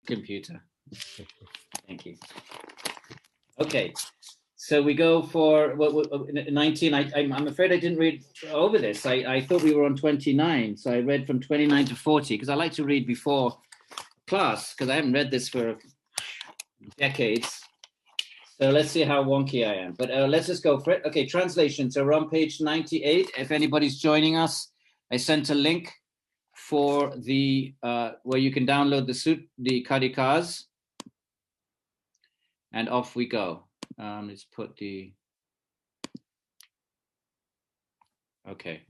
computer. Thank you. Okay, so we go for 19. I'm afraid I didn't read over this. I thought we were on 29, so I read from 29 to 40 because I like to read before class because I haven't read this for decades. So let's see how wonky I am. But let's just go for it. Okay, translation. So we're on page 98. If anybody's joining us, I sent a link for the where you can download the Karikas, and off we go. Let's put the okay.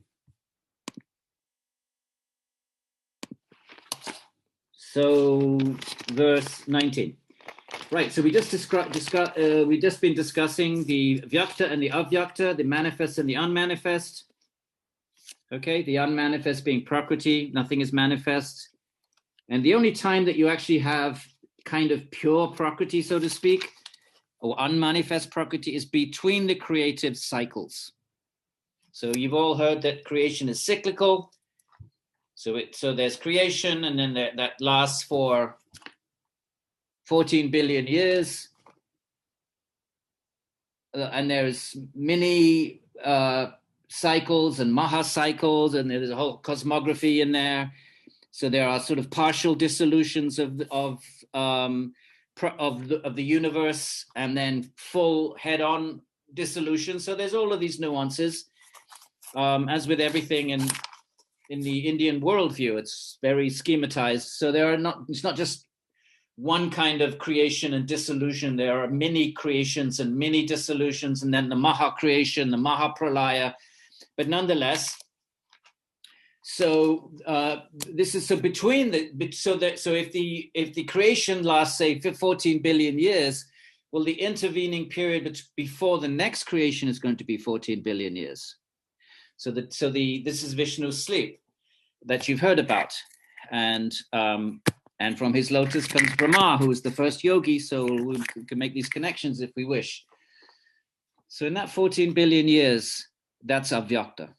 So verse 19. Right, so we just we just been discussing the vyakta and the avyakta, the manifest and the unmanifest. Okay, the unmanifest being Prakriti, nothing is manifest. And the only time that you actually have kind of pure Prakriti, so to speak, or unmanifest Prakriti is between the creative cycles. So you've all heard that creation is cyclical. So there's creation, and then that lasts for 14 billion years. And there's many cycles and maha cycles, and there's a whole cosmography in there. So there are sort of partial dissolutions of the universe, and then full head-on dissolution. So there's all of these nuances. As with everything in the Indian worldview, it's very schematized. So it's not just one kind of creation and dissolution. There are many creations and many dissolutions, and then the maha creation, the maha pralaya. But nonetheless, so this is so between so if the creation lasts, say, 14 billion years, well, the intervening period before the next creation is going to be 14 billion years. So this is Vishnu's sleep that you've heard about, and from his lotus comes Brahma, who is the first yogi. So we can make these connections if we wish. So in that 14 billion years, that's avyakta.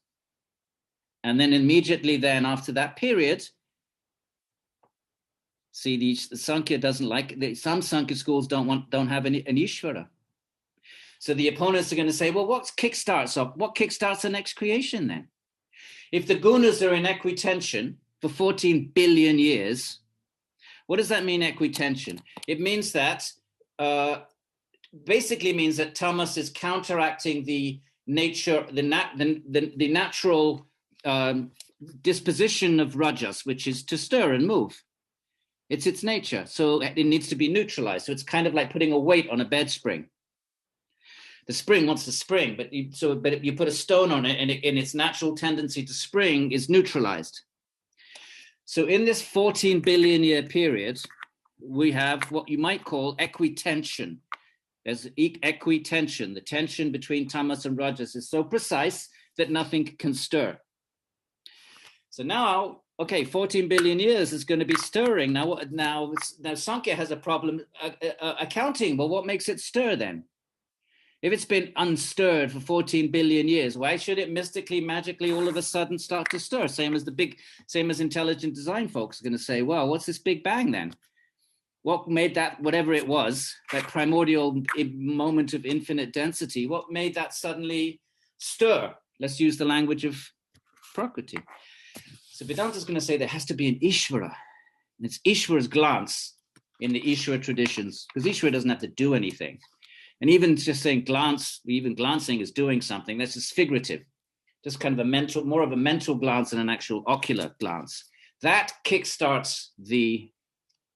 And then immediately then after that period, see, the Samkhya doesn't like, some Samkhya schools don't have an Ishvara. So the opponents are going to say, well, what kickstarts the next creation then? If the Gunas are in equitension for 14 billion years, what does that mean, equitension? It means that, basically means that Tamas is counteracting the nature, the natural disposition of Rajas, which is to stir and move. It's its nature, so it needs to be neutralized. So it's kind of like putting a weight on a bed spring. The spring wants to spring, but you put a stone on it, and its natural tendency to spring is neutralized. So in this 14 billion year period, we have what you might call equitension. There's equitension. The tension between tamas and rajas is so precise that nothing can stir. So now, okay, 14 billion years is going to be stirring. Now Samkhya has a problem accounting. Well, what makes it stir then? If it's been unstirred for 14 billion years, why should it mystically, magically, all of a sudden start to stir? Same as intelligent design folks are going to say, well, what's this big bang then? What made that, whatever it was, that primordial moment of infinite density, what made that suddenly stir? Let's use the language of Prakriti. So Vedanta is going to say there has to be an Ishvara. And it's Ishvara's glance in the Ishvara traditions, because Ishvara doesn't have to do anything. And even just saying glance, even glancing is doing something, that's just figurative. Just kind of more of a mental glance than an actual ocular glance. That kickstarts the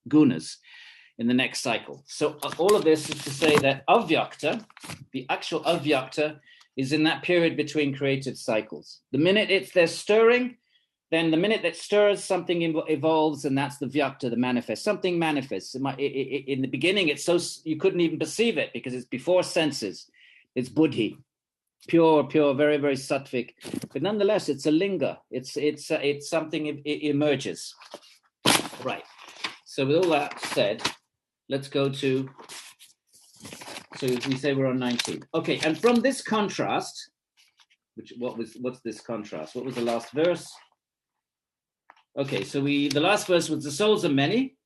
gunas in the next cycle. So all of this is to say that avyakta, the actual avyakta, is in that period between creative cycles. The minute they're stirring, then the minute that stirs, something evolves, and that's the vyakta, the manifest. Something manifests. In the beginning, it's so you couldn't even perceive it because it's before senses. It's buddhi, pure, very, very sattvic. But nonetheless, it's a linga. It's something. It emerges. Right. So with all that said, let's go to. So we say we're on 19. Okay, and from this contrast, what's this contrast? What was the last verse? Okay, so the last verse was the souls are many,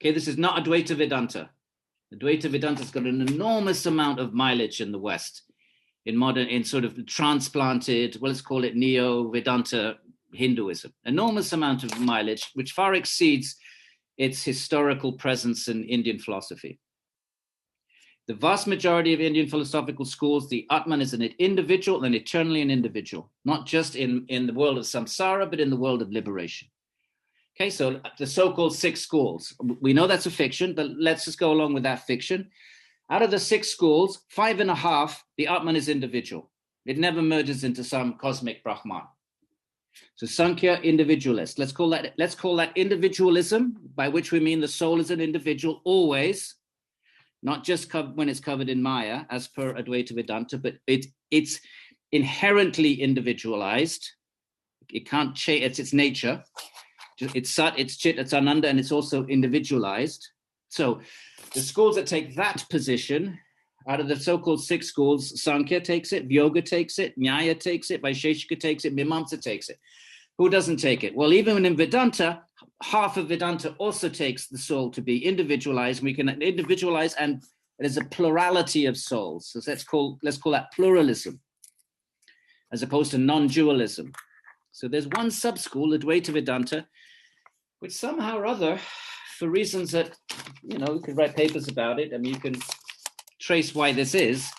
Okay, this is not Advaita Vedanta. Advaita Vedanta's got an enormous amount of mileage in the West, in sort of transplanted, well, let's call it Neo-Vedanta Hinduism. Enormous amount of mileage, which far exceeds its historical presence in Indian philosophy. The vast majority of Indian philosophical schools, the Atman is an individual and eternally an individual, not just in the world of samsara, but in the world of liberation. Okay, so the so-called 6 schools, we know that's a fiction, but let's just go along with that fiction. Out of the 6 schools, 5.5, the Atman is individual. It never merges into some cosmic Brahman. So Samkhya, individualist. Let's call that individualism, by which we mean the soul is an individual always, not just when it's covered in Maya, as per Advaita Vedanta, but it's inherently individualized. It can't change, it's its nature. It's Sat, it's Chit, it's Ananda, and it's also individualized. So the schools that take that position, out of the so-called 6 schools, Samkhya takes it, Yoga takes it, Nyaya takes it, Vaisheshika takes it, Mimamsa takes it. Who doesn't take it? Well, even in Vedanta, half of Vedanta also takes the soul to be individualized. We can individualize, and there's a plurality of souls. So let's call that pluralism, as opposed to non-dualism. So there's one sub-school, Advaita Vedanta, which somehow or other, for reasons that, you could write papers about it, you can trace why this is,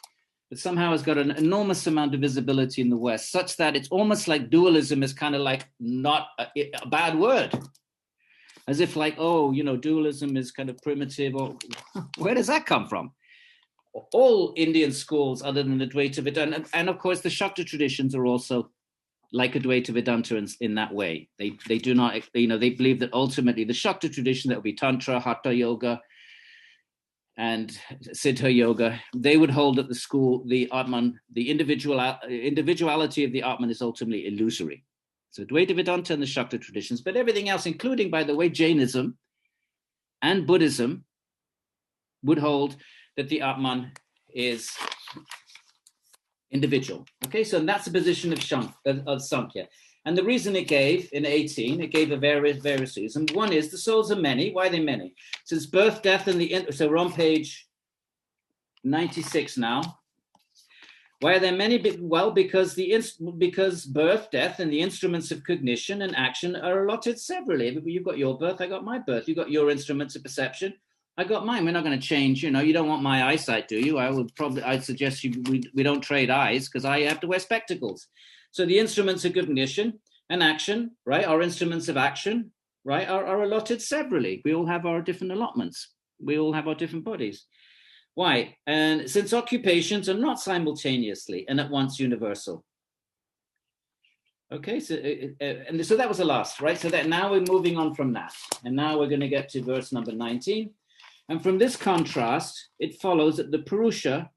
but somehow has got an enormous amount of visibility in the West, such that it's almost like dualism is kind of like not a bad word. As if like, dualism is kind of primitive, or where does that come from? All Indian schools other than Advaita Vedanta, and of course the Shakta traditions are also like Advaita Vedanta in that way. They do not, they believe that ultimately the Shakta tradition, that would be Tantra, Hatha Yoga, and Siddha Yoga, they would hold that the Atman, the individuality of the Atman is ultimately illusory. So Advaita Vedanta and the Shakta traditions, but everything else, including, by the way, Jainism and Buddhism, would hold that the Atman is individual. Okay, so that's the position of Samkhya. And the reason it gave in 18, it gave a various reasons. One is the souls are many. Why are they many? Since birth, death, and so we're on page 96 now. Why are there many? Well, because birth, death, and the instruments of cognition and action are allotted severally. You've got your birth, I got my birth. You've got your instruments of perception, I got mine. We're not going to change. You don't want my eyesight, do you? I'd suggest we don't trade eyes, because I have to wear spectacles. So the instruments of cognition and action, right, our instruments of action, right, are allotted severally. We all have our different allotments. We all have our different bodies. Why? And since occupations are not simultaneously and at once universal. Okay, so that was the last, right? So that now we're moving on from that. And now we're going to get to verse number 19. And from this contrast, it follows that the Purusha,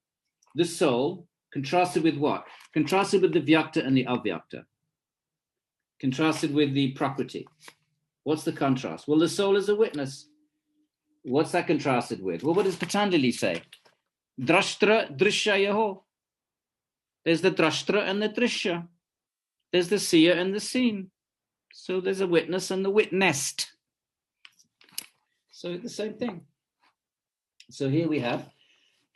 the soul, contrasted with what? Contrasted with the Vyakta and the Avyakta. Contrasted with the Prakriti. What's the contrast? Well, the soul is a witness. What's that contrasted with? Well, what does Patanjali say? Drashtra drishyayaho. There's the drashtra and the drishya. There's the seer and the seen. So there's a witness and the witnessed. So the same thing. So here we have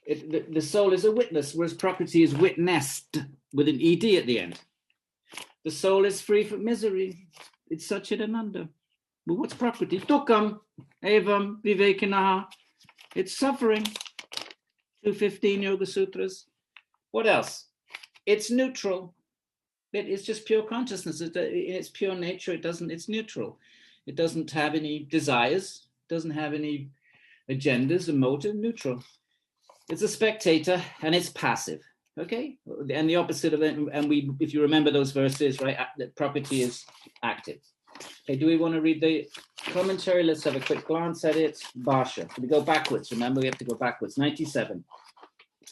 the soul is a witness, whereas Prakriti is witnessed with an ed at the end. The soul is free from misery. It's Satchidananda. But what's Prakriti? Dukkam, evam, vivekanaha. It's suffering. 215 Yoga Sutras. What else? It's neutral. It's just pure consciousness. In its pure nature, it's neutral. It doesn't have any desires, doesn't have any agendas, a motive, neutral. It's a spectator and it's passive. Okay? And the opposite of it, and if you remember those verses, right, that Prakriti is active. Okay, do we want to read the commentary? Let's have a quick glance at it. Bhasha. We go backwards. Remember, we have to go backwards. 97.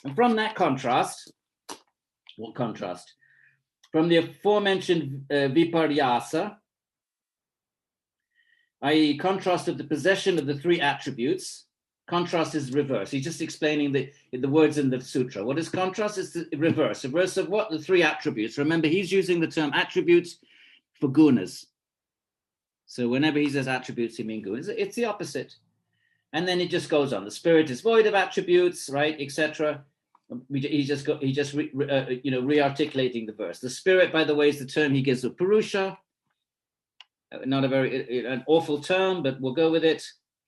And from that contrast, what contrast? From the aforementioned viparyasa, i.e. contrast of the possession of the 3 attributes, contrast is reverse. He's just explaining the words in the sutra. What is contrast? It's the reverse. Reverse of what? The 3 attributes. Remember, he's using the term attributes for gunas. So whenever he says attributes, he means gunas. It's the opposite. And then it just goes on. The spirit is void of attributes, right, etc. He's just re-articulating the verse. The spirit, by the way, is the term he gives of Purusha. Not a very an awful term, but we'll go with it.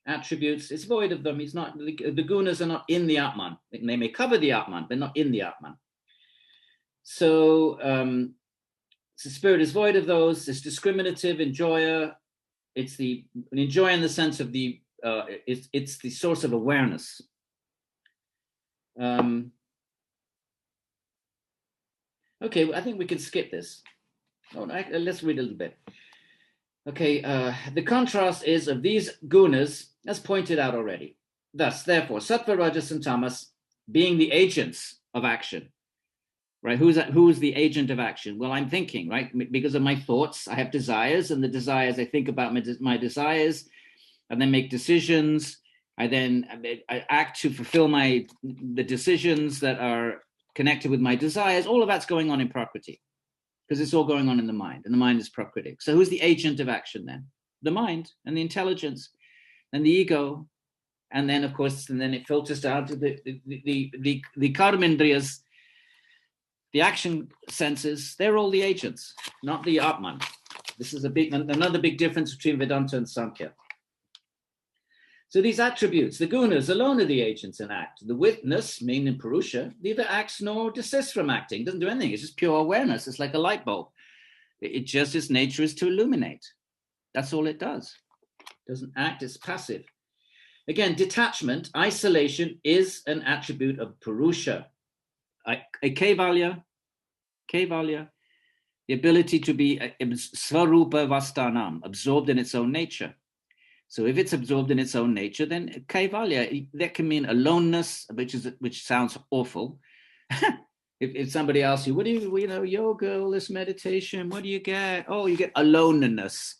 Attributes, it's void of them. He's not, the gunas are not in the Atman. They may cover the Atman, but not in the Atman. So the spirit is void of those. It's discriminative, enjoyer. It's an enjoyer in the sense of the it's the source of awareness. Okay, I think we can skip this. Let's read a little bit. Okay, the contrast is of these gunas, as pointed out already. Thus, therefore, Sattva, Rajas, and Tamas being the agents of action, right? Who's the agent of action? Well, I'm thinking, right? Because of my thoughts, I have desires, and the desires, I think about my desires, and then make decisions. I act to fulfill the decisions that are connected with my desires. All of that's going on in Prakriti, because it's all going on in the mind, and the mind is Prakriti. So who's the agent of action then? The mind and the intelligence and the ego. And then, of course, and then it filters down to the karmendriyas, the action senses. They're all the agents, not the Atman. This is another big difference between Vedanta and Samkhya. So these attributes, the gunas alone are the agents in act. The witness, meaning Purusha, neither acts nor desists from acting. Doesn't do anything. It's just pure awareness. It's like a light bulb. Its nature is to illuminate. That's all it does. It doesn't act. It's passive. Again, detachment, isolation is an attribute of Purusha. A Kaivalya, the ability to be svarupa vastanam, absorbed in its own nature. So if it's absorbed in its own nature, then Kaivalya, that can mean aloneness, which sounds awful. if somebody asks you, what do you, yoga, all this meditation, what do you get? Oh, you get aloneness.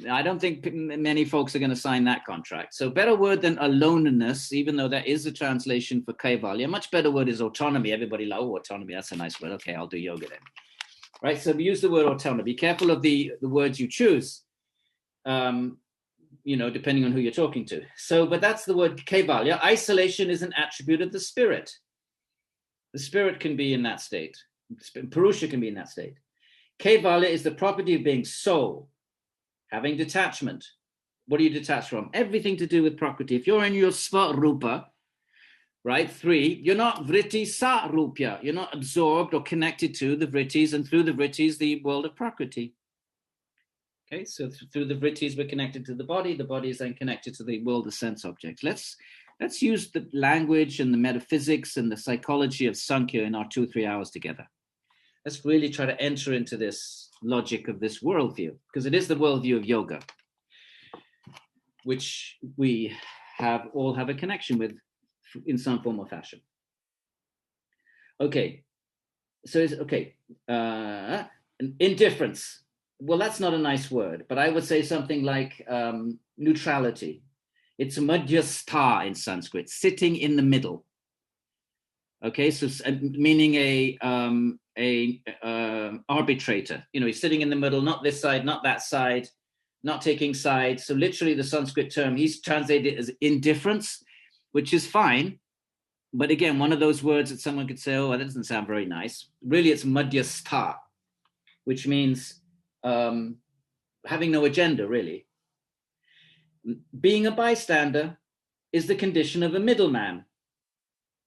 I don't think many folks are going to sign that contract. So better word than aloneness, even though that is a translation for Kaivalya. Much better word is autonomy. Everybody autonomy, that's a nice word. Okay, I'll do yoga then. Right, so we use the word autonomy. Be careful of the words you choose. Depending on who you're talking to. So, but that's the word Kaivalya. Isolation is an attribute of the spirit. The spirit can be in that state. Purusha can be in that state. Kaivalya is the property of being soul, having detachment. What do you detach from? Everything to do with Prakriti. If you're in your Svarupa, right, 3, you're not vritti sarupya. You're not absorbed or connected to the vrittis, and through the vrittis, the world of Prakriti. Okay, so through the vrittis, we're connected to the body. The body is then connected to the world of sense objects. Let's use the language and the metaphysics and the psychology of Samkhya in our 2-3 hours together. Let's really try to enter into this logic of this worldview, because it is the worldview of yoga, which we all have a connection with in some form or fashion. Okay, so indifference. Well, that's not a nice word, but I would say something like neutrality. It's madhyastha in Sanskrit, sitting in the middle. Okay, so meaning a arbitrator. He's sitting in the middle, not this side, not that side, not taking sides. So literally the Sanskrit term, he's translated as indifference, which is fine. But again, one of those words that someone could say, oh, that doesn't sound very nice. Really, it's madhyastha, which means having no agenda, really. Being a bystander is the condition of a middleman.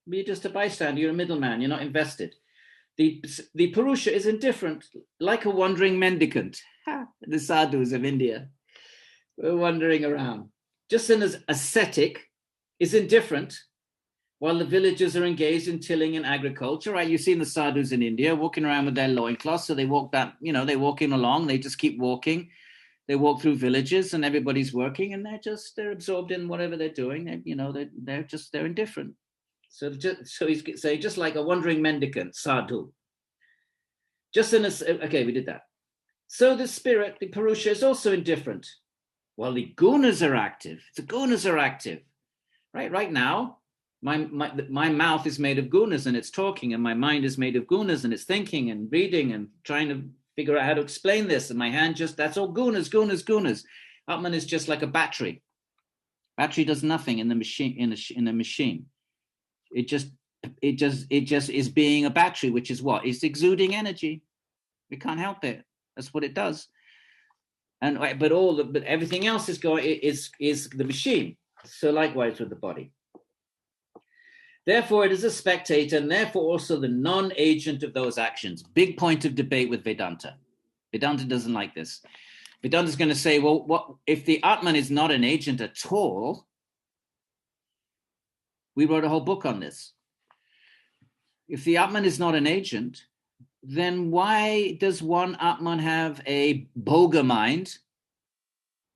You're just a bystander, you're a middleman, you're not invested. The Purusha is indifferent, like a wandering mendicant. The sadhus of India were wandering around. Just as an ascetic is indifferent, while the villagers are engaged in tilling and agriculture, right? You've seen the sadhus in India walking around with their loincloths, so they walk that, they're walking along, they just keep walking. They walk through villages and everybody's working, and they're absorbed in whatever they're doing. They're indifferent. So he's saying just like a wandering mendicant, sadhu. Okay, we did that. So the spirit, the Purusha, is also indifferent. While the gunas are active. The gunas are active. Right now, my mouth is made of gunas and it's talking, and my mind is made of gunas and it's thinking and reading and trying to figure out how to explain this. And my hand that's all gunas. Atman is just like a battery. Battery does nothing in the machine. In a machine, it just is being a battery, which is what? It's exuding energy. We can't help it. That's what it does. And but everything else is the machine. So likewise with the body. Therefore, it is a spectator, and therefore also the non-agent of those actions. Big point of debate with Vedanta. Vedanta doesn't like this. Vedanta is going to say, well, what if the Atman is not an agent at all? We wrote a whole book on this. If the Atman is not an agent, then why does one Atman have a bhoga mind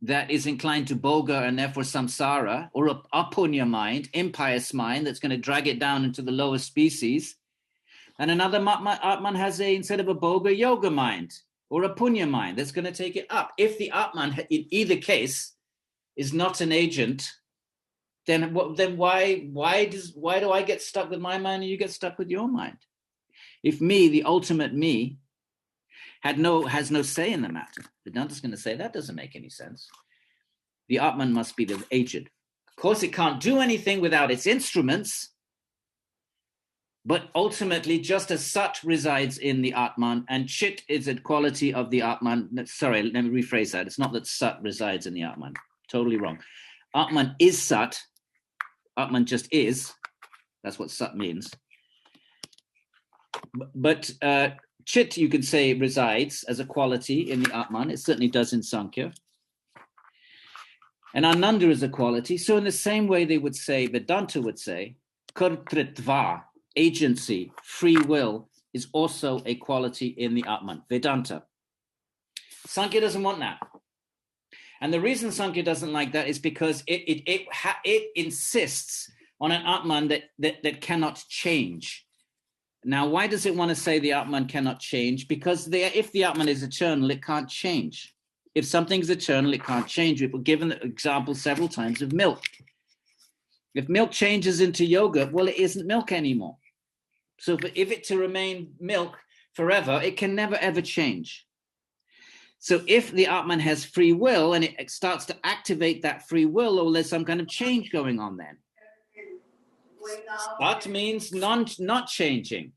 that is inclined to bhoga and therefore samsara, or a apunya mind, impious mind, that's going to drag it down into the lower species? And another Atman has instead of a bhoga, yoga mind, or a punya mind that's going to take it up. If the Atman, in either case, is not an agent, then why do I get stuck with my mind and you get stuck with your mind? If me, the ultimate me, has no say in the matter, Vedanta's going to say that doesn't make any sense. The Atman must be the agent. Of course, it can't do anything without its instruments, but ultimately, just as Sat resides in the Atman and Chit is a quality of the Atman. Sorry, let me rephrase that. It's not that Sat resides in the Atman. Totally wrong. Atman is Sat. Atman just is. That's what Sat means. But Chit, you could say, resides as a quality in the Atman. It certainly does in Samkhya. And Ananda is a quality. So in the same way they would say, Vedanta would say, Kartritva, agency, free will, is also a quality in the Atman. Vedanta. Samkhya doesn't want that. And the reason Samkhya doesn't like that is because it insists on an Atman that cannot change. Now, why does it want to say the Atman cannot change? Because if the Atman is eternal, it can't change. If something's eternal, it can't change. We've given the example several times of milk. If milk changes into yogurt, well, it isn't milk anymore. So if it to remain milk forever, it can never, ever change. So if the Atman has free will and it starts to activate that free will, or there's some kind of change going on then. That means not changing.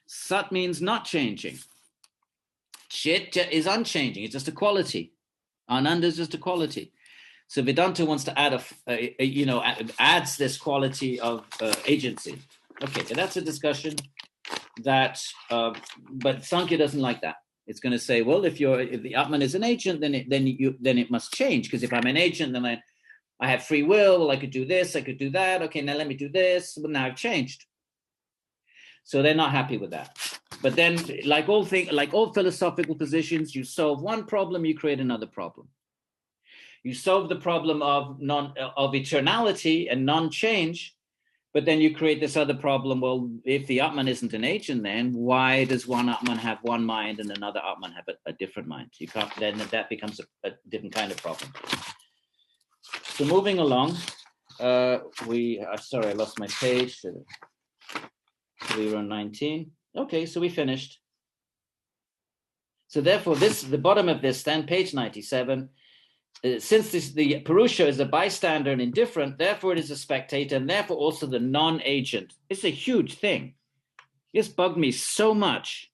Sat means not changing. Chit is unchanging. It's just a quality. Ananda is just a quality. So Vedanta wants to add adds this quality of agency. Okay, so that's a discussion that, but Samkhya doesn't like that. It's going to say, well, if the Atman is an agent, then it must change, because if I'm an agent, then I have free will. Well, I could do this, I could do that. Okay, now let me do this. Well, now I've changed. So they're not happy with that. But then, like all philosophical positions, you solve one problem, you create another problem. You solve the problem of eternality and non-change, but then you create this other problem. Well, if the Atman isn't an agent, then why does one Atman have one mind and another Atman have a different mind? You can't. Then that becomes a different kind of problem. So moving along, sorry, I lost my page. We were on 19. Okay, so we finished. So therefore, the bottom of this, then page 97. Since the Purusha is a bystander and indifferent, therefore it is a spectator, and therefore also the non-agent. It's a huge thing. This bugged me so much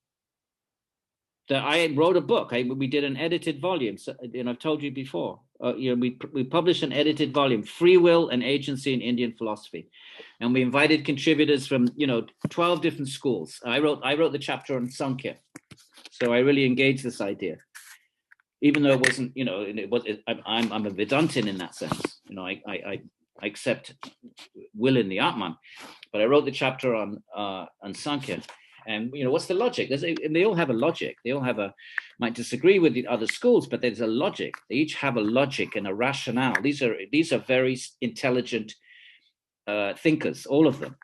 that I wrote a book. We did an edited volume. So, I've told you before. We published an edited volume, Free Will and Agency in Indian Philosophy, and we invited contributors from 12 different schools. I wrote the chapter on Samkhya, so I really engaged this idea. Even though it wasn't, I'm a Vedantin in that sense. I accept will in the Atman, but I wrote the chapter on Samkhya. And what's the logic? They all have a logic. They all might disagree with the other schools, but there's a logic. They each have a logic and a rationale. These are very intelligent thinkers, all of them.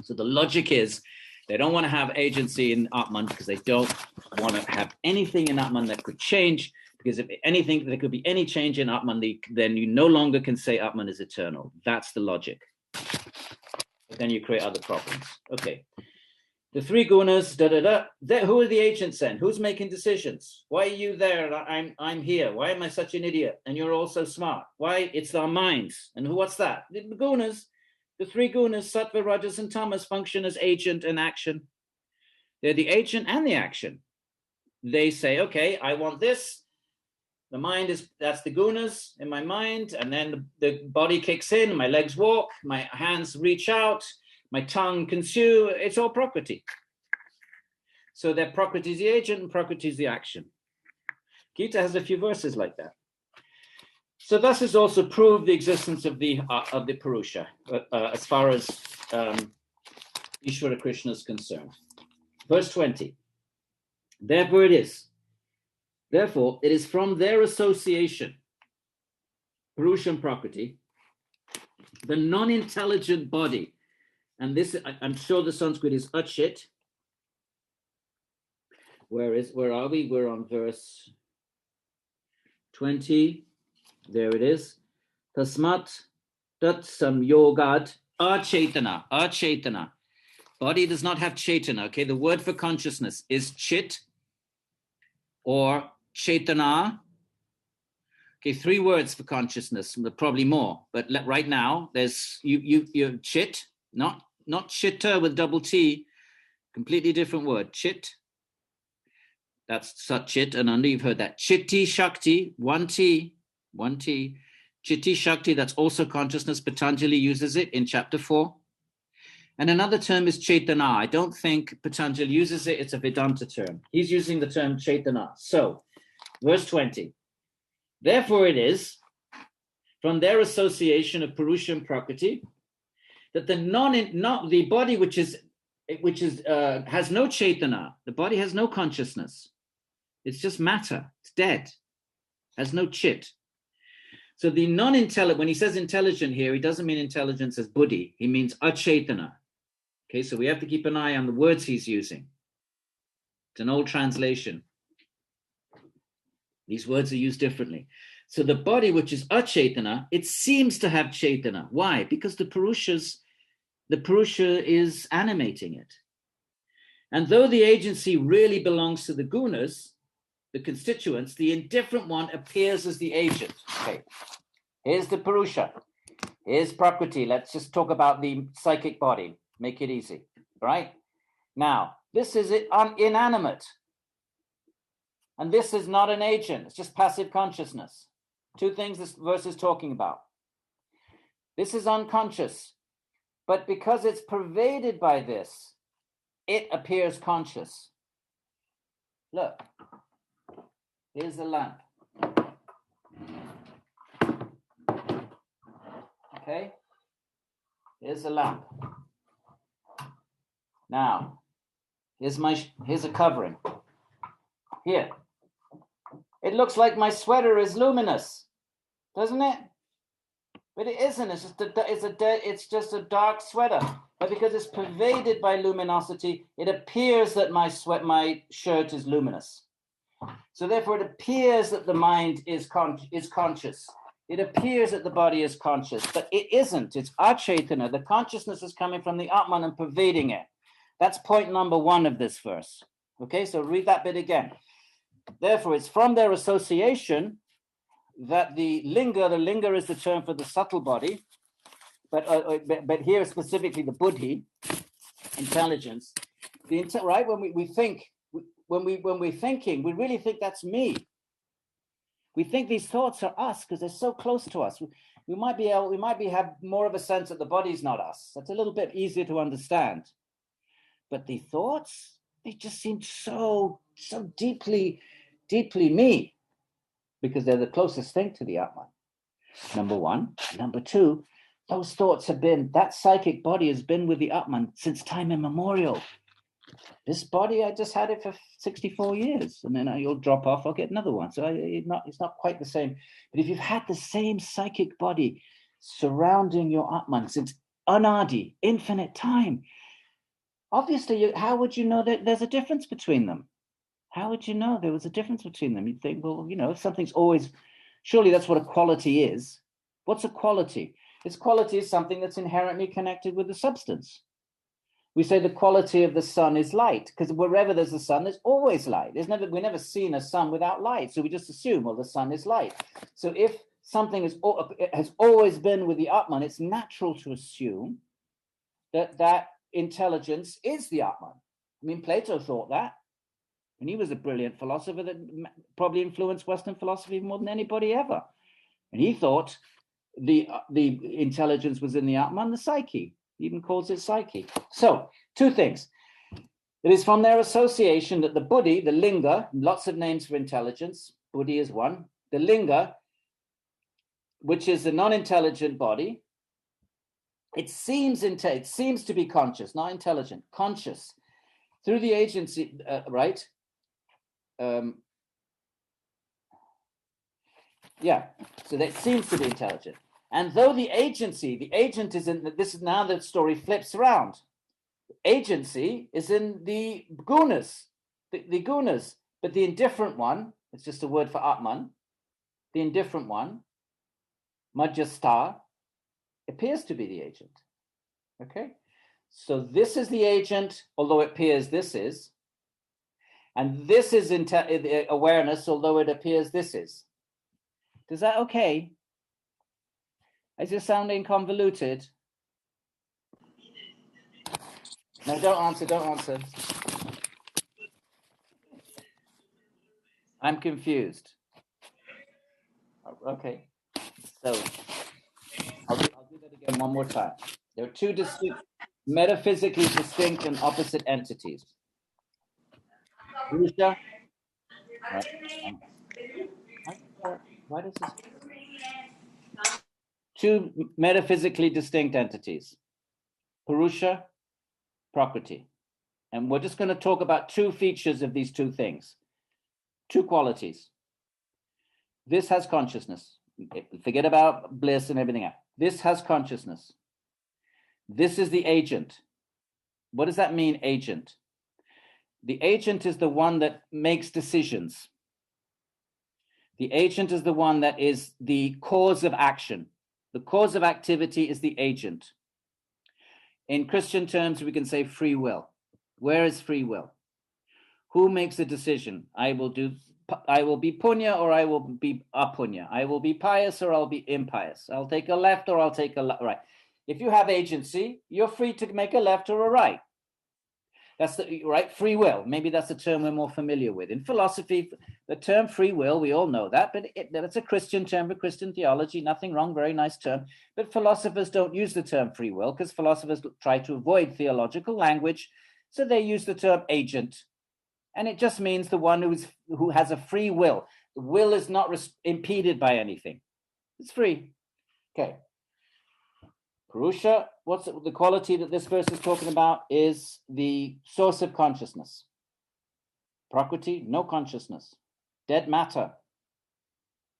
So the logic is, they don't want to have agency in Atman because they don't want to have anything in Atman that could change, because if anything, there could be any change in Atman, then you no longer can say Atman is eternal. That's the logic. But then you create other problems. Okay. The three gunas, who are the agents then? Who's making decisions? Why are you there? I'm here. Why am I such an idiot? And you're all so smart. Why? It's our minds. And what's that? The gunas, the three gunas, Sattva, Rajas, and Tamas, function as agent and action. They're the agent and the action. They say, okay, I want this. The mind that's the gunas in my mind. And then the body kicks in, my legs walk, my hands reach out, my tongue can chew. It's all Prakriti. So that Prakriti is the agent and Prakriti is the action. Gita has a few verses like that. So thus is also proved the existence of the Purusha as far as Ishvara Krishna is concerned. Verse 20. Therefore it is from their association, Purusha and Prakriti, the non-intelligent body. And this, I'm sure the Sanskrit is achit. Where are we? We're on verse 20. There it is. Tasmat tat samyogad achetana. Body does not have chetana. Okay, the word for consciousness is chit or chetana. Okay, three words for consciousness, probably more. But right now, there's you chit. Not chitta with double T, completely different word. Chit, that's Satchit, and under you've heard that. Chitti Shakti, one T. Chitti Shakti, that's also consciousness. Patanjali uses it in chapter 4. And another term is Chaitana. I don't think Patanjali uses it. It's a Vedanta term. He's using the term Chaitana. So, verse 20. Therefore it is, from their association of Purusha and Prakriti, that the body which has no chaitana, the body has no consciousness. It's just matter. It's dead. Has no chit. So the non-intelligent, when he says intelligent here, he doesn't mean intelligence as buddhi. He means achaitana. Okay, so we have to keep an eye on the words he's using. It's an old translation. These words are used differently. So the body which is achaitana, it seems to have chaitana. Why? Because the Purusha is animating it. And though the agency really belongs to the gunas, the constituents, the indifferent one appears as the agent. Okay, here's the Purusha. Here's Prakriti. Let's just talk about the psychic body. Make it easy, right? Now, this is inanimate. And this is not an agent. It's just passive consciousness. Two things this verse is talking about. This is unconscious. But because it's pervaded by this, it appears conscious. Look, here's the lamp. Okay, here's the lamp. Now, here's a covering. Here, it looks like my sweater is luminous, doesn't it? But it isn't. It's just a dark sweater. But because it's pervaded by luminosity, it appears that my shirt is luminous. So therefore, it appears that the mind is conscious. It appears that the body is conscious, but it isn't. It's achaitana. The consciousness is coming from the Atman and pervading it. That's point number 1 of this verse. Okay, so read that bit again. Therefore, it's from their association that the linga is the term for the subtle body, but here specifically the buddhi, intelligence, right? When we think, when we're thinking, we really think that's me. We think these thoughts are us because they're so close to us. We might have more of a sense that the body's not us. That's a little bit easier to understand. But the thoughts, they just seem so deeply me, because they're the closest thing to the Atman. Number 1. Number 2, those thoughts that psychic body has been with the Atman since time immemorial. This body, I just had it for 64 years, and then you'll drop off, I'll get another one. So it's not quite the same. But if you've had the same psychic body surrounding your Atman since anadi, infinite time, obviously, how would you know that there's a difference between them? How would you know there was a difference between them? You'd think, well, if something's always, surely that's what a quality is. What's a quality? Its quality is something that's inherently connected with the substance. We say the quality of the sun is light, because wherever there's a sun, there's always light. We've never seen a sun without light, so we just assume, well, the sun is light. So if something has always been with the Atman, it's natural to assume that intelligence is the Atman. I mean, Plato thought that, and he was a brilliant philosopher that probably influenced Western philosophy more than anybody ever. And he thought the intelligence was in the Atman, the psyche. He even calls it psyche. So, two things. It is from their association that the Buddhi, the linga, lots of names for intelligence, Buddhi is one, the linga, which is the non-intelligent body, it seems to be conscious, not intelligent, conscious, through the agency, right? Yeah, so that seems to be intelligent. And though the agent is in, this is now the story flips around. Agency is in the Gunas, the Gunas, but the indifferent one, it's just a word for Atman, the indifferent one, Majjhasta, appears to be the agent. Okay? So this is the agent, although it appears this is, and this is awareness, although it appears this is. Is that okay? Is it sounding convoluted? No, don't answer. I'm confused. Okay, so I'll do that again one more time. There are two distinct, metaphysically distinct and opposite entities. Purusha? Why does this? Two metaphysically distinct entities, Purusha, Prakriti. And we're just going to talk about two features of these two things, two qualities. This has consciousness. Forget about bliss and everything else. This has consciousness. This is the agent. What does that mean, agent? The agent is the one that makes decisions. The agent is the one that is the cause of action. The cause of activity is the agent. In Christian terms, we can say free will. Where is free will? Who makes the decision? I will be punya or I will be apunya. I will be pious or I'll be impious. I'll take a left or I'll take a right. If you have agency, you're free to make a left or a right. That's the right, free will. Maybe that's the term we're more familiar with. In philosophy, the term free will, we all know that, but that's a Christian term for Christian theology. Nothing wrong, very nice term. But philosophers don't use the term free will because philosophers try to avoid theological language. So they use the term agent. And it just means the one who has a free will. The will is not impeded by anything. It's free. Okay. Purusha, what's the quality that this verse is talking about is the source of consciousness. Prakriti, no consciousness. Dead matter.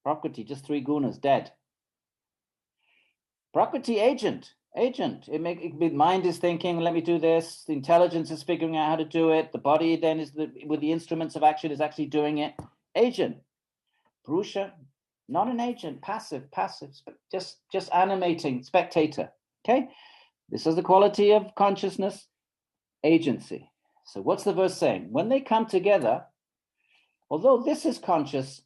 Prakriti, just three gunas, dead. Prakriti, agent. Mind is thinking, let me do this. The intelligence is figuring out how to do it. The body then is with the instruments of action is actually doing it. Agent. Purusha, not an agent, passive, just animating, spectator. Okay, this is the quality of consciousness, agency. So what's the verse saying? When they come together, although this is conscious,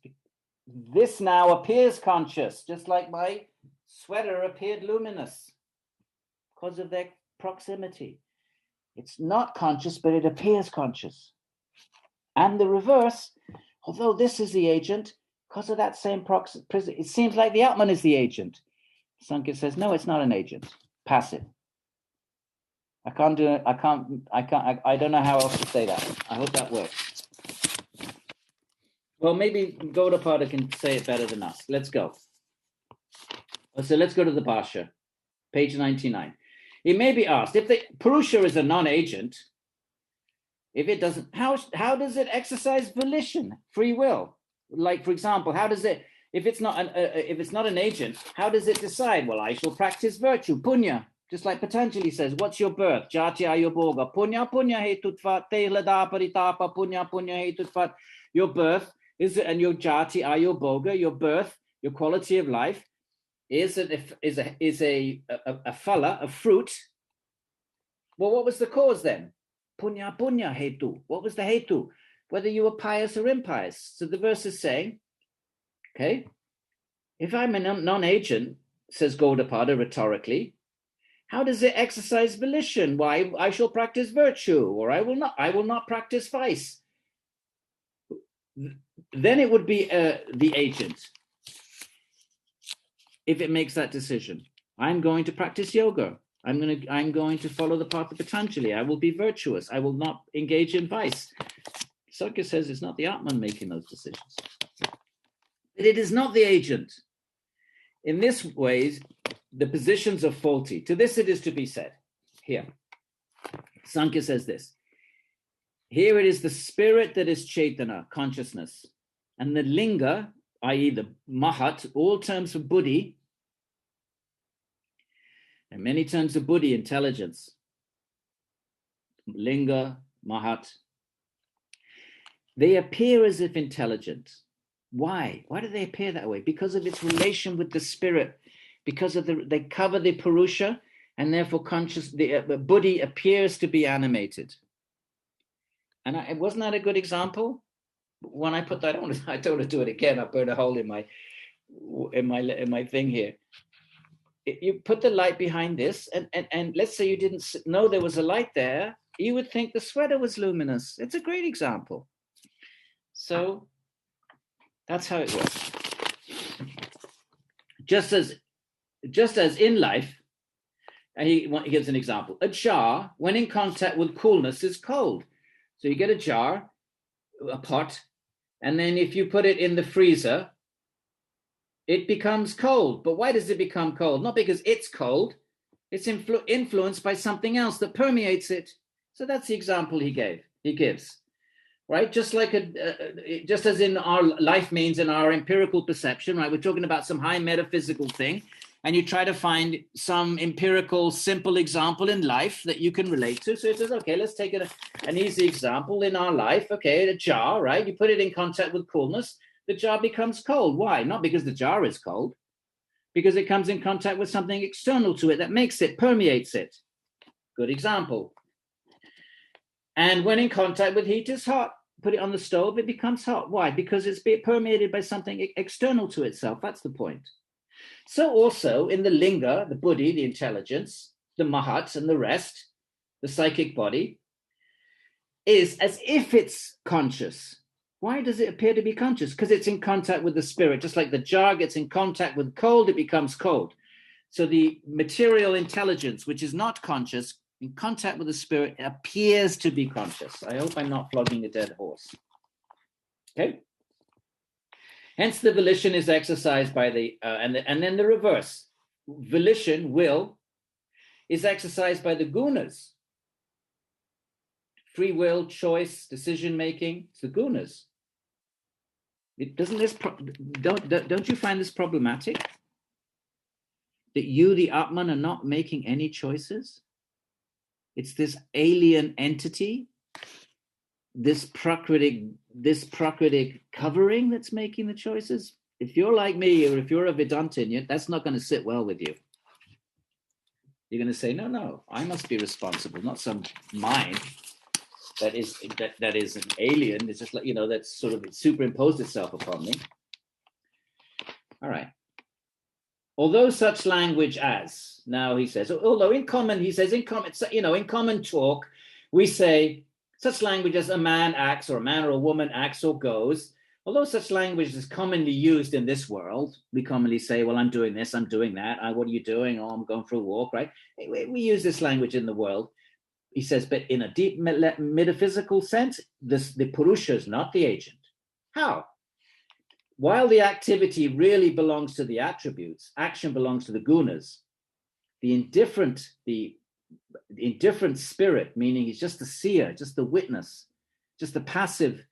this now appears conscious, just like my sweater appeared luminous because of their proximity. It's not conscious, but it appears conscious. And the reverse, although this is the agent, because of that same proximity, it seems like the Atman is the agent. Sāṃkhya says, no, it's not an agent. Passive. I don't know how else to say that. I hope that works. Well, maybe Gaudapada can say it better than us. Let's go. So let's go to the Bhashya, page 99. It may be asked, if the Purusha is a non-agent, if it doesn't, how does it exercise volition, free will? Like, for example, how does it, if it's not an agent, how does it decide? Well, I shall practice virtue, punya. Just like Patanjali says, what's your birth? Jati ayurboga. Punya hetutvat. Te lada paritapa punya hetutvat. Your birth is, and your jati ayurboga, your birth, your quality of life is a phala, a fruit, Well, what was the cause then? Punya punya hetu. What was the hetu? Whether you were pious or impious. So the verse is saying, okay, if I'm a non-agent, says Gaudapada rhetorically, how does it exercise volition? Why, I shall practice virtue, or I will not practice vice. Then it would be the agent. If it makes that decision, I'm going to practice yoga. I'm going to follow the path of Patanjali. I will be virtuous. I will not engage in vice. Sāṃkhya says it's not the Atman making those decisions. But it is not the agent. In this way, the positions are faulty. To this it is to be said. Here, Sāṃkhya says this. Here it is the spirit that is Chaitana, consciousness. And the linga, i.e. the mahat, all terms for Buddhi, and many terms of Buddhi, intelligence. Linga, mahat. They appear as if intelligent. Why? Why do they appear that way? Because of its relation with the spirit. Because of they cover the Purusha, and therefore the Buddhi appears to be animated. And wasn't that a good example? When I put that on, I don't want to do it again. I burned a hole in my thing here. You put the light behind this, and let's say you didn't know there was a light there, you would think the sweater was luminous. It's a great example. So that's how it works. Just as in life, and he gives an example. A jar, when in contact with coolness, is cold. So you get a jar, a pot, and then if you put it in the freezer, it becomes cold. But why does it become cold? Not because it's cold. It's influenced by something else that permeates it. So that's the example he gives, right? Just like just as in our life means in our empirical perception, right? We're talking about some high metaphysical thing, and you try to find some empirical, simple example in life that you can relate to. So it says, okay, let's take an easy example in our life. Okay, a jar, right? You put it in contact with coolness, the jar becomes cold. Why? Not because the jar is cold, because it comes in contact with something external to it that makes it, permeates it. Good example. And when in contact with heat, it's hot. Put it on the stove, it becomes hot. Why? Because it's being permeated by something external to itself. That's the point. So also in the linga, the buddhi, the intelligence, the mahats and the rest, the psychic body, is as if it's conscious. Why does it appear to be conscious? Because it's in contact with the spirit. Just like the jar gets in contact with cold, it becomes cold. So the material intelligence, which is not conscious, in contact with the spirit, appears to be conscious. I hope I'm not flogging a dead horse. Okay? Hence, the volition is exercised by and then the reverse. Volition, will, is exercised by the gunas. Free will, choice, decision-making, it's the gunas. Don't you find this problematic? That you, the Atman, are not making any choices? It's this alien entity, this Prakriti covering that's making the choices. If you're like me, or if you're a Vedantin, that's not going to sit well with you. You're going to say, no, I must be responsible, not some mind that is an alien. It's just like, that's sort of superimposed itself upon me. All right. Although such language as, now he says, although in common talk, we say such language as a man acts, or a man or a woman acts or goes, although such language is commonly used in this world, we commonly say, well, I'm doing this, I'm doing that. What are you doing? Oh, I'm going for a walk, right? We use this language in the world. He says, but in a deep metaphysical sense, the Purusha is not the agent. How? While the activity really belongs to the attributes, action belongs to the gunas, the indifferent spirit, meaning he's just the seer, just the witness, just the passive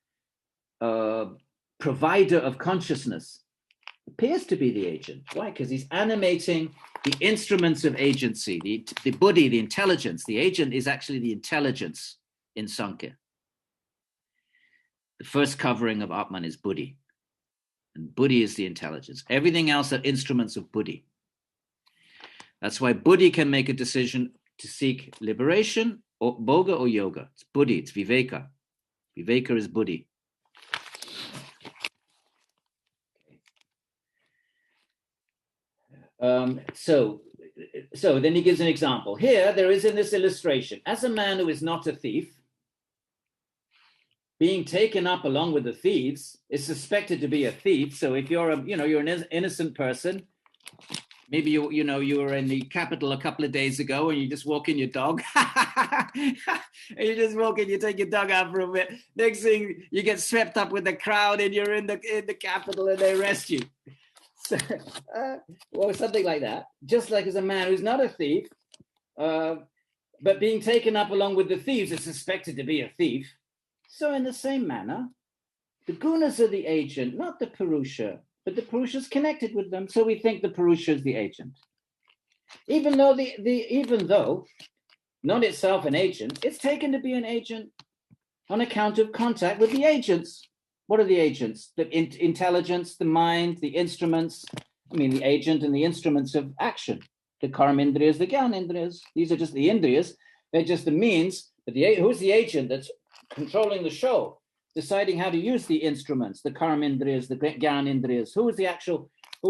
provider of consciousness, appears to be the agent. Why? Because he's animating the instruments of agency, the buddhi, the intelligence. The agent is actually the intelligence in Sāṃkhya. The first covering of Atman is buddhi. And buddhi is the intelligence. Everything else are instruments of buddhi. That's why buddhi can make a decision to seek liberation, Bhoga or yoga? It's Buddhi, it's Viveka. Viveka is Buddhi. So then he gives an example. Here, there is in this illustration, as a man who is not a thief, being taken up along with the thieves, is suspected to be a thief. So if you're you're an innocent person, maybe you were in the capital a couple of days ago and you just walk in your dog, and you just walk in, you take your dog out for a bit. Next thing, you get swept up with the crowd and you're in the capital and they arrest you. So, well, something like that. Just like as a man who's not a thief, but being taken up along with the thieves is suspected to be a thief. So in the same manner, the Gunas are the agent, not the Purusha, but the Purusha is connected with them. So we think the Purusha is the agent. Even though even though not itself an agent, it's taken to be an agent on account of contact with the agents. What are the agents? The intelligence, the mind, the instruments. I mean, the agent and the instruments of action. The karmindriyas, the gyanindriyas. These are just the indriyas. They're just the means. But who's the agent that's controlling the show, deciding how to use the instruments, the karmindriyas, the gyanindriyas? Who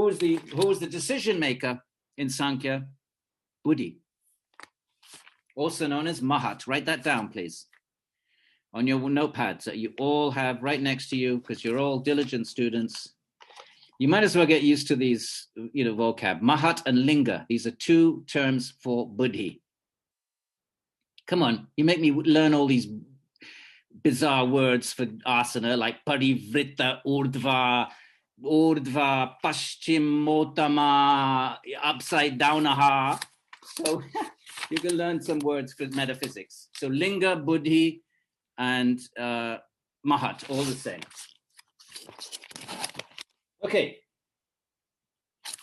is the decision maker in Sāṃkhya? Buddhi. Also known as Mahat. Write that down, please, on your notepads that you all have right next to you, because you're all diligent students. You might as well get used to these, vocab. Mahat and Linga. These are two terms for Buddhi. Come on, you make me learn all these bizarre words for asana, like parivrita, urdhva, paschimotama, upside down aha. So you can learn some words for metaphysics. So Linga, Buddhi, and Mahat, all the same. Okay,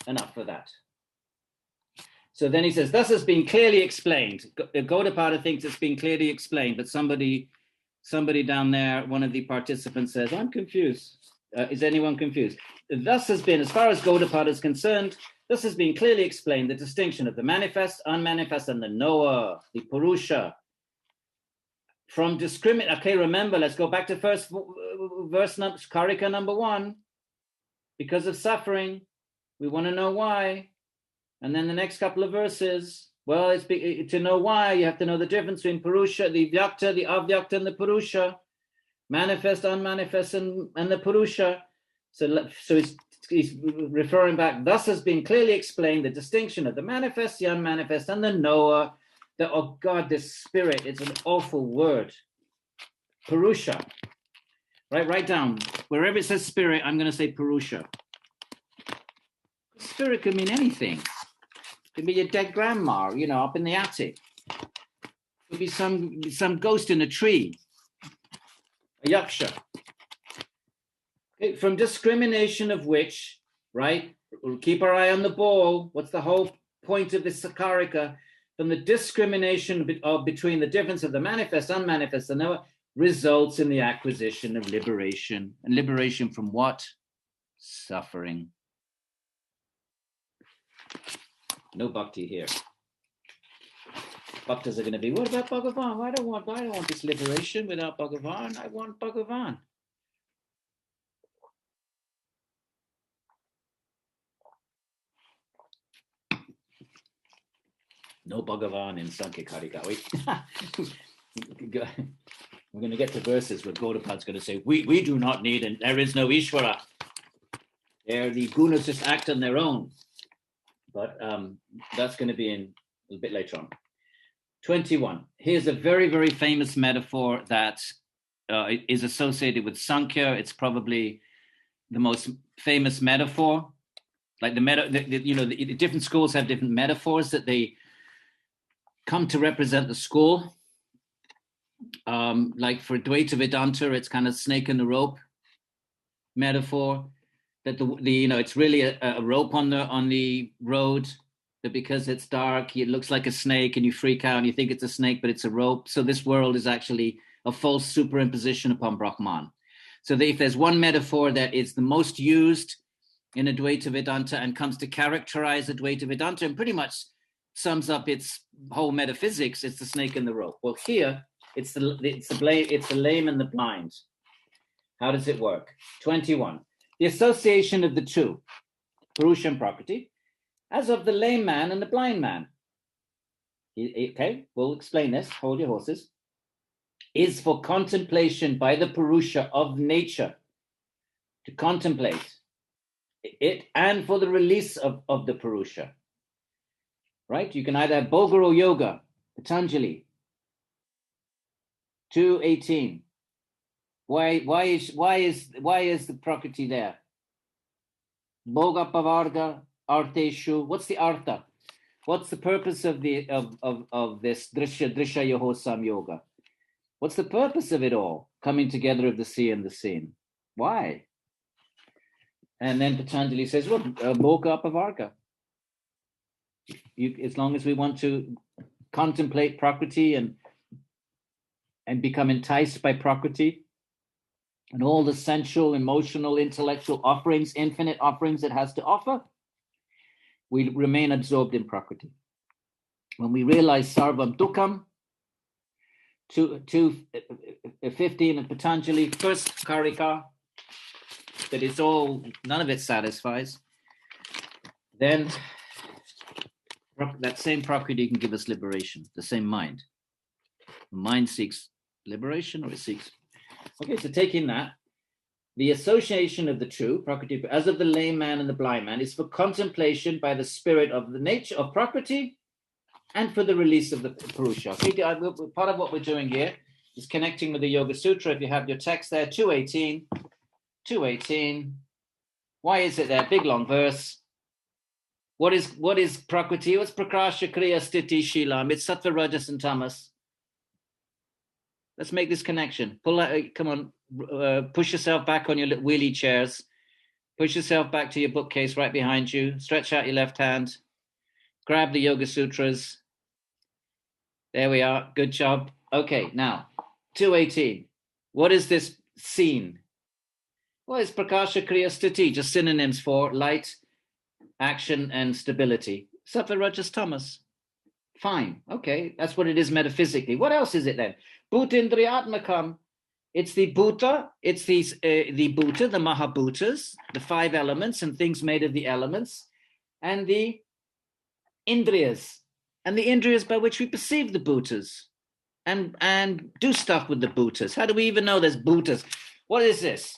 enough for that. So then he says, thus has been clearly explained. Gaudapada thinks it's been clearly explained, but somebody down there, one of the participants says, I'm confused. Is anyone confused? Thus has been, as far as Gaudapada is concerned, this has been clearly explained, the distinction of the manifest, unmanifest, and the knower, the Purusha. From discriminate, okay, remember, let's go back to verse Karika number 1. Because of suffering, we want to know why. And then the next couple of verses, well, it's to know why, you have to know the difference between Purusha, the Vyakta, the Avyakta, and the Purusha. Manifest, unmanifest, and the Purusha. So he's referring back, thus has been clearly explained the distinction of the manifest, the unmanifest, and the knower. Oh God, this spirit, it's an awful word. Purusha. Right, write down. Wherever it says spirit, I'm going to say Purusha. Spirit could mean anything. It could be your dead grandma, up in the attic. It could be some ghost in a tree. A yaksha. Okay, from discrimination of which, right? We'll keep our eye on the ball. What's the whole point of this Karika? From the discrimination between the difference of the manifest, unmanifest, and knower, results in the acquisition of liberation. And liberation from what? Suffering. No bhakti here. Bhaktas are going to be, what about Bhagavan? I don't want this liberation without Bhagavan. I want Bhagavan. No Bhagavan in Sāṃkhya Kārikā. We're going to get to verses where Gaudapad's going to say, we do not need, and there is no Ishvara. The Gunas just act on their own. But that's going to be in a bit later on. 21. Here's a very, very famous metaphor that is associated with Sāṃkhya. It's probably the most famous metaphor. Like the different schools have different metaphors that they come to represent the school. Like for Dvaita Vedanta, it's kind of snake in the rope metaphor. That it's really a rope on the road, that because it's dark, it looks like a snake and you freak out and you think it's a snake, but it's a rope. So this world is actually a false superimposition upon Brahman. So if there's one metaphor that is the most used in Advaita Vedanta and comes to characterize Advaita Vedanta, and pretty much sums up its whole metaphysics, it's the snake and the rope. Well, here it's the lame and the blind. How does it work? 21. The association of the two, Purusha and Prakriti, as of the lame man and the blind man. Okay, we'll explain this. Hold your horses. Is for contemplation by the Purusha of nature, to contemplate it, and for the release of the Purusha. Right? You can either have Bhoga or Yoga, Patanjali. 2:18. Why is the Prakriti there? Bhoga Pavarga Arteshu. What's the Artha? What's the purpose of this Drisha Yohosam Yoga? What's the purpose of it all? Coming together of the sea and the seen. Why? And then Patanjali says, look, Bhoga Pavarga. As long as we want to contemplate Prakriti and become enticed by Prakriti and all the sensual, emotional, intellectual offerings, infinite offerings it has to offer, we remain absorbed in Prakriti. When we realize Sarvam Dukkham, 2:15 at Patanjali, first Karika, that it's all, none of it satisfies, then that same Prakriti can give us liberation, the same mind. The mind seeks liberation, or it seeks. Okay, so taking that, the association of the two, Prakriti, as of the lame man and the blind man, is for contemplation by the spirit of the nature of Prakriti and for the release of the Purusha. Okay, part of what we're doing here is connecting with the Yoga Sutra. If you have your text there, 2:18. 2:18. Why is it there? Big long verse. What is Prakriti? What's Prakasha, Kriya, Sthiti, Shilam? It's Sattva, Rajas, and Tamas. Let's make this connection. Pull out, come on, push yourself back on your wheelie chairs. Push yourself back to your bookcase right behind you. Stretch out your left hand. Grab the Yoga Sutras. There we are. Good job. Okay, now, 2:18. What is this scene? Well, it's Prakasha, Kriya, Sthiti, just synonyms for light, action, and stability. Sattva, Rajas, Tamas. Fine. Okay, that's what it is metaphysically. What else is it then? Bhutindriyatmakam. It's the Bhuta, it's the Bhuta, the Mahabhutas, the 5 elements and things made of the elements, and the Indriyas, and the Indriyas by which we perceive the Bhutas and do stuff with the Bhutas. How do we even know there's Bhutas? What is this?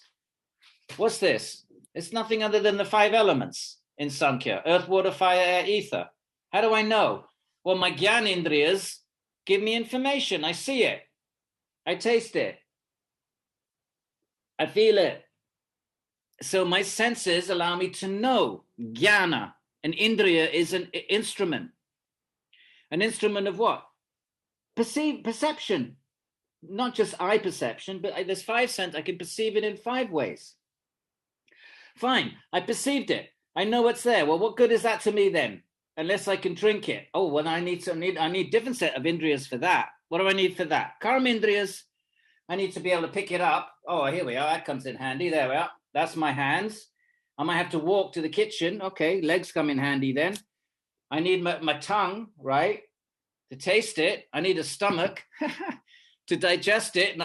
What's this? It's nothing other than the 5 elements in Samkhya: earth, water, fire, air, ether. How do I know? Well, my Gyan Indriyas give me information. I see it. I taste it. I feel it. So my senses allow me to know. Jnana, an Indriya, is an instrument. An instrument of what? Perception. Not just eye perception, but there's 5 senses. I can perceive it in 5 ways. Fine, I perceived it. I know it's there. Well, what good is that to me then? Unless I can drink it. Oh, well, I need different set of Indriyas for that. What do I need for that? Karma Indriyas. I need to be able to pick it up. Oh, here we are. That comes in handy. There we are. That's my hands. I might have to walk to the kitchen. Okay, legs come in handy then. I need my tongue, right, to taste it. I need a stomach to digest it.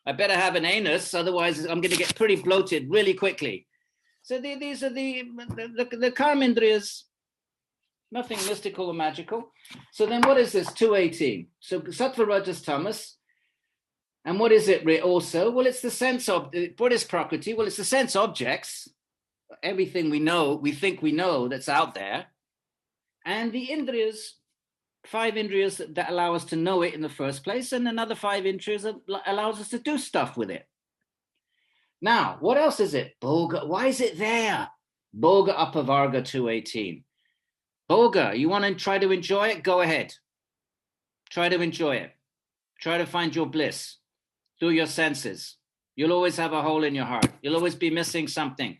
I better have an anus, otherwise I'm going to get pretty bloated really quickly. So these are the karma indriyas. Nothing mystical or magical. So then what is this 2:18? So Sattva, Rajas, Tamas. And what is it also? Well, it's the sense of, what is Prakriti? Well, it's the sense objects, everything we know, we think we know that's out there. And the Indriyas, 5 Indriyas that allow us to know it in the first place, and another 5 Indriyas that allows us to do stuff with it. Now, what else is it? Bhoga, why is it there? Bhoga Apavarga 2:18. Bhoga, you want to try to enjoy it? Go ahead. Try to enjoy it. Try to find your bliss through your senses. You'll always have a hole in your heart. You'll always be missing something.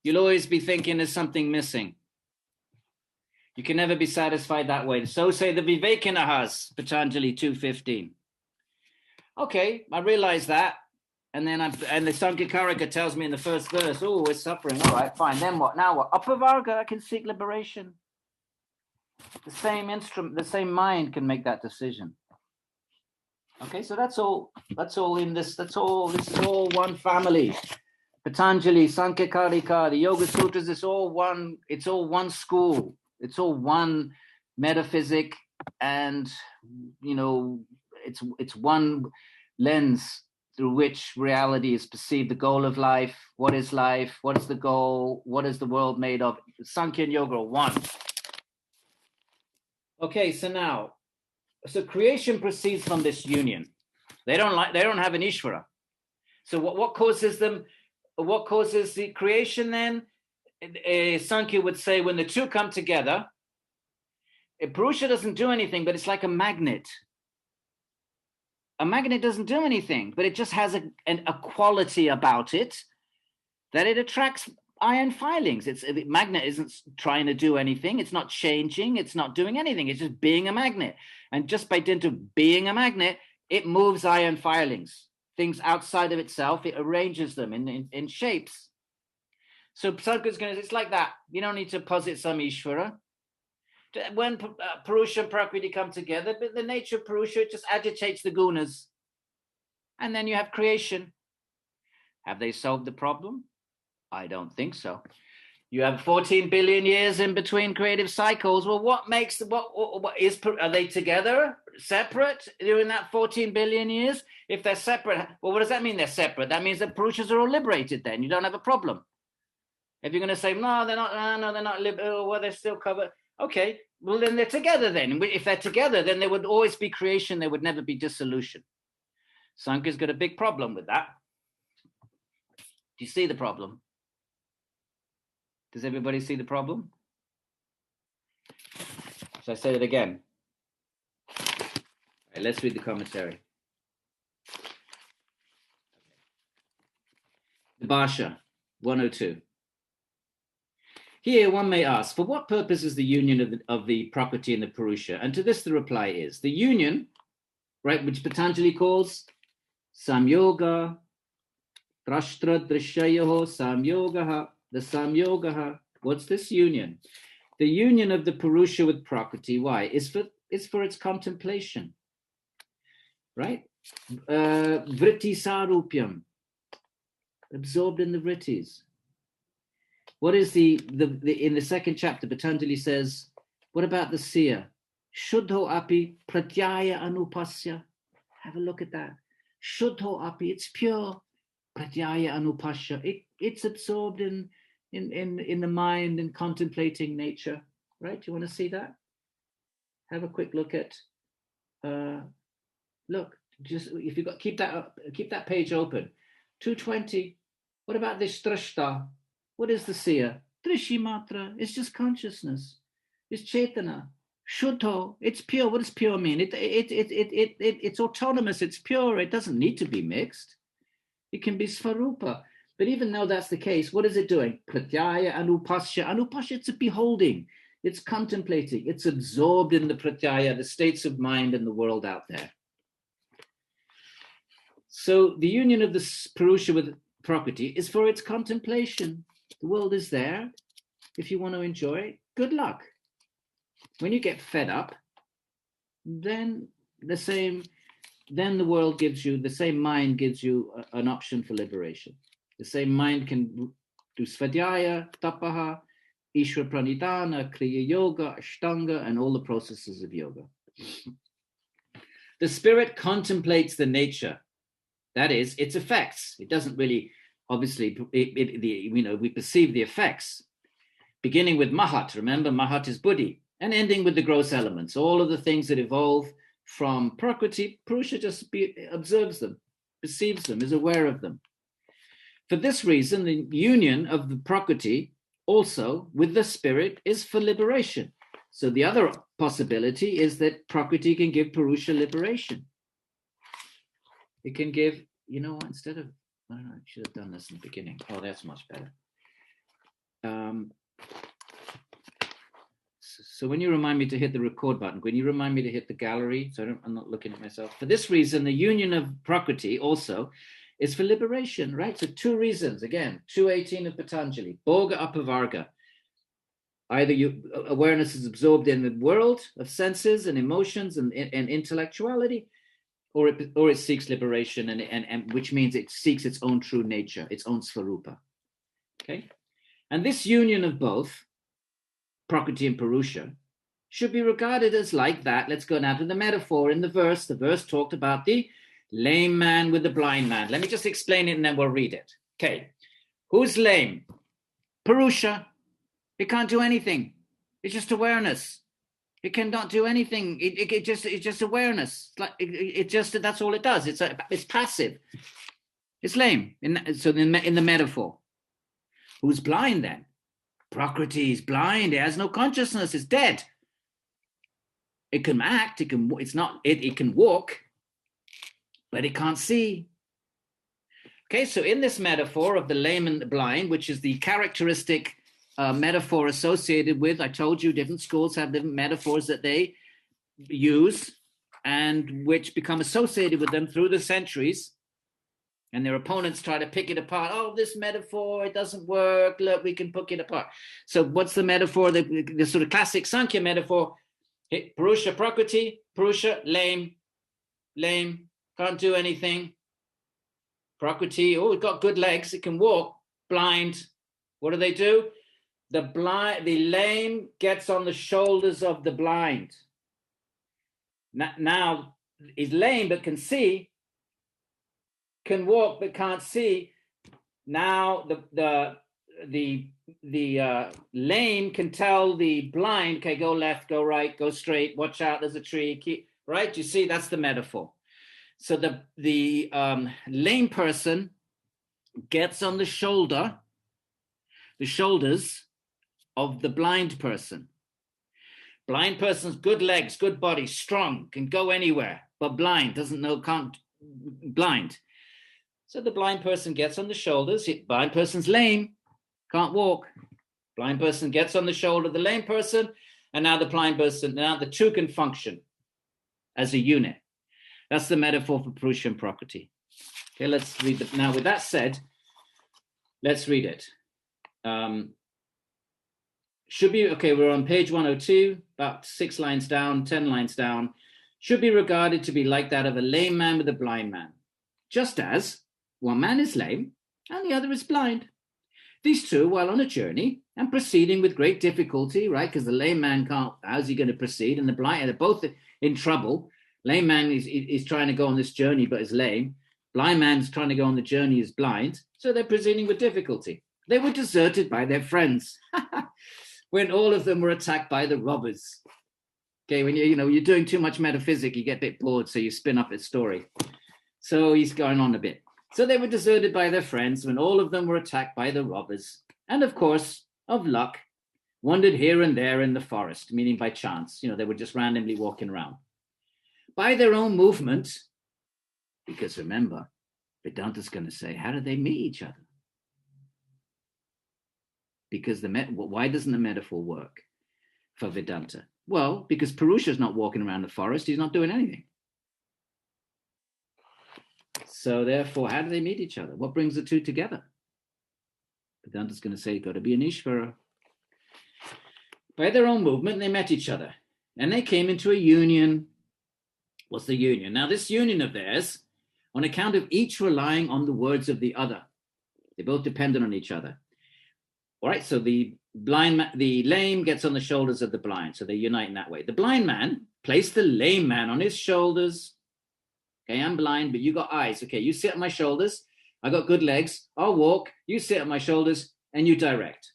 You'll always be thinking there's something missing. You can never be satisfied that way. So say the Vivekanahas, Patanjali 2:15. Okay, I realize that. And then the Sāṃkhya Kārikā tells me in the first verse, oh, we're suffering. All right, fine. Then what? Now what? Apavarga, I can seek liberation. The same instrument, the same mind can make that decision. Okay, so that's all in this, this is all one family. Patanjali, Sāṃkhya Kārikā, the Yoga Sutras, it's all one school. It's all one metaphysic, and it's one lens through which reality is perceived, the goal of life. What is life? What is the goal? What is the world made of? Sankhya and Yoga are one. Okay, so creation proceeds from this union. They don't have an Ishvara. So what causes them? What causes the creation then? Sankhya would say when the two come together, Purusha doesn't do anything, but it's like a magnet. A magnet doesn't do anything, but it just has a quality about it that it attracts iron filings. The magnet isn't trying to do anything. It's not changing. It's not doing anything. It's just being a magnet. And just by dint of being a magnet, it moves iron filings, things outside of itself. It arranges them in shapes. So it's like that. You don't need to posit some Ishvara. When Purusha and Prakriti come together, but the nature of Purusha just agitates the Gunas. And then you have creation. Have they solved the problem? I don't think so. You have 14 billion years in between creative cycles. Well, what makes are they together, separate during that 14 billion years? If they're separate, well, what does that mean? They're separate. That means that Purushas are all liberated. Then you don't have a problem. If you're going to say no, they're not. No, they're not. Well, they're still covered. Okay, well then they're together. Then if they're together, then there would always be creation. There would never be dissolution. Sankhya's got a big problem with that. Do you see the problem? Does everybody see the problem? So I say it again. All right, let's read the commentary. The Bhasha, 102. Here one may ask, for what purpose is the union of the Prakriti and the Purusha? And to this the reply is, the union, right, which Patanjali calls Samyoga, Drashtra Drishyayoho Samyogaha, the Samyogaha. What's this union? The union of the Purusha with Prakriti, why? It's for its contemplation, right? Vritti Sarupyam, absorbed in the vrittis. What is the in the second chapter, Patanjali says, what about the seer? Shuddho api pratyaya anupasya. Have a look at that. Shuddho api, it's pure. Pratyaya anupasya. It's absorbed in the mind and contemplating nature. Right? Do you want to see that? Have a quick look at look, just if you got keep that page open. 220. What about this drashta? What is the seer? Drishimatra, it's just consciousness. It's chetana. Shuddho, it's pure. What does pure mean? It's autonomous, it's pure, it doesn't need to be mixed. It can be svarupa. But even though that's the case, what is it doing? Pratyaya anupasya. Anupasya, it's a beholding, it's contemplating, it's absorbed in the pratyaya, the states of mind and the world out there. So the union of the Purusha with Prakriti is for its contemplation. The world is there. If you want to enjoy it, good luck. When you get fed up, then the world gives you, the same mind gives you an option for liberation. The same mind can do svadhyaya, tapaha, ishvara pranidhana, kriya yoga, ashtanga, and all the processes of yoga. The spirit contemplates the nature, that is, its effects. It doesn't really, obviously, we perceive the effects, beginning with Mahat. Remember, Mahat is Buddhi, and ending with the gross elements. All of the things that evolve from Prakriti, Purusha just observes them, perceives them, is aware of them. For this reason, the union of the Prakriti also with the spirit is for liberation. So the other possibility is that Prakriti can give Purusha liberation. It can give, instead of, I don't know, I should have done this in the beginning. Oh, that's much better. So when you remind me to hit the record button, when you remind me to hit the gallery, so I'm not looking at myself. For this reason, the union of Prakriti also is for liberation, right? So two reasons, again, 218 of Patanjali, Bhoga Apavarga. Either awareness is absorbed in the world of senses and emotions and intellectuality, or it seeks liberation, and which means it seeks its own true nature, its own svarupa. Okay, and this union of both Prakriti and Purusha should be regarded as like that. Let's go now to the metaphor in the verse. The verse talked about the lame man with the blind man. Let me just explain it and then we'll read it. Okay, who's lame? Purusha. It can't do anything. It's just awareness. It cannot do anything. It's just awareness. It just that's all it does. It's passive. It's lame. In the metaphor, who's blind then? Prakriti is blind. It has no consciousness. It's dead. It can act. It can. It's not. It can walk, but it can't see. Okay, so in this metaphor of the lame and the blind, which is the characteristic metaphor associated with, I told you, different schools have different metaphors that they use and which become associated with them through the centuries. And their opponents try to pick it apart. Oh, this metaphor, it doesn't work. Look, we can pick it apart. So what's the metaphor? The sort of classic Samkhya metaphor. Purusha, Prakriti, Purusha, lame, can't do anything. Prakriti, oh, it got good legs, it can walk. Blind, what do? The lame gets on the shoulders of the blind. Now he's lame but can see, can walk but can't see. Now the lame can tell the blind, okay, go left, go right, go straight, watch out, there's a tree, keep right. You see, that's the metaphor. So the lame person gets on the shoulders of the blind person. Blind person's good legs, good body, strong, can go anywhere, but blind, doesn't know, can't, blind. So the blind person gets on the shoulders. Blind person's lame, can't walk. Blind person gets on the shoulder of the lame person, and now the blind person, now the two can function as a unit. That's the metaphor for Purusha and Prakriti. Okay, let's read it. Now, with that said, let's read it. Should be, okay, we're on page 102, about 6 lines down, 10 lines down. Should be regarded to be like that of a lame man with a blind man. Just as one man is lame and the other is blind. These two, while on a journey and proceeding with great difficulty, right? Because the lame man can't, how's he going to proceed? And the blind, they're both in trouble. Lame man is trying to go on this journey, but is lame. Blind man's trying to go on the journey, is blind. So they're proceeding with difficulty. They were deserted by their friends when all of them were attacked by the robbers. Okay, when you're doing too much metaphysics, you get a bit bored, so you spin up a story. So he's going on a bit. So they were deserted by their friends when all of them were attacked by the robbers. And of course, of luck, wandered here and there in the forest, meaning by chance. They were just randomly walking around. By their own movement, because remember, Vedanta's going to say, how do they meet each other? Because why doesn't the metaphor work for Vedanta? Well, because Purusha's not walking around the forest, he's not doing anything. So therefore, how do they meet each other? What brings the two together? Vedanta's going to say, got to be an Ishvara. By their own movement, they met each other. And they came into a union. What's the union? Now, this union of theirs, on account of each relying on the words of the other. They both depended on each other. All right, so the lame gets on the shoulders of the blind. So they unite in that way. The blind man placed the lame man on his shoulders. Okay, I'm blind, but you got eyes. Okay, you sit on my shoulders. I got good legs. I'll walk. You sit on my shoulders and you direct.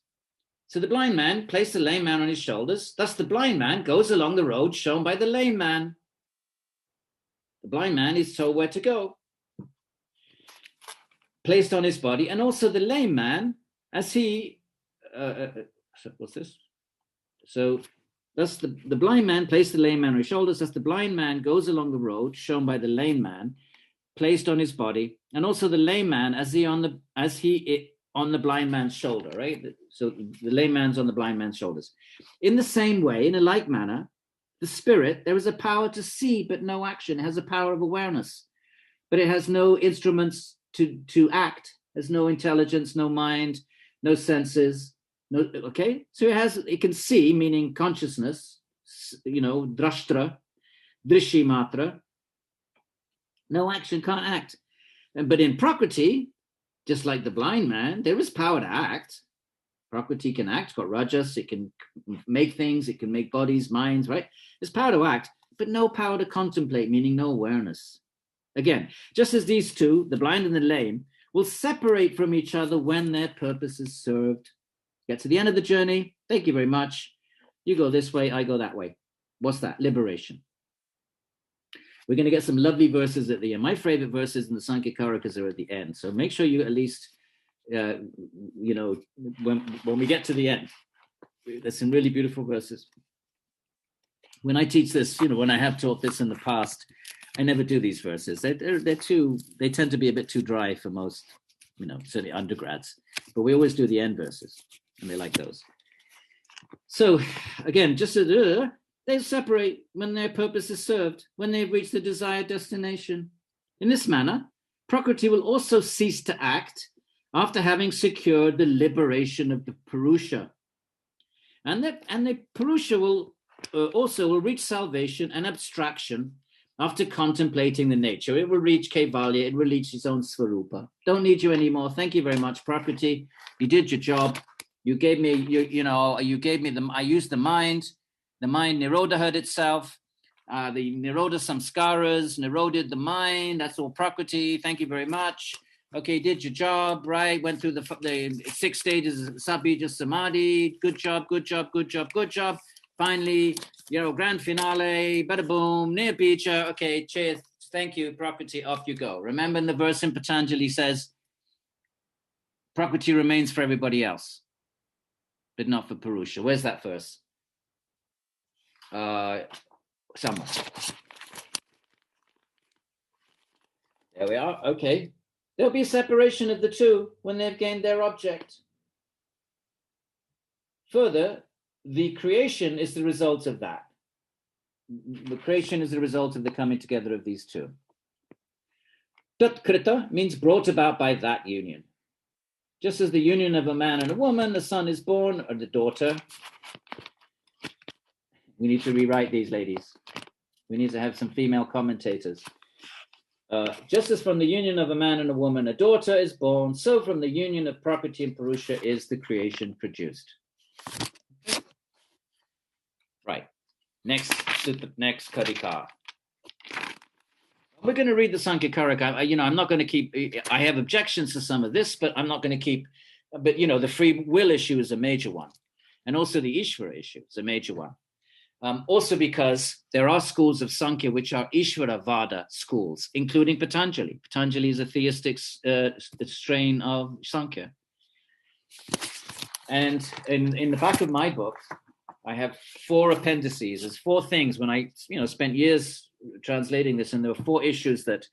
So the blind man placed the lame man on his shoulders. Thus the blind man goes along the road shown by the lame man. The blind man is told where to go. Placed on his body. And also the lame man, as he, what's this? So thus the blind man placed the lame man on his shoulders. Thus the blind man goes along the road shown by the lame man, placed on his body, and also the lame man as he on the blind man's shoulder, right? So the lame man's on the blind man's shoulders. In the same way, in a like manner, the spirit, there is a power to see, but no action. It has a power of awareness, but it has no instruments to act. There's no intelligence, no mind, no senses. No, okay, so it can see, meaning consciousness, drashtra, drishi matra. No action, can't act. But in Prakriti, just like the blind man, there is power to act. Prakriti can act, got rajas, it can make things, it can make bodies, minds, right? There's power to act, but no power to contemplate, meaning no awareness. Again, just as these two, the blind and the lame, will separate from each other when their purpose is served. Get to the end of the journey. Thank you very much. You go this way, I go that way. What's that? Liberation. We're going to get some lovely verses at the end. My favorite verses in the Sāṃkhya Kārikās are at the end. So make sure you at least, when we get to the end, there's some really beautiful verses. When I teach this, when I have taught this in the past, I never do these verses. They tend to be a bit too dry for most, certainly undergrads. But we always do the end verses, and they like those. So again, just they separate when their purpose is served, when they've reached the desired destination. In this manner, Prakriti will also cease to act after having secured the liberation of the Purusha. And the Purusha will reach salvation and abstraction after contemplating the nature. It will reach Kaivalya, it will reach its own Svarupa. Don't need you anymore. Thank you very much, Prakriti. You did your job. You gave me, I used the mind. The mind nirodhahed itself. The nirodha samskaras, niroded the mind. That's all Prakriti. Thank you very much. Okay, did your job, right? Went through the 6 stages of Sabija Samadhi. Good job, good job, good job, good job. Finally, grand finale, bada boom, near picha. Okay, cheers. Thank you, Prakriti. Off you go. Remember in the verse in Patanjali says, Prakriti remains for everybody else, but not for Purusha. Where's that verse? Somewhere. There we are. Okay. There'll be a separation of the two when they've gained their object. Further, the creation is the result of that. The creation is the result of the coming together of these two. Tatkrita means brought about by that union. Just as the union of a man and a woman, the son is born, or the daughter. We need to rewrite these, ladies. We need to have some female commentators. Just as from the union of a man and a woman, a daughter is born, so from the union of Prakriti and Purusha is the creation produced. Right. Next Karika. We're going to read the Sāṃkhya Kārikā. I'm not going to keep, I have objections to some of this, but I'm not going to keep, but the free will issue is a major one. And also the Ishvara issue is a major one. Also because there are schools of Samkhya which are Ishvara Vada schools, including Patanjali. Patanjali is a theistic strain of Samkhya. And in the back of my book, I have 4 appendices. There's 4 things when I spent years translating this, and there were 4 issues that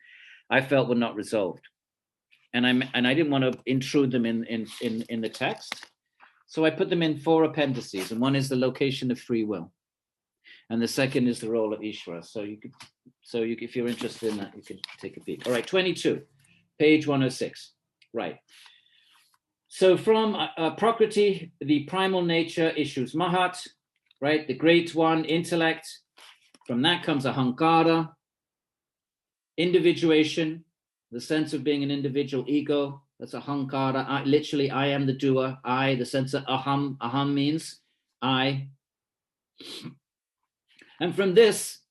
I felt were not resolved. And I didn't want to intrude them in the text. So I put them in 4 appendices, and one is the location of free will. And the second is the role of Ishvara. So if you're interested in that, you can take a peek. All right, 22, page 106. Right. So from Prakriti, the primal nature issues Mahat, right? The great one, intellect. From that comes Ahamkara, individuation, the sense of being an individual ego. That's Ahamkara. Literally, I am the doer. I, the sense of aham. Aham means I. And from this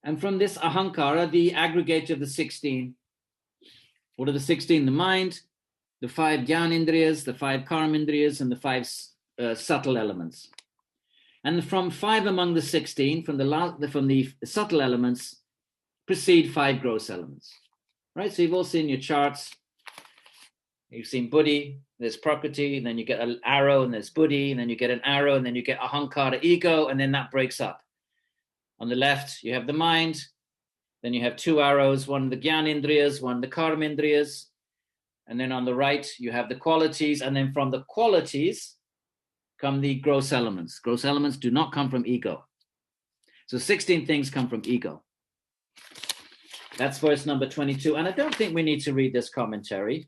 Ahamkara, the aggregate of the 16. What are the 16? The mind, the 5 Jnanindriyas, the 5 Karmindriyas, and the 5 subtle elements. And from 5 among the 16, from the subtle elements, proceed 5 gross elements. Right? So you've all seen your charts. You've seen Buddhi, there's Prakriti, and then you get an arrow, and there's Buddhi, and then you get an arrow, and then you get Ahamkara, ego, and then that breaks up. On the left, you have the mind. Then you have 2 arrows, one the Jnanindriyas, one the Karmindriyas. And then on the right, you have the qualities. And then from the qualities come the gross elements. Gross elements do not come from ego. So 16 things come from ego. That's verse number 22. And I don't think we need to read this commentary.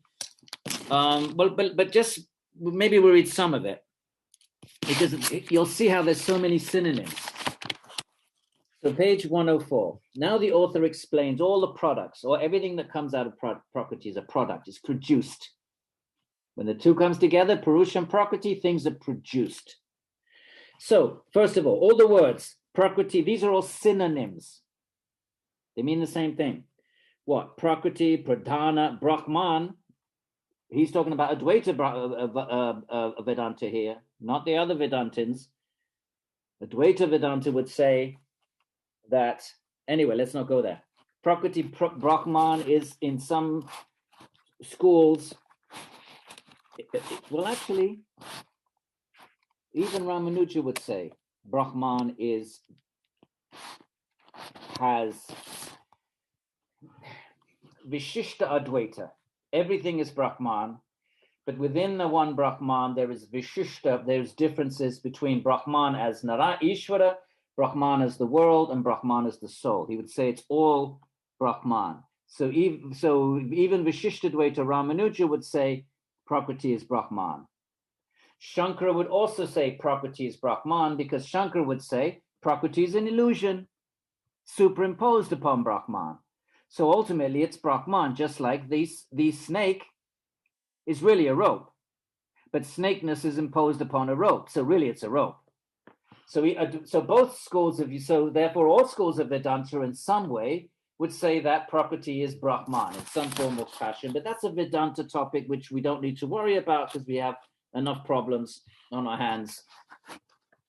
But just maybe we'll read some of it. because you'll see how there's so many synonyms. So page 104. Now the author explains all the products, or everything that comes out of Prakriti is a product, is produced. When the two comes together, Purusha and Prakriti, things are produced. So first of all the words, Prakriti, these are all synonyms. They mean the same thing. What? Prakriti, Pradhana, Brahman. He's talking about Advaita Vedanta here, not the other Vedantins. Advaita Vedanta would say that, anyway, let's not go there. Prakriti, Brahman is in some schools, well, actually, even Ramanuja would say Brahman has Vishishta Advaita. Everything is Brahman, but within the one Brahman, there is Vishishta, there's differences between Brahman as Ishvara, Brahman as the world, and Brahman as the soul. He would say it's all Brahman. So even Vishishta Advaita Ramanuja would say Prakriti is Brahman. Shankara would also say Prakriti is Brahman, because Shankara would say Prakriti is an illusion superimposed upon Brahman. So ultimately it's Brahman, just like the snake is really a rope, but snakeness is imposed upon a rope. So really it's a rope. So both schools so therefore all schools of Vedanta in some way would say that Prakriti is Brahman in some form of fashion, but that's a Vedanta topic which we don't need to worry about because we have enough problems on our hands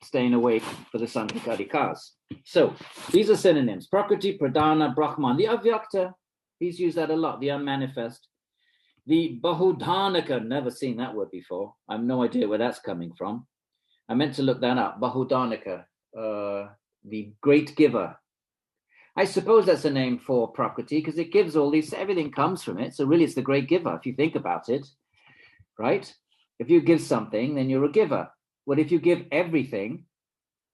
staying awake for the Sāṃkhya Kārikās. So these are synonyms: Prakriti, Pradhana, Brahman. The Avyakta, he's used that a lot, the unmanifest. The Bahudhanaka, never seen that word before. I have no idea where that's coming from. I meant to look that up. Bahudhanaka, the great giver. I suppose that's a name for Prakriti because it gives all these, everything comes from it. So really it's the great giver, if you think about it, right? If you give something, then you're a giver. Well, if you give everything,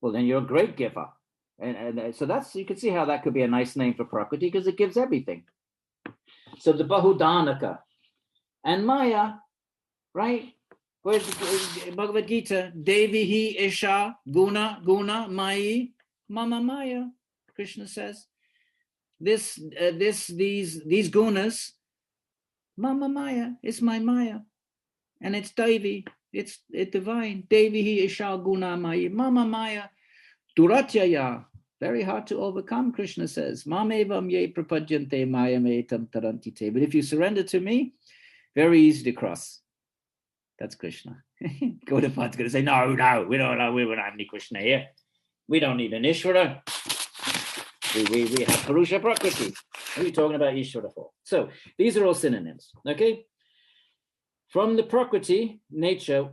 well, then you're a great giver. And so that's, you can see how that could be a nice name for Prakriti because it gives everything. So the Bahudhanaka. And Maya, right? Where's the Bhagavad Gita? Devi hi Isha Guna Mayi Mama Maya. Krishna says, these gunas, Mama Maya, it's my Maya. And it's Devi, it's divine. Devi hi Isha Guna Mayi Mama Maya. Duratyaya, very hard to overcome, Krishna says. Mamevam ye prapadyante mayametam tarantite. But if you surrender to me, very easy to cross. That's Krishna. Gaudapad's going to say, no, we don't have any Krishna here. We don't need an Ishvara. We have Purusha Prakriti. What are you talking about Ishvara for? So these are all synonyms, okay? From the Prakriti, nature,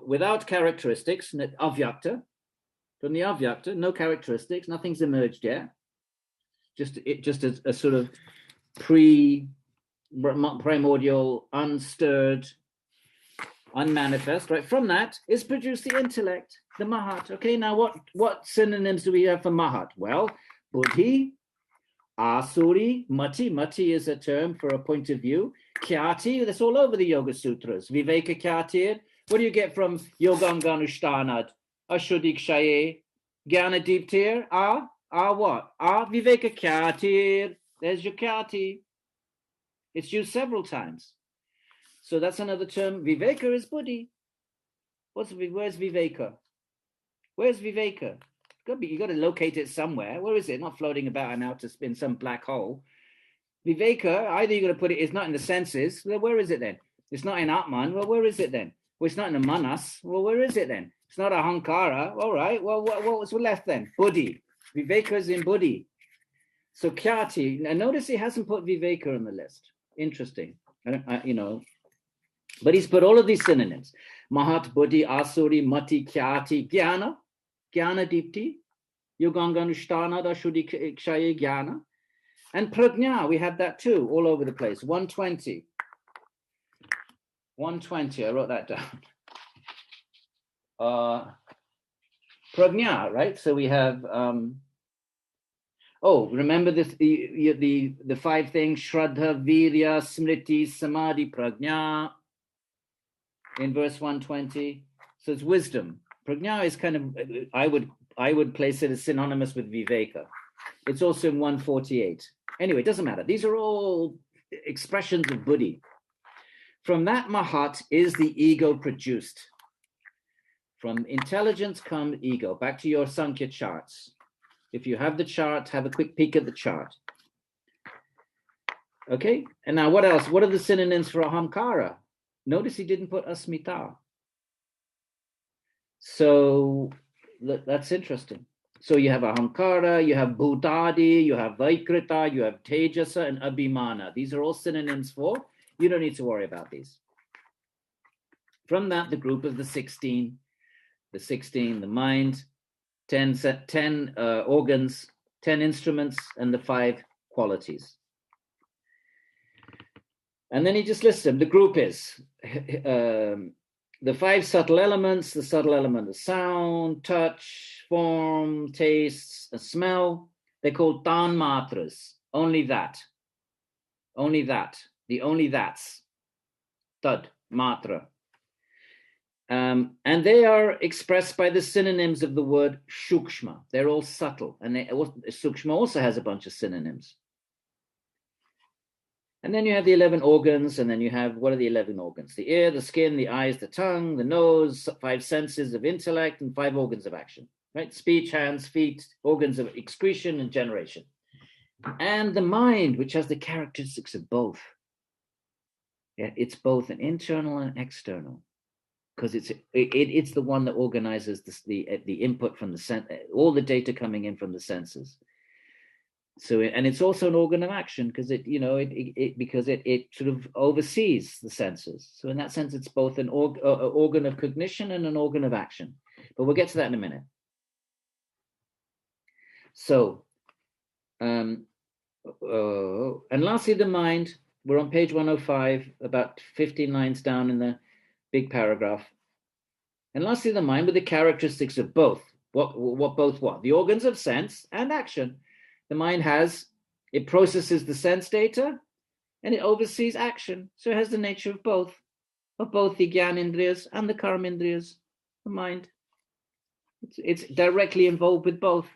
without characteristics, Avyakta. From the Avyakta, no characteristics, nothing's emerged yet. Just a sort of primordial, unstirred, unmanifest, right? From that is produced the intellect, the Mahat. Okay, now what synonyms do we have for Mahat? Well, Buddhi, Asuri, Mati. Mati is a term for a point of view. Khyati, that's all over the Yoga Sutras. Viveka Khyati. What do you get from Yoganganushthanad? Ashuddhi-kshaye, Jnana-diptir, what? Viveka Khyati. There's your Khyati. It's used several times. So that's another term. Viveka is Buddhi. Where's Viveka? Where's Viveka? You got to locate it somewhere. Where is it? Not floating about and out to spin some black hole. Viveka, either you're going to put it, it's not in the senses. Well, where is it then? It's not in Atman. Well, where is it then? Well, it's not in the Manas. Well, where is it then? It's not Ahamkara. All right. Well, what's left then? Buddhi. Viveka is in Buddhi. So Khyati. Now notice he hasn't put Viveka on the list. Interesting. But he's put all of these synonyms. Mahat, Buddhi, Asuri, Mati, Khyati, Jnana, Jnana-dipti, Yoganganushthanad, Ashuddhi-kshaye, Jnana. And Prajna, we have that too, all over the place. 120. 120, I wrote that down. Prajna, right? So we have, remember this, the five things: Shraddha, Virya, Smriti, Samadhi, Prajna, in verse 120. So it's wisdom. Prajna is kind of, I would place it as synonymous with viveka. It's also in 148. Anyway, it doesn't matter. These are all expressions of Buddhi. From that mahat is the ego produced. From intelligence comes ego. Back to your Samkhya charts. If you have the chart, have a quick peek at the chart. Okay, and now what else? What are the synonyms for Ahamkara? Notice he didn't put asmita. So that's interesting. So you have Ahamkara, you have Bhutadi, you have Vaikrita, you have Tejasa and Abhimana. These are all synonyms for, you don't need to worry about these. From that, the group of the 16, the mind, 10 organs, 10 instruments, and the 5 qualities. And then he just lists them. The group is the 5 subtle elements, the subtle element of sound, touch, form, taste, smell. They're called tan matras. Only that. Only that. The only that's. Tad, matra. And they are expressed by the synonyms of the word shukshma. They're all subtle. And sukshma also has a bunch of synonyms. And then you have the 11 organs, and then you have, what are the 11 organs? The ear, the skin, the eyes, the tongue, the nose, 5 senses of intellect, and 5 organs of action, right? Speech, hands, feet, organs of excretion and generation. And the mind, which has the characteristics of both. Yeah, it's both an internal and external, because it's the one that organizes the input from the sense, all the data coming in from the senses. So, and it's also an organ of action because it sort of oversees the senses. So in that sense, it's both an organ of cognition and an organ of action. But we'll get to that in a minute. So, and lastly, the mind. We're on page 105, about 15 lines down in the big paragraph. And lastly, the mind with the characteristics of both. What? The organs of sense and action. The mind it processes the sense data and it oversees action. So it has the nature of both the Gyan Indriyas and the Karma Indriyas, the mind. It's directly involved with both.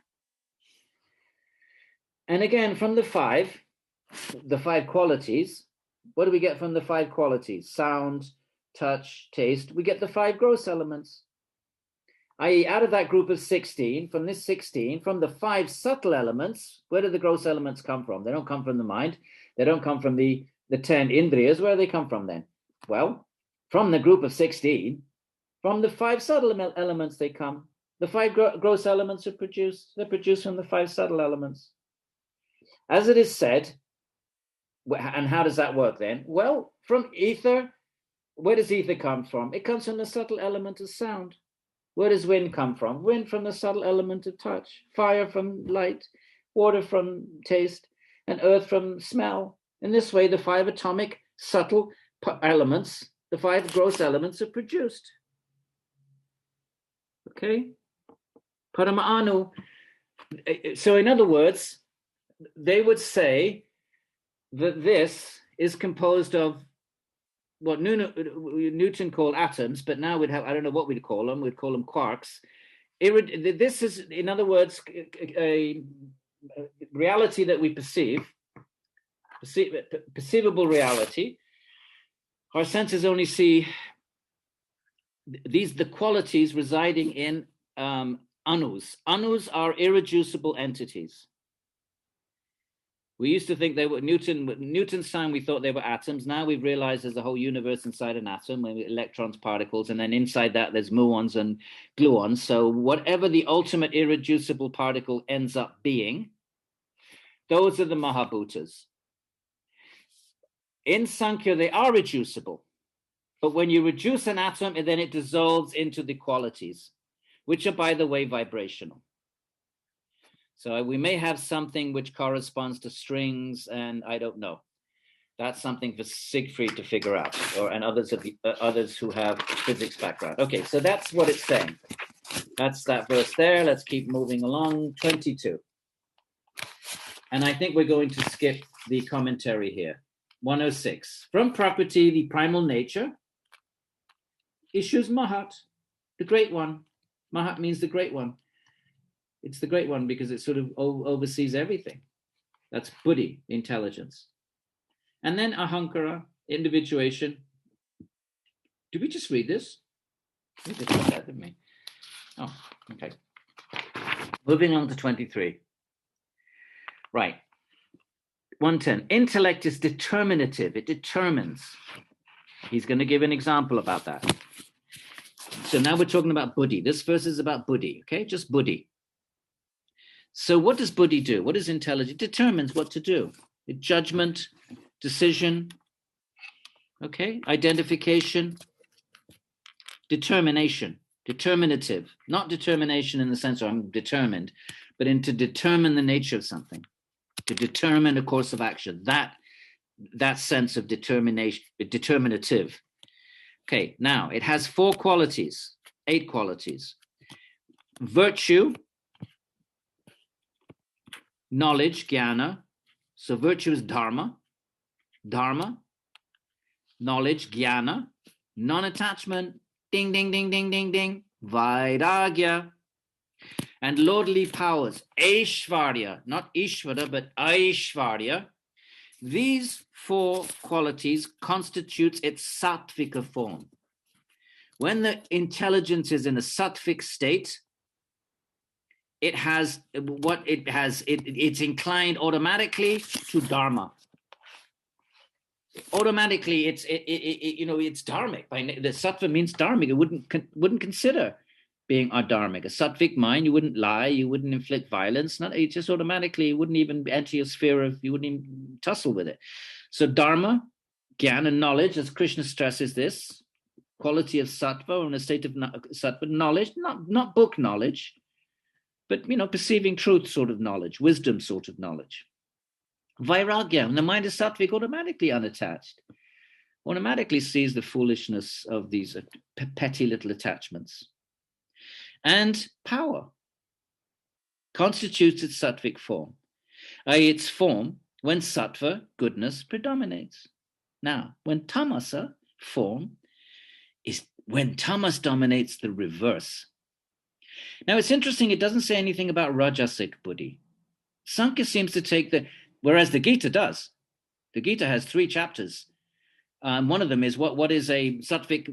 And again, from the five qualities, what do we get from the 5 qualities? Sound, touch, taste. We get the 5 gross elements. I.e., out of that group of 16, from this 16, from the 5 subtle elements, where do the gross elements come from? They don't come from the mind. They don't come from the 10 indriyas. Where do they come from then? Well, from the group of 16, from the 5 subtle elements they come. The 5 gross elements are produced. They're produced from the 5 subtle elements. As it is said, and how does that work then? Well, from ether, where does ether come from? It comes from the subtle element of sound. Where does wind come from? Wind from the subtle element of touch, fire from light, water from taste, and earth from smell. In this way, the 5 atomic subtle elements, the 5 gross elements are produced. Okay? Paramānu. So in other words, they would say that this is composed of what Newton called atoms, but now we'd have, I don't know what we'd call them quarks. This is, in other words, a reality that we perceivable reality. Our senses only see the qualities residing in anus. Anus are irreducible entities. We used to think they were Newton's time, we thought they were atoms. Now we've realized there's a whole universe inside an atom, electrons, particles, and then inside that there's muons and gluons. So whatever the ultimate irreducible particle ends up being, those are the Mahabhutas. In Samkhya, they are reducible. But when you reduce an atom, then it dissolves into the qualities, which are, by the way, vibrational. So we may have something which corresponds to strings, and I don't know. That's something for Siegfried to figure out, and others who have physics background. Okay, so that's what it's saying. That's that verse there. Let's keep moving along. 22. And I think we're going to skip the commentary here. 106. From Prakriti, the primal nature, issues Mahat. the great one. Mahat means the great one. It's the great one because it sort of oversees everything. That's Buddhi, intelligence. And then Ahamkara, individuation. Did we just read this? We just read that, didn't we? Oh, okay. Moving on to 23. Right. 110. Intellect is determinative. It determines. He's going to give an example about that. So now we're talking about Buddhi. This verse is about Buddhi, okay? Just Buddhi. So what does Buddhi do? What is intelligence? It determines what to do. Judgment, decision, okay? Identification, determination, determinative. Not determination in the sense of I'm determined, but to determine the nature of something, to determine a course of action. That sense of determination, determinative. Okay, now it has 4 qualities, 8 qualities. Virtue, knowledge, jnana. So virtue is dharma, knowledge, jnana, non-attachment, ding, ding, ding, ding, ding, ding, vairagya. And lordly powers, aishvarya, not ishvara, but aishvarya. These 4 qualities constitutes its sattvika form. When the intelligence is in a sattvic state, it's inclined automatically to dharma. Automatically, it's dharmic. The sattva means dharmic. It wouldn't consider being adharmic. A sattvic mind, you wouldn't lie, you wouldn't inflict violence. It just automatically wouldn't even enter your sphere of, you wouldn't even tussle with it. So dharma, jnana, knowledge, as Krishna stresses this, quality of sattva, or in a state of sattva, knowledge, not book knowledge, but perceiving truth sort of knowledge, wisdom sort of knowledge. Vairagya, and the mind is sattvic, automatically unattached, automatically sees the foolishness of these petty little attachments. And power constitutes its sattvic form, i.e. its form when sattva, goodness, predominates. Now, when tamasa, form, is when tamas dominates the reverse. Now, it's interesting, it doesn't say anything about rajasic buddhi. Samkhya seems to take whereas the Gita does. The Gita has 3 chapters. One of them is what is a sattvic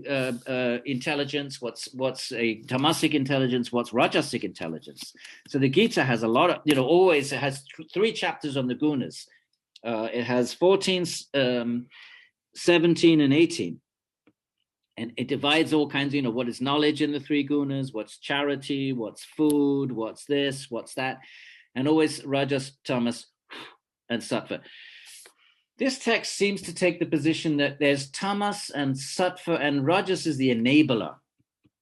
intelligence, what's a tamasic intelligence, what's rajasic intelligence. So the Gita has a lot of, always it has 3 chapters on the gunas. It has 14, 17, and 18. And it divides all kinds, what is knowledge in the 3 gunas, what's charity, what's food, what's this, what's that. And always rajas, tamas, and sattva. This text seems to take the position that there's tamas and sattva, and rajas is the enabler.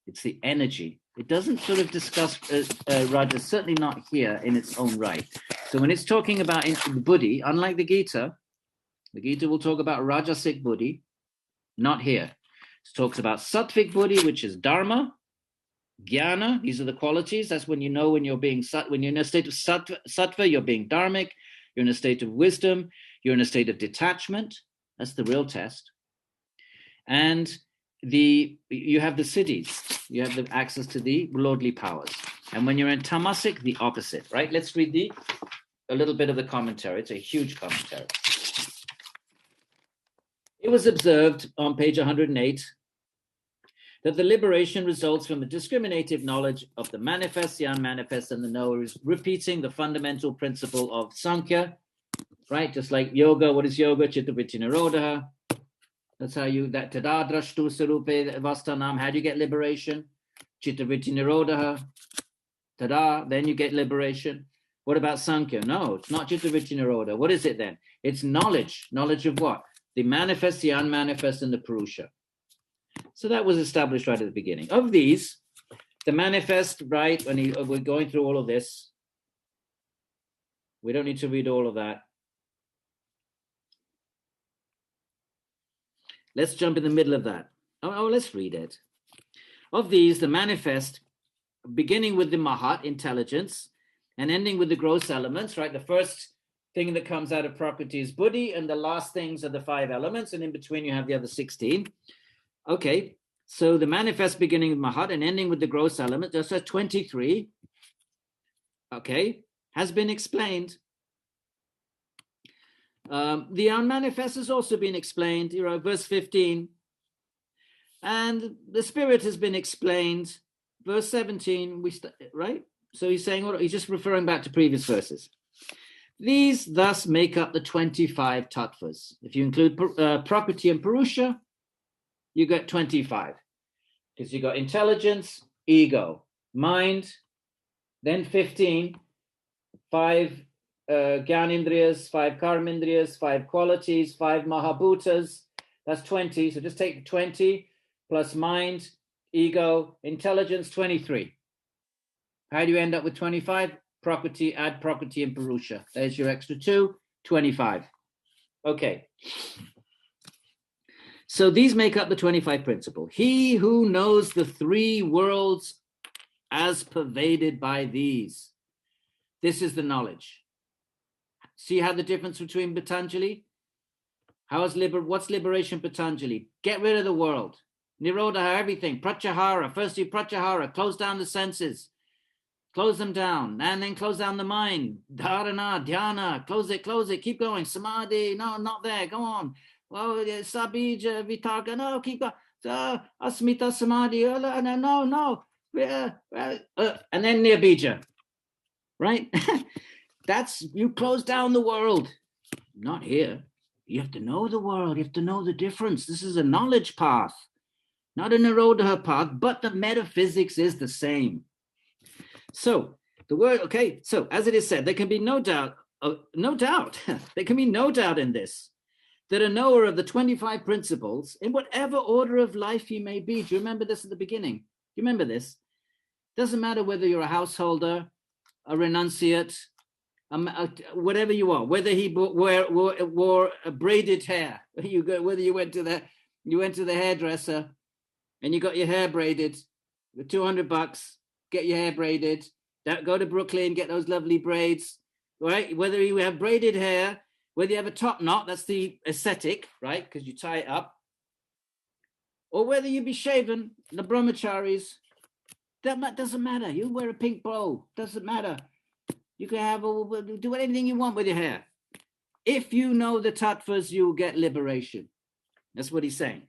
It's the energy. It doesn't sort of discuss rajas, certainly not here in its own right. So when it's talking about buddhi, unlike the Gita will talk about rajasic buddhi, not here. It talks about sattvic buddhi, which is dharma, jnana. These are the qualities. That's when when you're being when you're in a state of sattva, you're being dharmic. You're in a state of wisdom. You're in a state of detachment. That's the real test. And you have the siddhis. You have the access to the lordly powers. And when you're in tamasic, the opposite, right? Let's read a little bit of the commentary. It's a huge commentary. It was observed on page 108 that the liberation results from a discriminative knowledge of the manifest, the unmanifest, and the knower, is repeating the fundamental principle of Samkhya, right? Just like yoga, what is yoga? Chitta-vritti nirodha. That's how that tada drashtu sarupe vastanam. How do you get liberation? Chitta-vritti nirodha. Tada, then you get liberation. What about Samkhya? No, it's not chitta-vritti nirodha. What is it then? It's knowledge. Knowledge of what? The manifest, the unmanifest, and the Purusha. So that was established right at the beginning. Of these, the manifest, right, when we're going through all of this, we don't need to read all of that. Let's jump in the middle of that. Let's read it. Of these, the manifest, beginning with the Mahat, intelligence, and ending with the gross elements, right? The first thing that comes out of Prakriti is Buddhi, and the last things are the 5 elements, and in between you have the other 16. Okay, So the manifest beginning with Mahat and ending with the gross element, that's 23, okay, has been explained. The unmanifest has also been explained, verse 15. And the spirit has been explained, verse 17, right? So he's saying, he's just referring back to previous verses. These thus make up the 25 tattvas. If you include Prakriti and Purusha, you get 25. Because you got intelligence, ego, mind, then 15, 5 Gyanindriyas, 5 Karmindriyas, 5 qualities, 5 Mahabhutas, that's 20. So just take 20 plus mind, ego, intelligence, 23. How do you end up with 25? Prakriti, add Prakriti and Purusha. There's your extra 2, 25. Okay. So these make up the 25 principle. He who knows the 3 worlds as pervaded by these. This is the knowledge. See how the difference between Patanjali? What's liberation Patanjali? Get rid of the world. Nirodha, everything. Pratyahara. First you pratyahara. Close down the senses. Close them down. And then close down the mind. Dharana, dhyana. Close it. Keep going. Samadhi. No, not there. Go on. Well, sabija, vitarka. No, keep going. Asmita, samadhi. No. And then nirbija. Right? That's, you close down the world. Not here. You have to know the world. You have to know the difference. This is a knowledge path, not a Nirodha path, but the metaphysics is the same. So the word, okay, so as it is said, there can be no doubt, there can be no doubt in this, that a knower of the 25 principles, in whatever order of life he may be, do you remember this at the beginning? Do you remember this? Doesn't matter whether you're a householder, a renunciate, whatever you are, whether he wore a braided hair, whether you went to the hairdresser and you got your hair braided with $200, get your hair braided, go to Brooklyn, get those lovely braids, right? Whether you have braided hair, whether you have a top knot, that's the ascetic, right? Because you tie it up, or whether you be shaven, the brahmacharis, that doesn't matter. You wear a pink bow, doesn't matter. You can do anything you want with your hair. If you know the tattvas, you'll get liberation. That's what he's saying.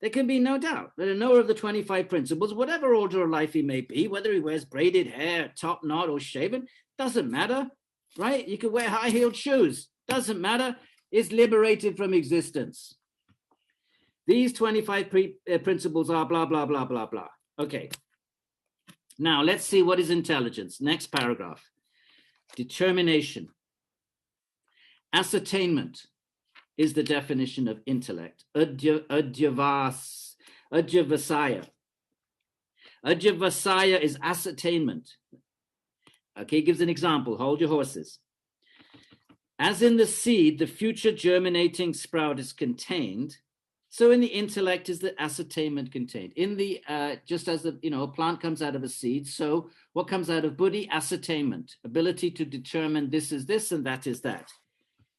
There can be no doubt that a knower of the 25 principles, whatever order of life he may be, whether he wears braided hair, top knot, or shaven, doesn't matter, right? You can wear high-heeled shoes, doesn't matter, is liberated from existence. These 25 principles are blah, blah, blah, blah, blah. Okay. Now, let's see what is intelligence. Next paragraph. Determination. Ascertainment is the definition of intellect. Adhyavasaya. Adhyavasaya is ascertainment. Okay, gives an example. Hold your horses. As in the seed, the future germinating sprout is contained, so in the intellect is the ascertainment contained. In the just as a plant comes out of a seed, so what comes out of Buddhi? Ascertainment, ability to determine this is this and that is that.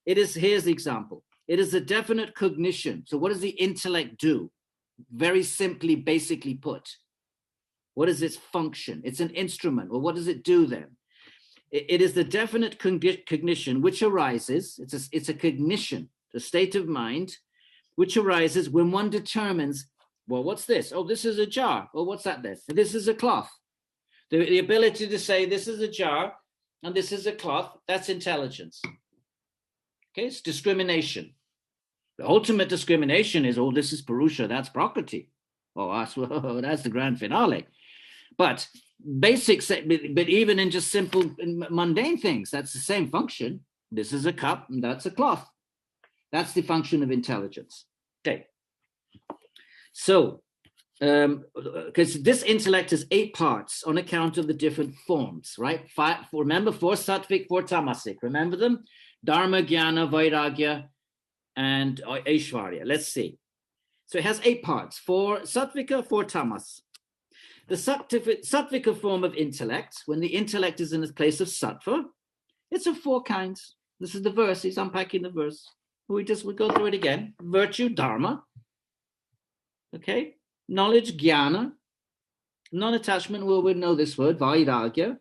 Here's the example. It is a definite cognition. So what does the intellect do? Very simply, basically put, what is its function? It's an instrument. Well, what does it do then? It is the definite cognition which arises. It's a cognition, the state of mind, which arises when one determines, well, what's this? Oh, this is a jar. Oh, what's that then? This is a cloth. The ability to say this is a jar and this is a cloth, that's intelligence. Okay, it's discrimination. The ultimate discrimination is, oh, this is Purusha, that's Prakriti. Oh, that's the grand finale. But basics, but even in just simple mundane things, that's the same function. This is a cup and that's a cloth. That's the function of intelligence. Okay. So, because this intellect has 8 parts on account of the different forms, right? Remember, 4 sattvic, 4 tamasic. Remember them? Dharma, Jnana, Vairagya, and Aishwarya. Let's see. So it has 8 parts. 4 sattvika, 4 tamas. The sattvika form of intellect, when the intellect is in a place of sattva, it's of 4 kinds. This is the verse. He's unpacking the verse. We go through it again. Virtue, dharma. Okay. knowledge, jnana, non-attachment, well, we know this word, vairagya,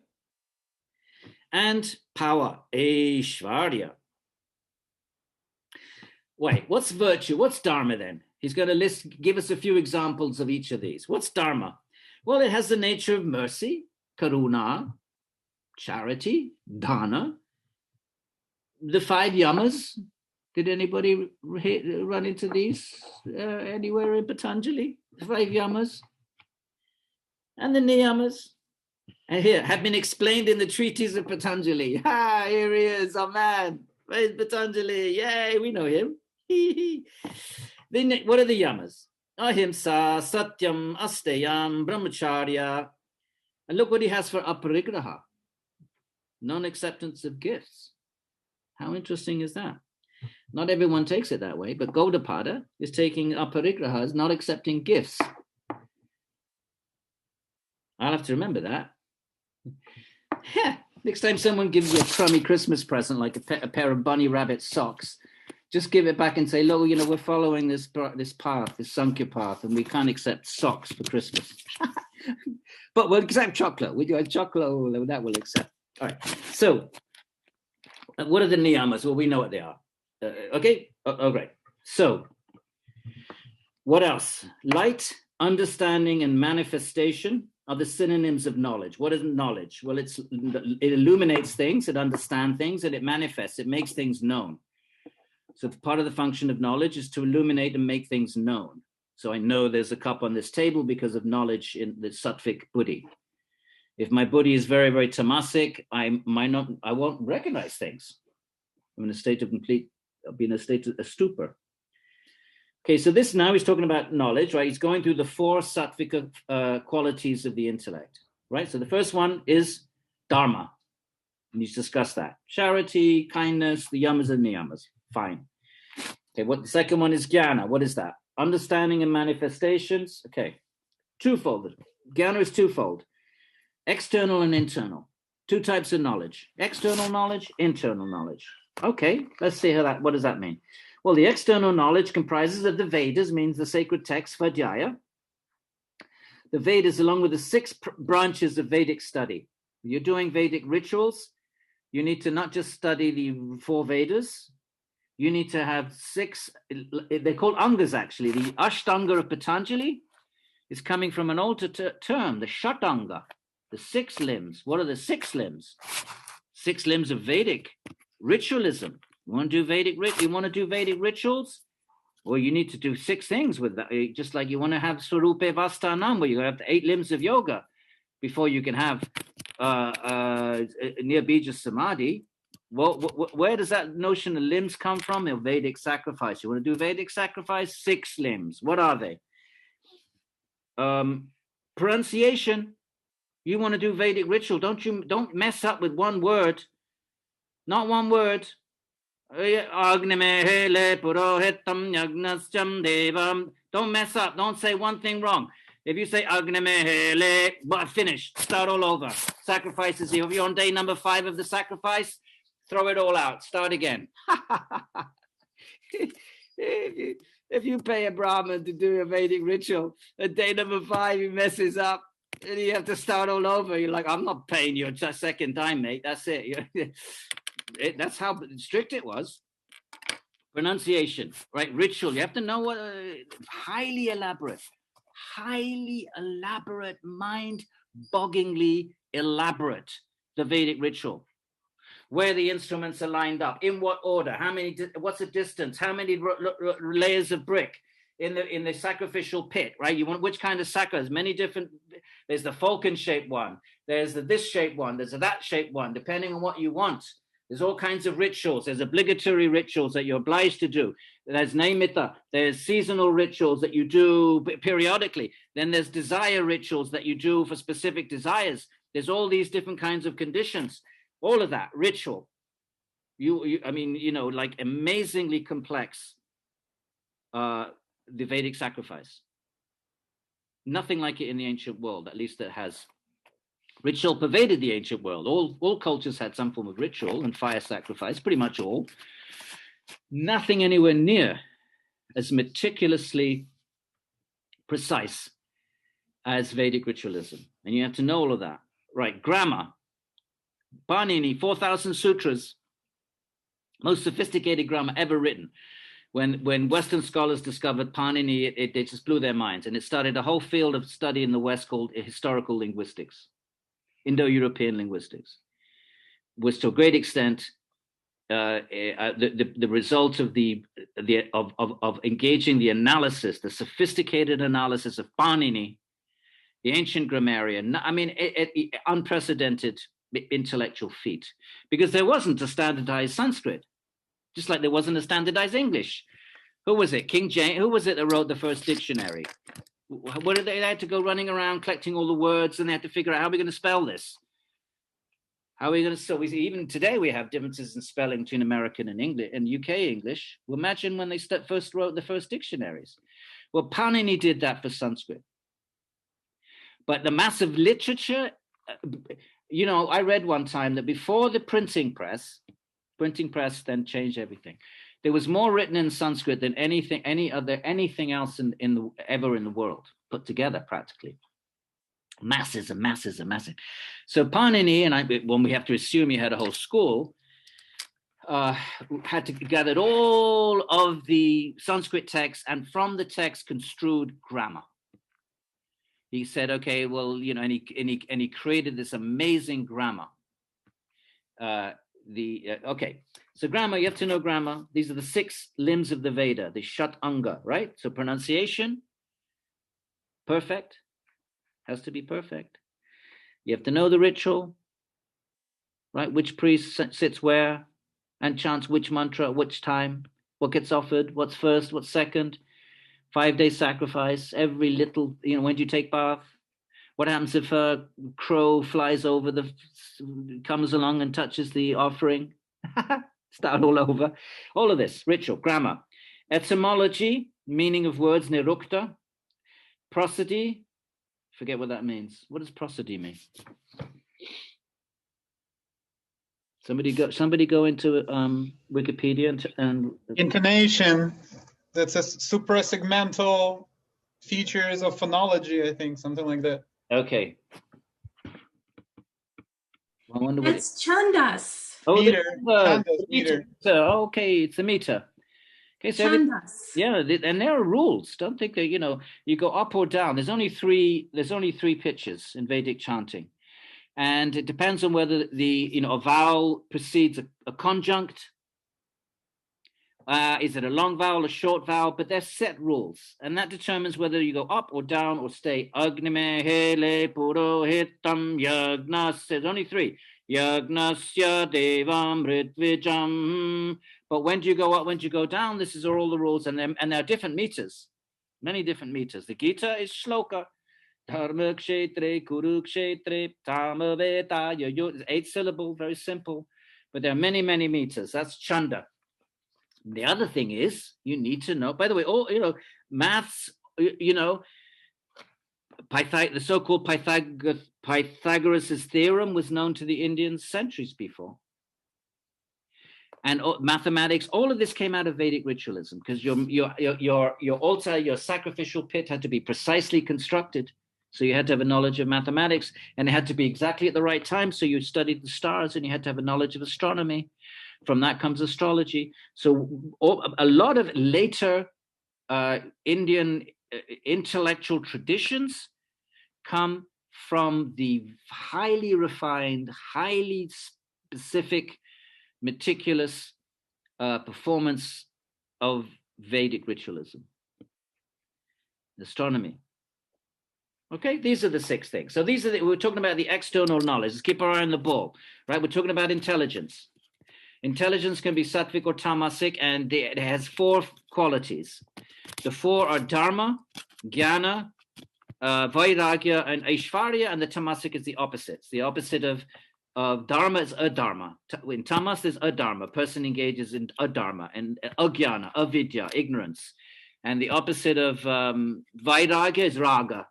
and power, aishvarya. Wait, what's virtue? What's dharma then? He's going to give us a few examples of each of these. What's dharma? Well, it has the nature of mercy, karuna, charity, dana, the 5 yamas. Did anybody run into these anywhere in Patanjali? The 5 yamas and the niyamas. And here have been explained in the treatise of Patanjali. Ah, here he is, our man. Where's Patanjali? Yay, we know him. What are the yamas? Ahimsa, satyam, asteyam, brahmacharya. And look what he has for aparigraha. Non-acceptance of gifts. How interesting is that? Not everyone takes it that way, but Gaudapada is taking aparigraha as not accepting gifts. I'll have to remember that. Yeah. Next time someone gives you a crummy Christmas present, like a pair of bunny rabbit socks, just give it back and say, look, we're following this path, this Sāṃkhya path, and we can't accept socks for Christmas. But we'll accept chocolate. We do have chocolate, that we'll accept. All right. So what are the niyamas? Well, we know what they are. Okay. Oh, great. So what else? Light, understanding, and manifestation are the synonyms of knowledge. What is knowledge? Well, it illuminates things, it understands things, and it manifests, it makes things known. So part of the function of knowledge is to illuminate and make things known. So I know there's a cup on this table because of knowledge in the sattvic buddhi. If my buddhi is very, very tamasic, I won't recognize things. I'm in a state of I'll be in a state of a stupor. Okay, so this now he's talking about knowledge, right? He's going through the 4 sattvic qualities of the intellect, right? So the first one is dharma, and he's discussed that. Charity, kindness, the yamas and niyamas, fine. Okay, what the second one is jnana. What is that? Understanding and manifestations. Okay, twofold. Jnana is twofold. External and internal. 2 types of knowledge. External knowledge, internal knowledge. Okay, let's see what does that mean? Well, the external knowledge comprises of the Vedas, means the sacred text, Svadhyaya. The Vedas, along with the 6 branches of Vedic study. You're doing Vedic rituals. You need to not just study the 4 Vedas. You need to have 6, they're called angas actually. The Ashtanga of Patanjali is coming from an older term, the Shatanga, the 6 limbs. What are the 6 limbs? 6 limbs of Vedic ritualism. You want to do Vedic rituals? Well, you need to do 6 things with that. Just like you want to have Swarupe Vastanam, where you have the 8 limbs of yoga before you can have Nirbija Samadhi. Well, where does that notion of limbs come from? A Vedic sacrifice. You want to do Vedic sacrifice? 6 limbs. What are they? Pronunciation. You want to do Vedic ritual. Don't mess up with one word. Not one word. Don't mess up. Don't say one thing wrong. If you say but finish, start all over. Sacrifices. If you're on day number 5 of the sacrifice, throw it all out. Start again. If you pay a Brahmin to do a Vedic ritual, at day number 5 he messes up, and you have to start all over. You're like, I'm not paying you a second time, mate. That's it. That's how strict it was. Pronunciation, right? Ritual. You have to know what highly elaborate, mind-bogglingly elaborate, the Vedic ritual. Where the instruments are lined up, in what order, what's the distance, how many layers of brick in the sacrificial pit, right? You want which kind of sacrifice? Many different. There's the falcon-shaped one. There's the this-shaped one. There's a that-shaped one. Depending on what you want. There's all kinds of rituals. There's obligatory rituals that you're obliged to do. There's naimita. There's seasonal rituals that you do periodically. Then there's desire rituals that you do for specific desires. There's all these different kinds of conditions. All of that ritual. Like amazingly complex. The Vedic sacrifice. Nothing like it in the ancient world, at least that has. Ritual pervaded the ancient world. All cultures had some form of ritual and fire sacrifice, pretty much all. Nothing anywhere near as meticulously precise as Vedic ritualism. And you have to know all of that. Right, grammar. Panini, 4,000 sutras, most sophisticated grammar ever written. When Western scholars discovered Panini, it just blew their minds. And it started a whole field of study in the West called historical linguistics, Indo-European linguistics, was to a great extent the result of of engaging the analysis, the sophisticated analysis of Panini, the ancient grammarian. I mean, unprecedented intellectual feat, because there wasn't a standardized Sanskrit, just like there wasn't a standardized English. Who was it? King James? Who was it that wrote the first dictionary? What did they had to go running around collecting all the words, and they had to figure out how we're going to spell this. How are we going to? So even today we have differences in spelling between American and English and UK English. Well, imagine when they first wrote the first dictionaries. Well, Panini did that for Sanskrit. But the massive literature, you know, I read one time that before the printing press then changed everything. There was more written in Sanskrit than anything else ever in the world put together, practically. Masses and masses and masses. So Panini, and when we have to assume he had a whole school, had to gather all of the Sanskrit texts and from the text construed grammar. He said, okay, well, you know, and he created this amazing grammar. Okay, so grammar, you have to know grammar. These are the 6 limbs of the Veda, the Shat Anga, right? So pronunciation, perfect, has to be perfect. You have to know the ritual, right? Which priest sits where and chants which mantra at which time, what gets offered, what's first, what's second, 5-day sacrifice, every little, you know, when do you take bath? What happens if a crow flies over comes along and touches the offering? Start all over. All of this, ritual, grammar. Etymology, meaning of words, nirukta. Prosody, forget what that means. What does prosody mean? Somebody go into Wikipedia and intonation. That's a suprasegmental features of phonology, I think, something like that. Okay. I wonder what it's chandas. Oh, meter. Chandas, meter. So, okay, it's a meter. Okay, so yeah, and there are rules. Don't think that, you know, you go up or down. There's only three pitches in Vedic chanting, and it depends on whether a vowel precedes a conjunct. Is it a long vowel, a short vowel? But there's set rules, and that determines whether you go up or down or stay. Agnime hele purohitam yagnas. There's only 3. Yagnasya devam ritvijam. But when do you go up? When do you go down? This is all the rules, and there are different meters, many different meters. The Gita is shloka. Dharma kshetre kurukshetre tamaveta. 8 syllable, very simple, but there are many, many meters. That's chanda. The other thing is you need to know, by the way, maths, the so-called Pythagoras' theorem was known to the Indians centuries before. And mathematics, all of this came out of Vedic ritualism, because your altar, your sacrificial pit had to be precisely constructed. So you had to have a knowledge of mathematics, and it had to be exactly at the right time. So you studied the stars, and you had to have a knowledge of astronomy. From that comes astrology. So a lot of later Indian intellectual traditions come from the highly refined, highly specific, meticulous performance of Vedic ritualism. Astronomy. Okay, these are the 6 things. So we're talking about the external knowledge. Let's keep our eye on the ball, right? We're talking about intelligence. Intelligence can be sattvic or tamasic, and it has 4 qualities. The 4 are dharma, jnana, vairagya, and aishvarya, and the tamasic is the opposite. The opposite of dharma is adharma. In tamas, there's adharma. Person engages in adharma, and ajnana, avidya, ignorance. And the opposite of vairagya is raga.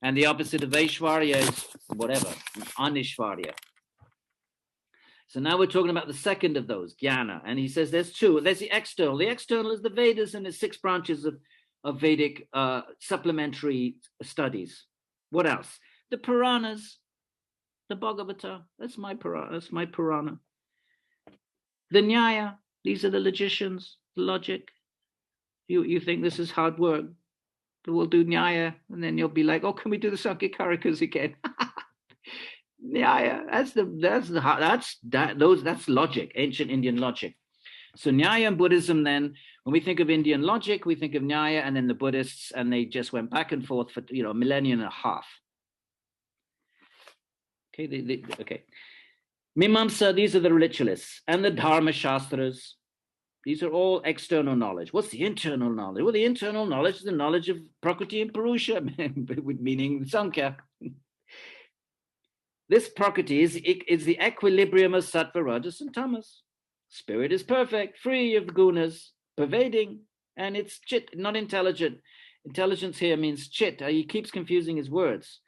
And the opposite of aishvarya is whatever, anishvarya. So now we're talking about the second of those, jnana. And he says there's 2. There's the external. The external is the Vedas and its 6 branches of of Vedic supplementary studies. What else? The Puranas, the Bhagavata, that's my Purana. The Nyaya, these are the logicians, the logic. You think this is hard work, but we'll do Nyaya, and then you'll be like, oh, can we do the Sāṃkhya Kārikās again? Nyaya, that's logic, ancient Indian logic. So Nyaya and Buddhism, then, when we think of Indian logic, we think of Nyaya and then the Buddhists, and they just went back and forth for a millennium and a half. Okay, okay. Mimamsa, these are the ritualists, and the Dharma Shastras. These are all external knowledge. What's the internal knowledge? Well, the internal knowledge is the knowledge of Prakriti and Purusha, meaning Samkhya. This Prakriti is the equilibrium of Sattva, Rajas, and Tamas. Spirit is perfect, free of Gunas, pervading, and it's chit, not intelligent. Intelligence here means chit. He keeps confusing his words.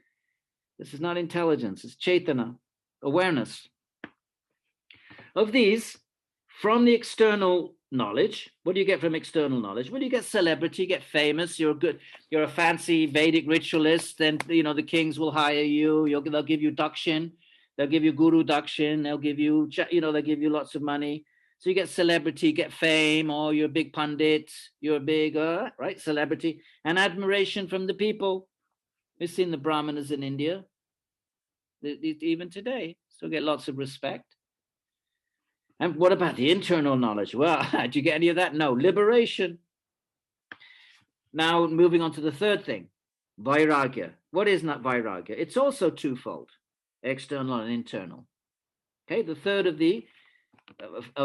This is not intelligence, it's chaitana, awareness. Of these, from the external knowledge, what do you get from external knowledge? Well, you get celebrity, you get famous, you're a fancy Vedic ritualist, then the kings will hire you, they'll give you dakshin, they'll give you guru dakshin, they'll give you lots of money. So you get celebrity, you get fame, or you're a big pundit, you're a big, right, celebrity, and admiration from the people. We've seen the Brahmanas in India, even today, so get lots of respect. And what about the internal knowledge? Well, do you get any of that? No, liberation. Now, moving on to the third thing, vairagya. What is not vairagya? It's also twofold, external and internal. Okay, the third of the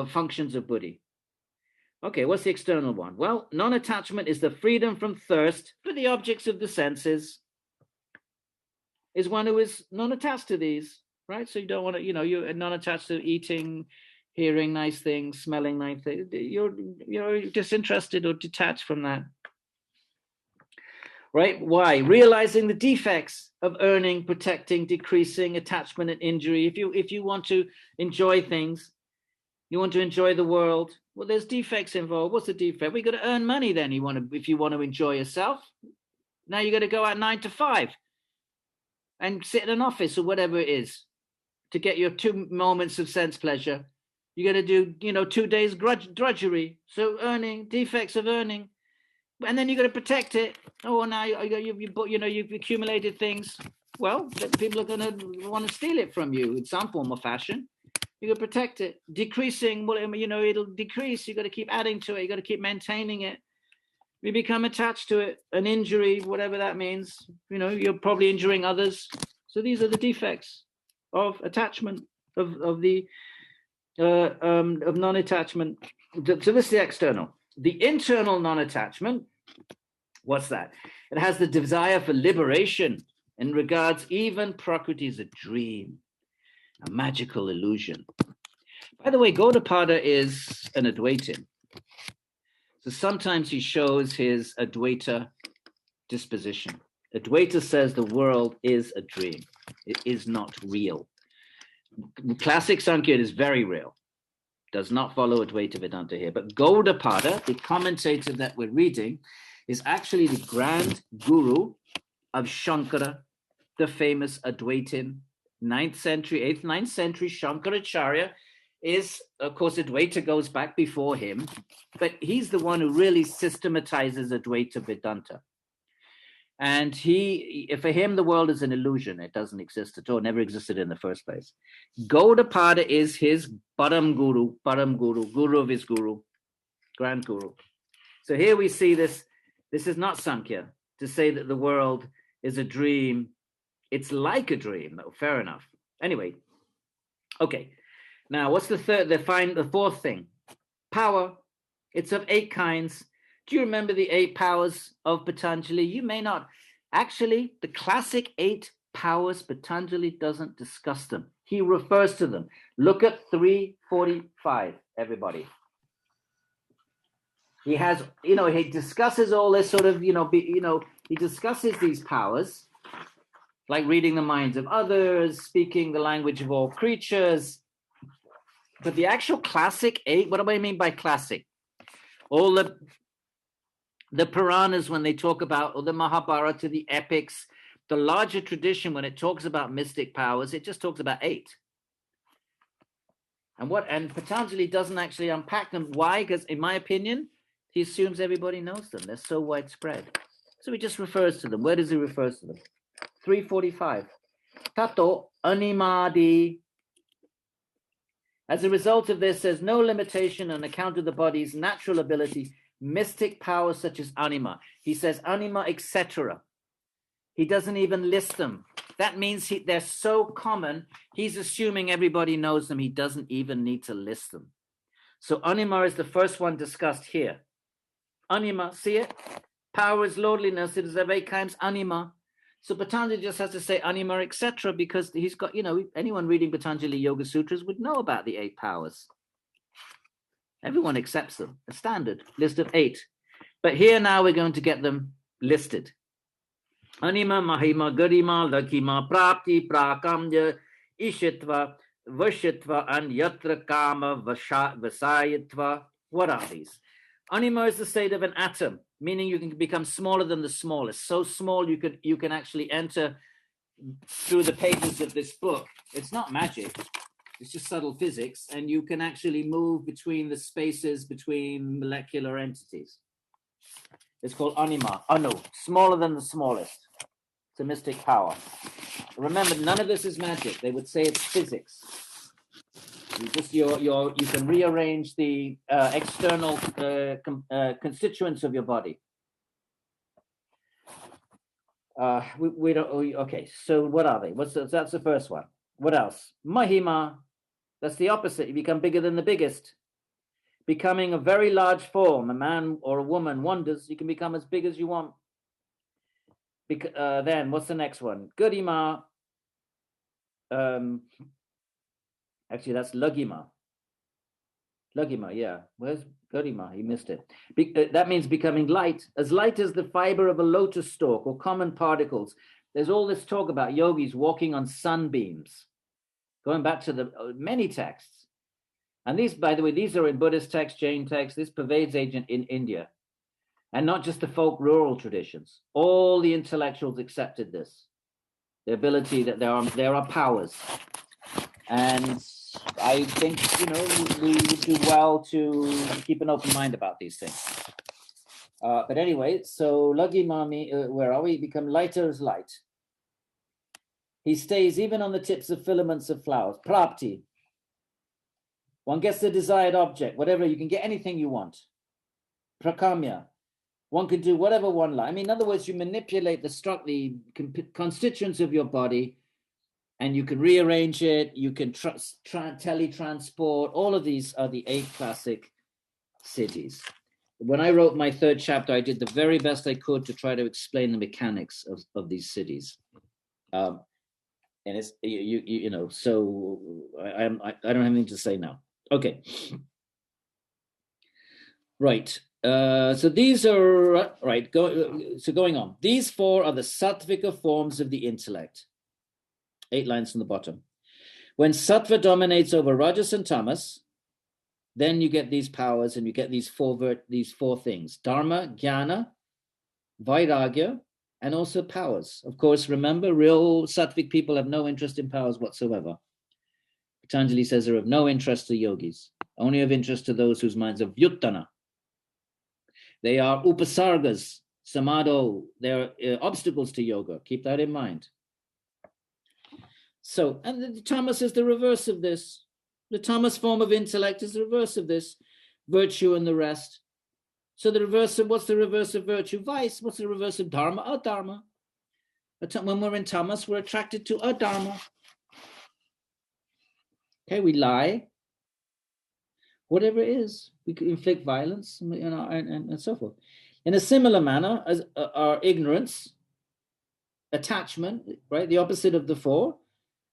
functions of Buddhi. Okay, what's the external one? Well, non-attachment is the freedom from thirst for the objects of the senses. Is one who is non-attached to these, right? So you don't want to, you're non-attached to eating, hearing nice things, smelling nice things. You're disinterested or detached from that. Right? Why? Realizing the defects of earning, protecting, decreasing, attachment, and injury. If you want to enjoy things, you want to enjoy the world, well, there's defects involved. What's the defect? We got to earn money then. If you want to enjoy yourself. Now you got to go out 9 to 5 and sit in an office or whatever it is to get your 2 moments of sense pleasure. You got to do, 2 days drudgery. So defects of earning, and then you got to protect it. Oh, now you've accumulated things. Well, people are going to want to steal it from you in some form or fashion. You got to protect it. Decreasing, well, it'll decrease. You got to keep adding to it. You got to keep maintaining it. You become attached to it. An injury, whatever that means. You're probably injuring others. So these are the defects of attachment of non-attachment. So this is the external. The internal non-attachment, what's that? It has the desire for liberation and regards even Prakriti as a dream, a magical illusion. By the way, Gaudapada is an Advaitin. So sometimes he shows his Advaita disposition. Advaita says the world is a dream. It is not real. Classic Sāṃkhya is very real. Does not follow Advaita Vedanta here. But Gaudapada, the commentator that we're reading, is actually the grand guru of Shankara, the famous Advaitin, 9th century, 8th, 9th century Shankaracharya is, of course, Advaita goes back before him, but he's the one who really systematizes Advaita Vedanta. And for him, the world is an illusion. It doesn't exist at all, never existed in the first place. Gaudapada is his Param Guru, guru of his guru, grand guru. So here we see this. This is not Sāṃkhya, to say that the world is a dream. It's like a dream, though. Fair enough. Anyway, okay. Now, what's the fourth thing? Power. It's of 8 kinds. Do you remember the 8 powers of Patanjali? You may not. Actually, the classic 8 powers, Patanjali doesn't discuss them. He refers to them. Look at 345, everybody. He has, he discusses all this sort of, he discusses these powers, like reading the minds of others, speaking the language of all creatures. But the actual classic 8, what do I mean by classic? All the The Puranas, when they talk about, or the Mahabharata, the epics, the larger tradition, when it talks about mystic powers, it just talks about 8. And Patanjali doesn't actually unpack them. Why? Because in my opinion, he assumes everybody knows them. They're so widespread. So he just refers to them. Where does he refer to them? 345. Tato animadi. As a result of this, there's no limitation on account of the body's natural ability, mystic powers such as anima. He says anima, etc. He doesn't even list them. That means they're so common, he's assuming everybody knows them. He doesn't even need to list them. So anima is the first one discussed here. Anima, see it? Power is lordliness. It is of 8 kinds, anima. So Patanjali just has to say anima, etc., because he's got, anyone reading Patanjali Yoga Sutras would know about the 8 powers. Everyone accepts them, a standard list of 8. But here now we're going to get them listed. Anima, Mahima, Garima, Lakima, Prapti, Prakamya, Ishitva, Vashitva, and Yatra Kama, Vasayatva. What are these? Anima is the state of an atom, meaning you can become smaller than the smallest. So small you can actually enter through the pages of this book. It's not magic. It's just subtle physics, and you can actually move between the spaces between molecular entities. It's called anima, anu, smaller than the smallest. It's a mystic power. Remember, none of this is magic. They would say it's physics. You can rearrange the external constituents of your body. We don't. Okay, so what are they? That's the first one. What else? Mahima. That's the opposite. You become bigger than the biggest. Becoming a very large form, a man or a woman wanders, you can become as big as you want. Then what's the next one? Gurima. Actually, that's Lagima. Lagima, yeah. Where's Gurima? He missed it. That means becoming light as the fiber of a lotus stalk or common particles. There's all this talk about yogis walking on sunbeams. Going back to the many texts. And these, by the way, these are in Buddhist texts, Jain texts. This pervades agent in India. And not just the folk rural traditions. All the intellectuals accepted this. The ability that there are powers. And I think, we would do well to keep an open mind about these things. But anyway, so Lagi Mami, where are we? Become lighter as light. He stays even on the tips of filaments of flowers. Prapti. One gets the desired object, whatever, you can get anything you want. Prakamya. One can do whatever one likes. I mean, in other words, you manipulate the constituents of your body, and you can rearrange it. You can teletransport. All of these are the 8 classic cities. When I wrote my 3rd chapter, I did the very best I could to try to explain the mechanics of these cities. And it's so I don't have anything to say now. Okay, right. So these are right. Going on. These 4 are the sattvika forms of the intellect. 8 lines from the bottom. When sattva dominates over rajas and tamas, then you get these powers, and you get these 4 things: dharma, jnana, vairagya, and also powers. Of course, remember, real sattvic people have no interest in powers whatsoever. Patanjali says they're of no interest to yogis, only of interest to those whose minds are vyuttana. They are upasargas, samadho. They're obstacles to yoga. Keep that in mind. So, and the tamas is the reverse of this. The tamas form of intellect is the reverse of this. Virtue and the rest. So the reverse of, what's the reverse of virtue? Vice. What's the reverse of dharma? Adharma. When we're in tamas, we're attracted to adharma. Okay, we lie. Whatever it is, we could inflict violence, and so forth. In a similar manner, as our ignorance, attachment, right? The opposite of the 4.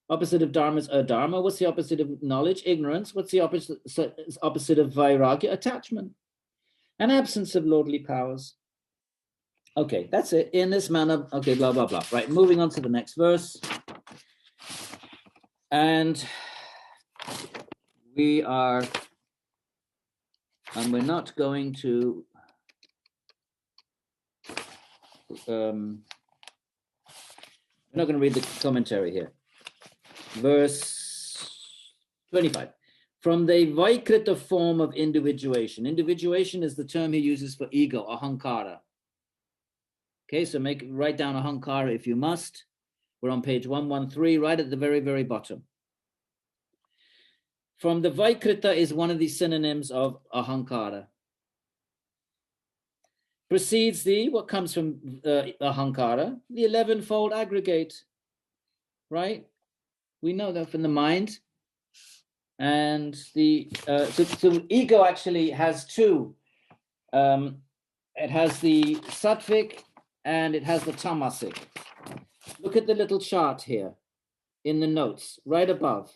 Opposite of dharma is adharma. What's the opposite of knowledge? Ignorance. What's the opposite of vairagya? Attachment. An absence of lordly powers. Okay, that's it. In this manner, okay, blah, blah, blah. Right, moving on to the next verse. And we're not going to I'm not going to read the commentary here. Verse 25. From the Vaikrita form of individuation. Individuation is the term he uses for ego, Ahamkara. Okay, so write down Ahamkara if you must. We're on page 113, right at the very, very bottom. From the Vaikrita is one of the synonyms of Ahamkara. Precedes what comes from Ahamkara? The 11-fold aggregate, right? We know that from the mind. And so ego actually has two. It has the Sattvic and it has the Tamasic. Look at the little chart here in the notes, right above.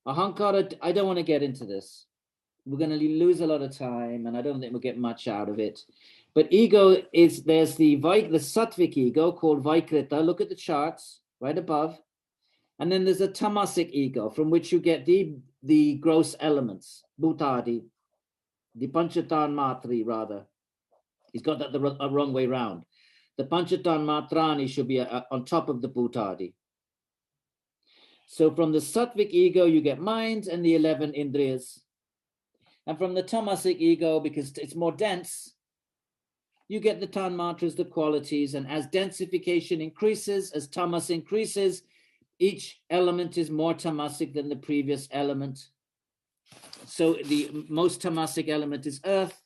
Ahamkara, I don't want to get into this. We're going to lose a lot of time, and I don't think we'll get much out of it. But ego there's the Sattvic ego called Vaikrita. Look at the charts right above. And then there's a Tamasic ego from which you get the gross elements, Bhutadi, the Panchatan Matri rather. He's got that the wrong way round. The Panchatan Matrani should be on top of the Bhutadi. So from the Sattvic ego, you get mind and the 11 Indriyas. And from the Tamasic ego, because it's more dense, you get the Tanmatras, the qualities. And as densification increases, as Tamas increases, each element is more tamasic than the previous element. So the most tamasic element is earth,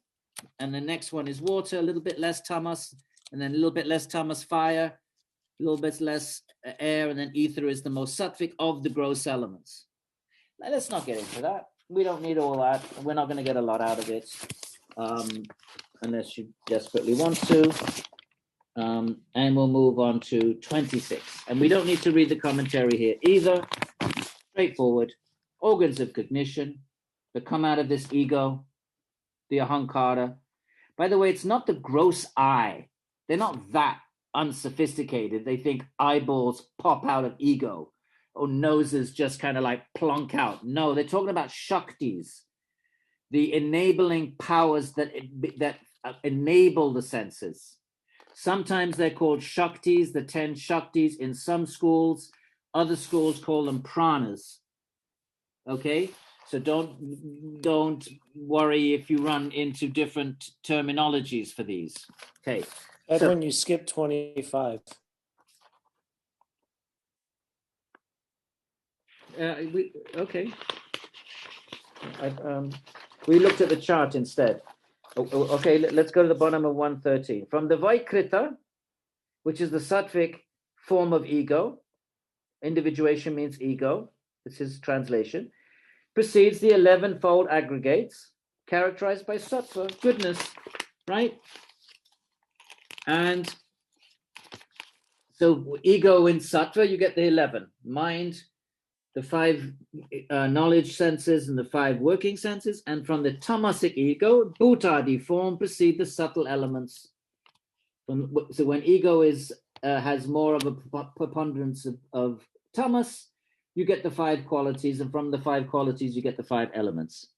and the next one is water, a little bit less tamas, and then a little bit less tamas, fire, a little bit less air, and then ether is the most sattvic of the gross elements. Now, let's not get into that. We don't need all that. We're not going to get a lot out of it, unless you desperately want to. And we'll move on to 26. And we don't need to read the commentary here either. Straightforward. Organs of cognition that come out of this ego, the Ahamkara. By the way, it's not the gross eye. They're not that unsophisticated. They think eyeballs pop out of ego or noses just kind of like plunk out. No, they're talking about shaktis, the enabling powers that enable the senses. Sometimes they're called shaktis, the 10 shaktis in some schools. Other schools call them pranas. Okay, so don't worry if you run into different terminologies for these. Okay, Edwin, you skipped 25. Okay. We looked at the chart instead. Okay, let's go to the bottom of 113. From the Vaikrita, which is the Sattvic form of ego, individuation means ego, it's his translation, precedes the 11-fold aggregates characterized by Sattva, goodness, right? And so ego in Sattva, you get the 11, mind, the 5 knowledge senses and the 5 working senses, and from the tamasic ego, bhutadi form proceed the subtle elements. So when ego has more of a preponderance of tamas, you get the 5 qualities, and from the 5 qualities you get the 5 elements.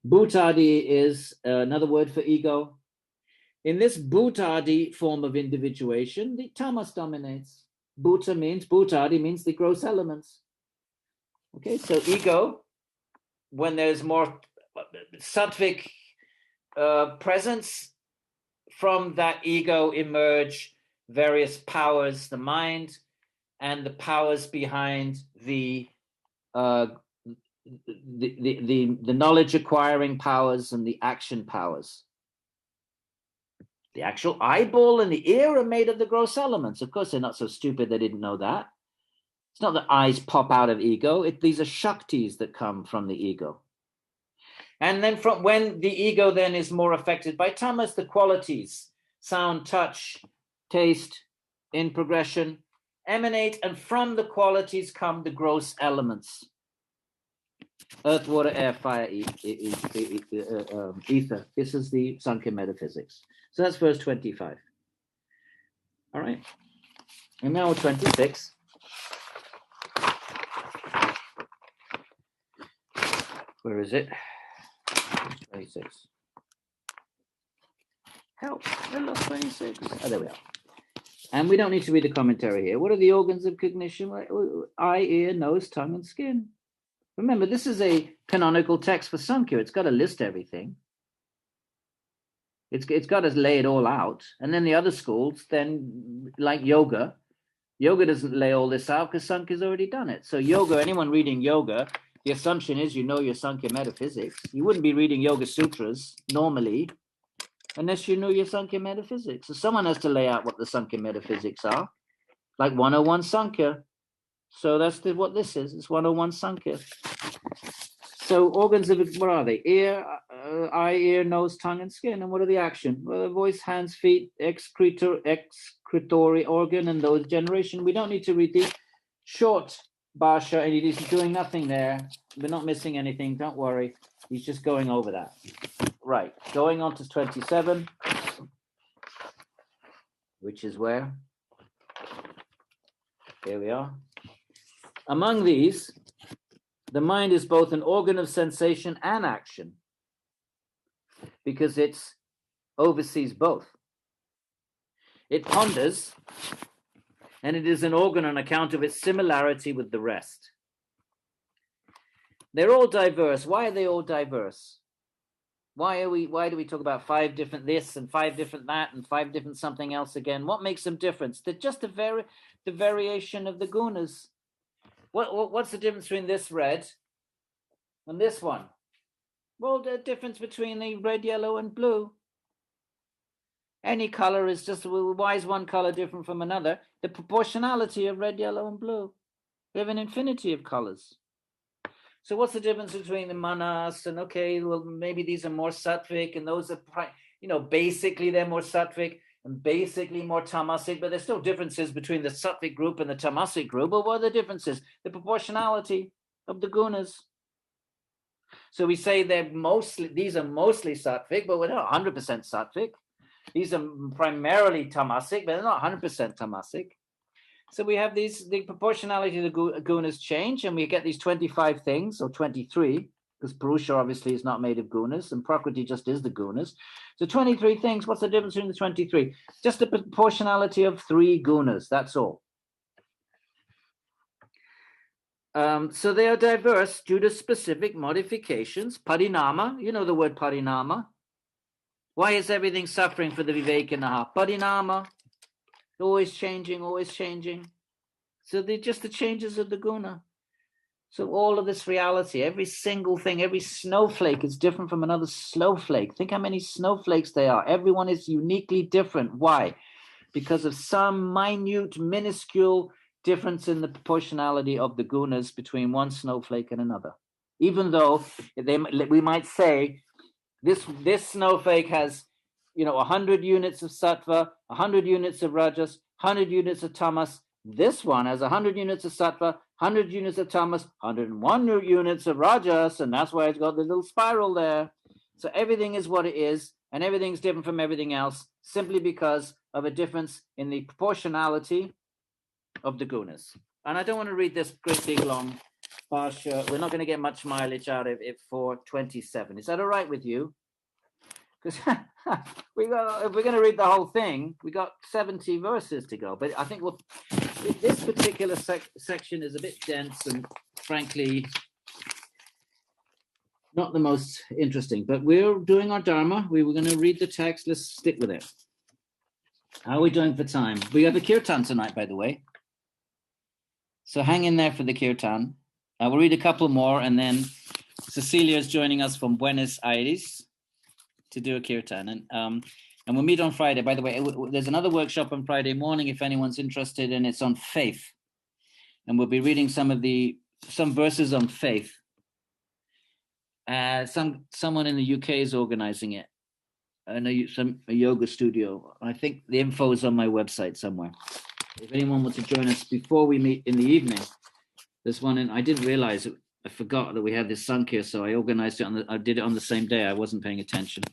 Bhutadi is another word for ego. In this bhutadi form of individuation, the tamas dominates. Bhutadi means the gross elements. Okay, so ego, when there's more sattvic presence, from that ego emerge various powers, the mind, and the powers behind the knowledge acquiring powers and the action powers. The actual eyeball and the ear are made of the gross elements. Of course, they're not so stupid they didn't know that. It's not that eyes pop out of ego. These are shaktis that come from the ego. And then from when the ego then is more affected by tamas, the qualities, sound, touch, taste, in progression, emanate, and from the qualities come the gross elements. Earth, water, air, fire, ether. This is the Sāṃkhya metaphysics. So that's verse 25. All right. And now 26. Where is it? 26. Help. I lost 26. Oh, there we are. And we don't need to read the commentary here. What are the organs of cognition? Eye, ear, nose, tongue, and skin. Remember, this is a canonical text for Samkhya. It's got to list everything. It's got to lay it all out. And then the other schools, then like yoga doesn't lay all this out because Samkhya's already done it. So yoga, anyone reading yoga, the assumption is you know your Samkhya metaphysics. You wouldn't be reading Yoga Sutras normally unless you know your Samkhya metaphysics. So someone has to lay out what the Samkhya metaphysics are, like 101 Samkhya. So that's what this is. It's 101 Samkhya. So organs of, what are they? Ear, eye, ear, nose, tongue, and skin. And what are the action? Well, the voice, hands, feet, excretory organ, and those generation. We don't need to read the short Bhasha, and he's doing nothing there. We're not missing anything. Don't worry. He's just going over that. Right. Going on to 27, which is where? Here we are. Among these, the mind is both an organ of sensation and action because it oversees both. It ponders, and it is an organ on account of its similarity with the rest. They're all diverse. Why are they all diverse? Why do we talk about 5 different this and 5 different that and 5 different something else again? What makes them different? They're just the variation of the gunas. What's the difference between this red and this one? Well, the difference between the red, yellow, and blue. Any color is just, why is one color different from another? The proportionality of red, yellow, and blue. We have an infinity of colors. So what's the difference between the manas and, okay, well, maybe these are more sattvic and those are, basically they're more sattvic and basically more tamasic, but there's still differences between the sattvic group and the tamasic group. But what are the differences? The proportionality of the gunas. So we say these are mostly sattvic, but we're not 100% sattvic. These are primarily tamasic, but they're not 100% tamasic. So we have the proportionality of the gunas change, and we get these 25 things, or 23, because Purusha obviously is not made of gunas, and Prakriti just is the gunas. So 23 things, what's the difference between the 23? Just the proportionality of 3 gunas, that's all. So they are diverse due to specific modifications. Parinama, you know the word parinama. Why is everything suffering for the Vivekanaha? Parinama, always changing, always changing. So they're just the changes of the guna. So all of this reality, every single thing, every snowflake is different from another snowflake. Think how many snowflakes there are. Everyone is uniquely different. Why? Because of some minute, minuscule difference in the proportionality of the gunas between one snowflake and another. Even though we might say this snowflake has 100 units of sattva, 100 units of rajas, 100 units of tamas. This one has 100 units of sattva, 100 units of tamas, 101 units of rajas, and that's why it's got the little spiral there. So everything is what it is, and everything's different from everything else, simply because of a difference in the proportionality of the gunas. And I don't want to read this great big long Bhasha. We're not going to get much mileage out of it for 27. Is that all right with you? Because if we're going to read the whole thing, we got 70 verses to go. But I think this particular section is a bit dense and frankly not the most interesting. But we're doing our dharma. We were going to read the text. Let's stick with it. How are we doing for time? We have a kirtan tonight, by the way. So hang in there for the kirtan. We'll read a couple more, and then Cecilia is joining us from Buenos Aires to do a kirtan. And we'll meet on Friday. By the way, there's another workshop on Friday morning if anyone's interested, and it's on faith. And we'll be reading some verses on faith. Someone in the UK is organizing it. I know a yoga studio. I think the info is on my website somewhere. If anyone wants to join us before we meet in the evening, there's one, and I didn't realize it. I forgot that we had this Samkhya, so I organized it I did it on the same day. I wasn't paying attention.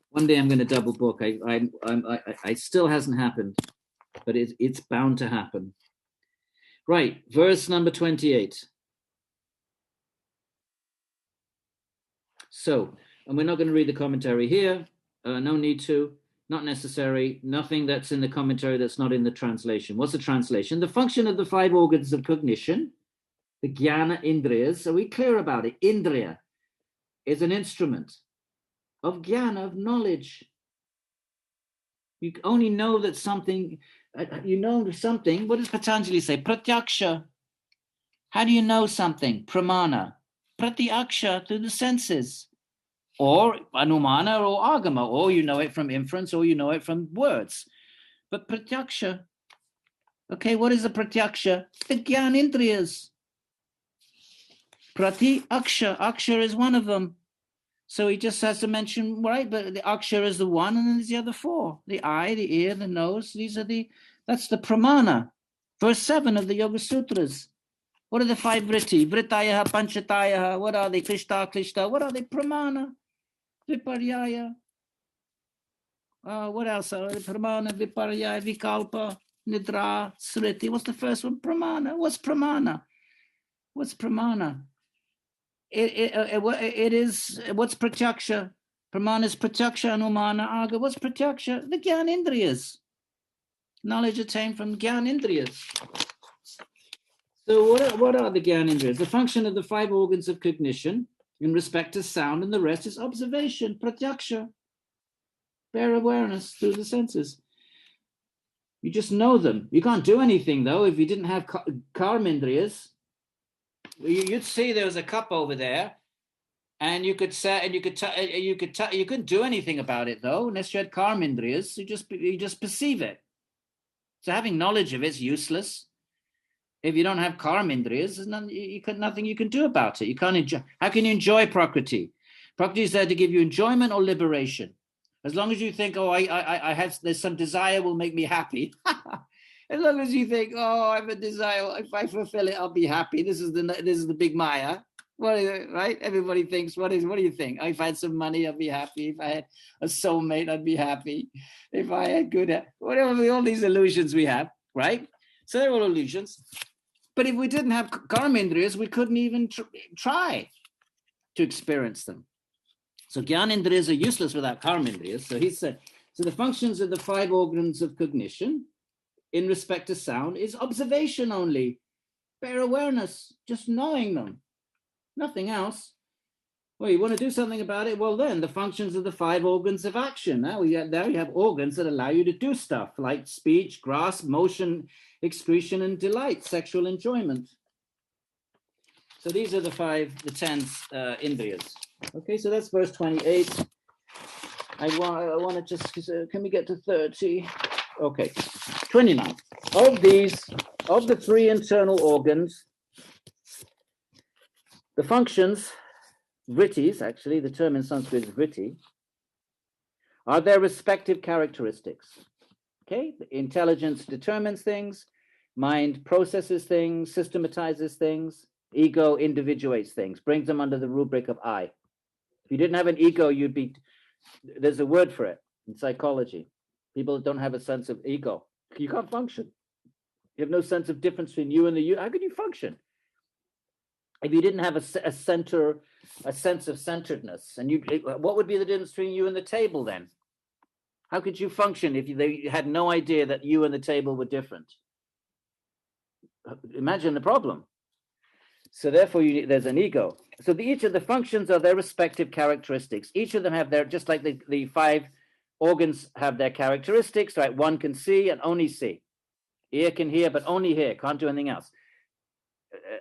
One day I'm going to double book. I still hasn't happened, but it's bound to happen. Right, verse number 28. So, and we're not going to read the commentary here. No need to. Not necessary. Nothing that's in the commentary that's not in the translation. What's the translation? The function of the 5 organs of cognition, the jnana indriyas. Are we clear about it? Indriya is an instrument of jnana, of knowledge. You only know that something, you know something. What does Patanjali say? Pratyaksha. How do you know something? Pramana. Pratyaksha, through the senses. Or anumana or agama, or you know it from inference, or you know it from words. But pratyaksha, okay, what is a pratyaksha? The jnana indriyas. Prati-aksha, aksha is one of them. So he just has to mention, right, but the aksha is the one, and then there's the other 4. The eye, the ear, the nose, that's the pramana. Verse 7 of the Yoga Sutras. What are the 5 vritti? Vrittayaha, panchatayaha, what are they? Klishta, what are they? Pramana. Viparyaya. What else? Pramana, Viparyaya, Vikalpa, Nidra, Smriti. What's the first one? Pramana. What's pramana? What's pramana? It is, what's pratyaksha? Pramana is pratyaksha, anumana, aga. What's pratyaksha? The jnana indriyas. Knowledge attained from jnana indriyas. So what are the jnana indriyas? The function of the 5 organs of cognition in respect to sound, and the rest is observation, pratyaksha, bare awareness through the senses. You just know them. You can't do anything though if you didn't have karmendriyas. You'd see there was a cup over there, and you could say, and you couldn't do anything about it though unless you had karmendriyas. You just perceive it. So having knowledge of it's useless. If you don't have karmendriyas, there's nothing you can do about it. You can't enjoy. How can you enjoy Prakriti? Prakriti is there to give you enjoyment or liberation. As long as you think, oh, I have, there's some desire will make me happy. As long as you think, oh, I have a desire, if I fulfill it, I'll be happy. This is the big Maya. What is it, right? Everybody thinks, what do you think? If I had some money, I'd be happy. If I had a soulmate, I'd be happy. If I had whatever, all these illusions we have, right? So they're all illusions. But if we didn't have karmendriyas, we couldn't even try to experience them. So jnanendriyas are useless without karmendriyas. So he said, so the functions of the 5 organs of cognition in respect to sound is observation only, bare awareness, just knowing them, nothing else. Well, you want to do something about it? Well, then the functions of the 5 organs of action. Now you have organs that allow you to do stuff like speech, grasp, motion, excretion, and delight, sexual enjoyment. So these are the 10 indriyas. Okay, so that's verse 28. I want to just, can we get to 30? Okay, 29. Of the 3 internal organs, the functions, vrittis, actually, the term in Sanskrit is vritti, are their respective characteristics. Okay, intelligence determines things, mind processes things, systematizes things, ego individuates things, brings them under the rubric of I. If you didn't have an ego, there's a word for it in psychology. People don't have a sense of ego. You can't function. You have no sense of difference between you and the you. How could you function? If you didn't have a sense of centeredness, and what would be the difference between you and the table then? How could you function if you had no idea that you and the table were different? Imagine the problem. So therefore, there's an ego. So each of the functions are their respective characteristics. Each of them have just like the 5 organs have their characteristics, right? One can see and only see. Ear can hear, but only hear, can't do anything else.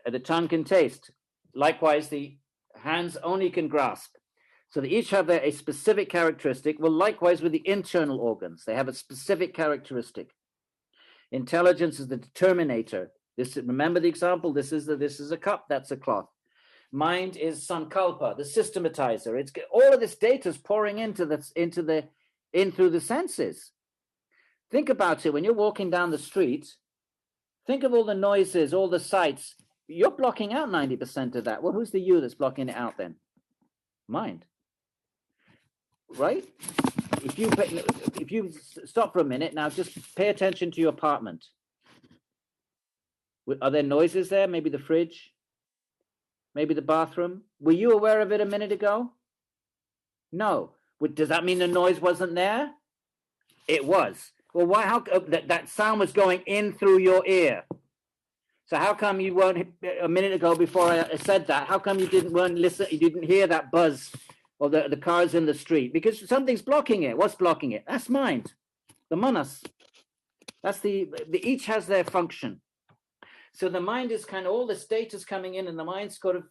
The tongue can taste. Likewise, the hands only can grasp. So they each have a specific characteristic. Well, likewise with the internal organs, they have a specific characteristic. Intelligence is the determinator. Remember the example. This is a cup. That's a cloth. Mind is sankalpa, the systematizer. It's all of this data is pouring in through the senses. Think about it when you're walking down the street. Think of all the noises, all the sights. You're blocking out 90% of that. Well, who's the you that's blocking it out then? Mind. Right? If you stop for a minute now, just pay attention to your apartment. Are there noises there? Maybe the fridge, maybe the bathroom. Were you aware of it a minute ago? No. Does that mean the noise wasn't there? It was. Well, why? How that sound was going in through your ear? So how come you weren't a minute ago before I said that? How come you weren't listen? You didn't hear that buzz or the cars in the street? Because something's blocking it. What's blocking it? That's mind, the manas. That's the each has their function. So the mind is kind of all the data is coming in, and the mind's kind of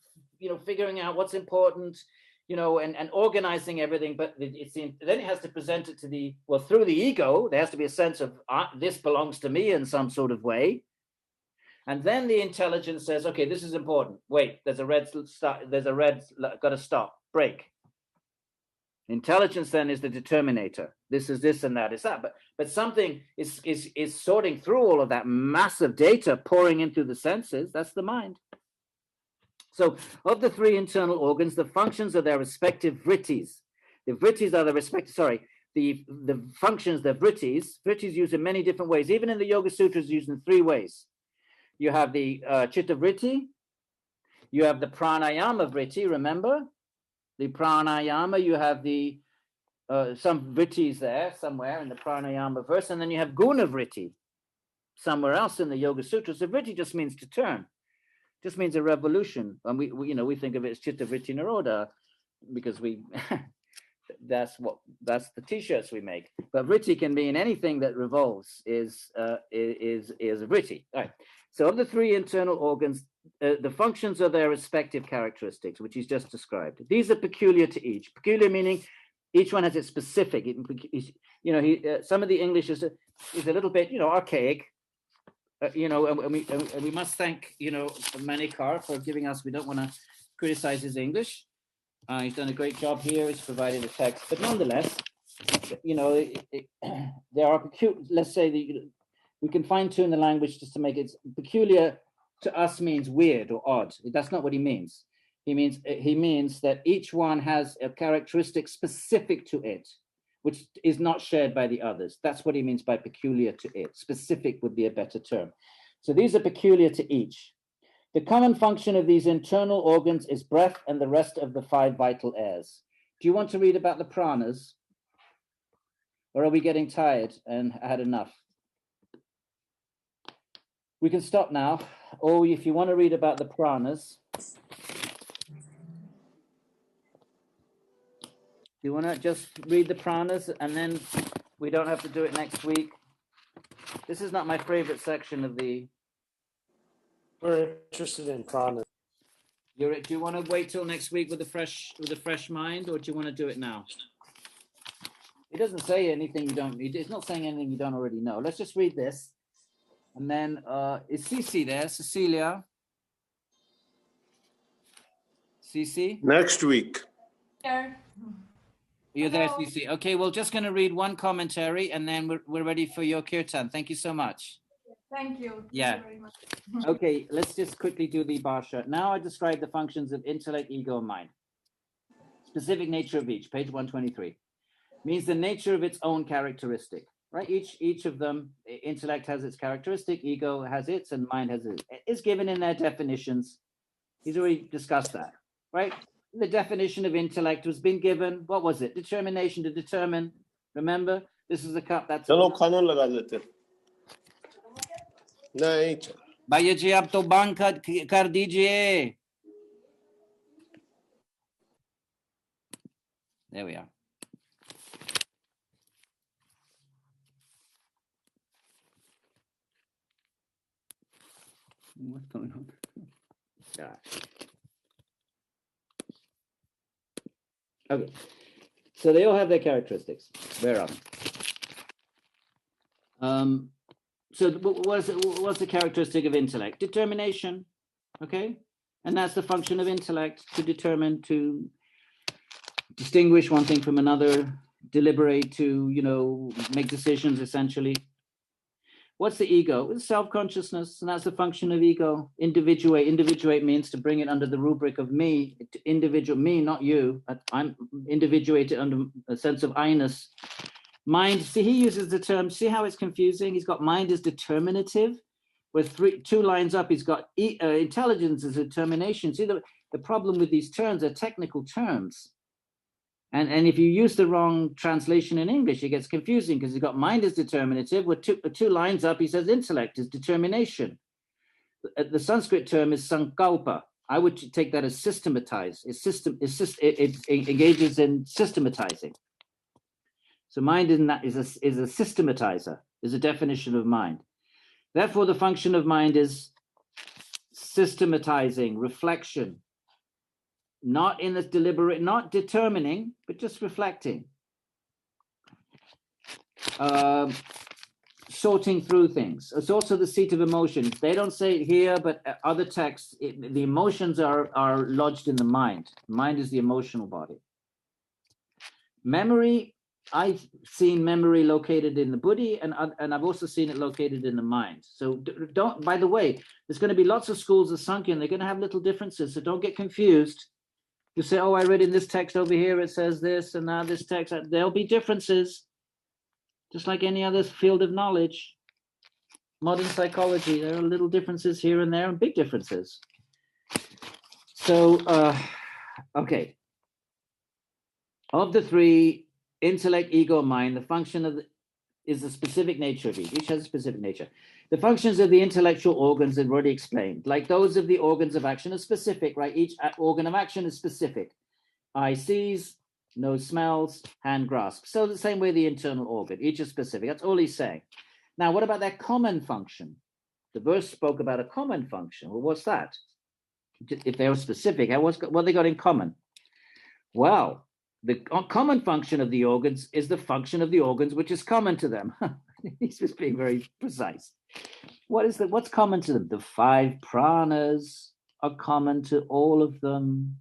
figuring out what's important, and organizing everything. But then it has to present it to through the ego. There has to be a sense of this belongs to me in some sort of way. And then the intelligence says, okay, this is important. Wait, there's a red start. There's a red. Got to stop. Break. Intelligence then is the determinator. This is this and that is that. But something is sorting through all of that massive data pouring in through the senses. That's the mind. So of the three internal organs, the functions are their respective vrittis. The vrittis are the functions, the vrittis. Vrittis used in many different ways. Even in the Yoga Sutras, used in three ways. You have the chitta vritti. You have the pranayama vritti, remember? The pranayama, you have the some vrittis there somewhere in the pranayama verse, and then you have guna vritti somewhere else in the Yoga Sutras. So vritti just means to turn, just means a revolution. And we think of it as chitta vritti nirodha because that's the t-shirts we make. But vritti can mean anything that revolves is a vritti. All right. So of the three internal organs, the functions are their respective characteristics, which he's just described. These are peculiar to each. Peculiar meaning each one has its specific. Some of the English is a little bit, archaic. And we must thank, Manikar for giving us. We don't want to criticize his English. He's done a great job here. He's provided a text, but nonetheless, there are peculiar. Let's say we can fine-tune the language just to make it peculiar to us means weird or odd. That's not what he means. He means that each one has a characteristic specific to it, which is not shared by the others. That's what he means by peculiar to it. Specific would be a better term. So these are peculiar to each. The common function of these internal organs is breath and the rest of the five vital airs. Do you want to read about the pranas? Or are we getting tired and had enough? We can stop now, or if you want to read about the pranas, you want to just read the pranas and then we don't have to do it next week. This is not my favorite section of the... We're interested in pranas. Do you want to wait till next week with a fresh mind, or do you want to do it now? It doesn't say anything you don't need. It's not saying anything you don't already know. Let's just read this. And then is Cici there? Cecilia? Cici? Next week. There. You're there, Cici. Okay, we're just going to read one commentary and then we're ready for your kirtan. Thank you so much. Thank you. Yeah. Thank you very much. Okay, let's just quickly do the Bhasha. Now I describe the functions of intellect, ego, and mind. Specific nature of each, page 123. Means the nature of its own characteristic. Right, each of them, intellect has its characteristic, ego has its, and mind has its. It's given in their definitions. He's already discussed that, right? The definition of intellect was been given. What was it? Determination, to determine. Remember, this is a cup. That's. चलो कानून लगा लेते हैं. नहीं चल. भैया जी आप तो बंद कर दीजिए. There we are. What's going on? Yeah. Okay. So they all have their characteristics. Where are they? So what's the characteristic of intellect? Determination. Okay? And that's the function of intellect, to determine, to distinguish one thing from another, deliberate, to, make decisions, essentially. What's the ego? It's self-consciousness, and that's the function of ego. Individuate. Individuate means to bring it under the rubric of me. Individual, me, not you. I'm individuated under a sense of I-ness. Mind, see, he uses the term, see how it's confusing? He's got mind as determinative. With two lines up, he's got intelligence as determination. See, the problem with these terms are technical terms. And if you use the wrong translation in English, it gets confusing because he's got mind is determinative. With two lines up, he says intellect is determination. The Sanskrit term is sankalpa. I would take that as systematize. It engages in systematizing. So mind is a systematizer, is a definition of mind. Therefore, the function of mind is systematizing, reflection, not in this deliberate, not determining, but just reflecting, sorting through things. It's also the seat of emotions. They don't say it here, but other texts, the emotions are lodged in the mind. Mind is the emotional body. Memory, I've seen memory located in the Buddhi, and I've also seen it located in the mind. So don't, by the way, there's going to be lots of schools of Samkhya, and they're going to have little differences, so don't get confused. You say, oh, I read in this text over here, it says this, and now this text, there'll be differences, just like any other field of knowledge. Modern psychology, there are little differences here and there, and big differences. So, okay. Of the three, intellect, ego, mind, the function is the specific nature of each. Each has a specific nature. The functions of the intellectual organs are already explained. Like those of the organs of action are specific, right? Each organ of action is specific. Eye sees, nose smells, hand grasps. So the same way the internal organ, each is specific. That's all he's saying. Now, what about that common function? The verse spoke about a common function. Well, what's that? If they were specific, what they got in common? Well, the common function of the organs is the function of the organs which is common to them. He's just being very precise. What's common to them? The 5 pranas are common to all of them.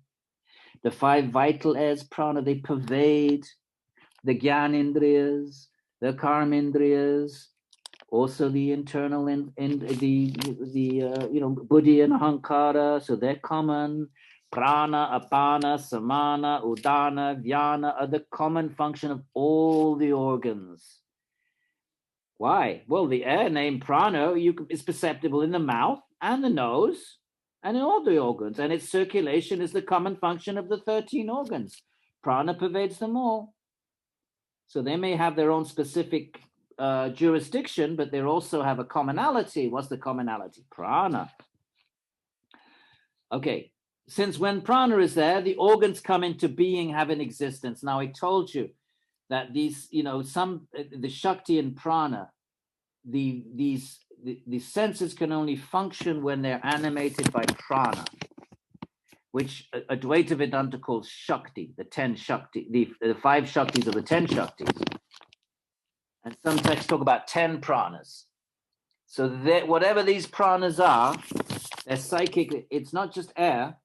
The 5 vital airs prana, they pervade the gyanindriyas, the karmindriyas, also the internal Buddhi and Ahamkara, so they're common. Prana, apana, samana, udana, vyana are the common function of all the organs. Why? Well, the air named prana is perceptible in the mouth and the nose and in all the organs, and its circulation is the common function of the 13 organs. Prana pervades them all. So they may have their own specific jurisdiction, but they also have a commonality. What's the commonality? Prana. Okay. Since when prana is there, the organs come into being, have an existence. Now, I told you that these, the Shakti and prana, the senses can only function when they're animated by prana, which Advaita Vedanta calls Shakti, the 10 Shakti, the 5 Shaktis or the 10 Shaktis. And some texts talk about 10 pranas. So whatever these pranas are, they're psychic. It's not just air.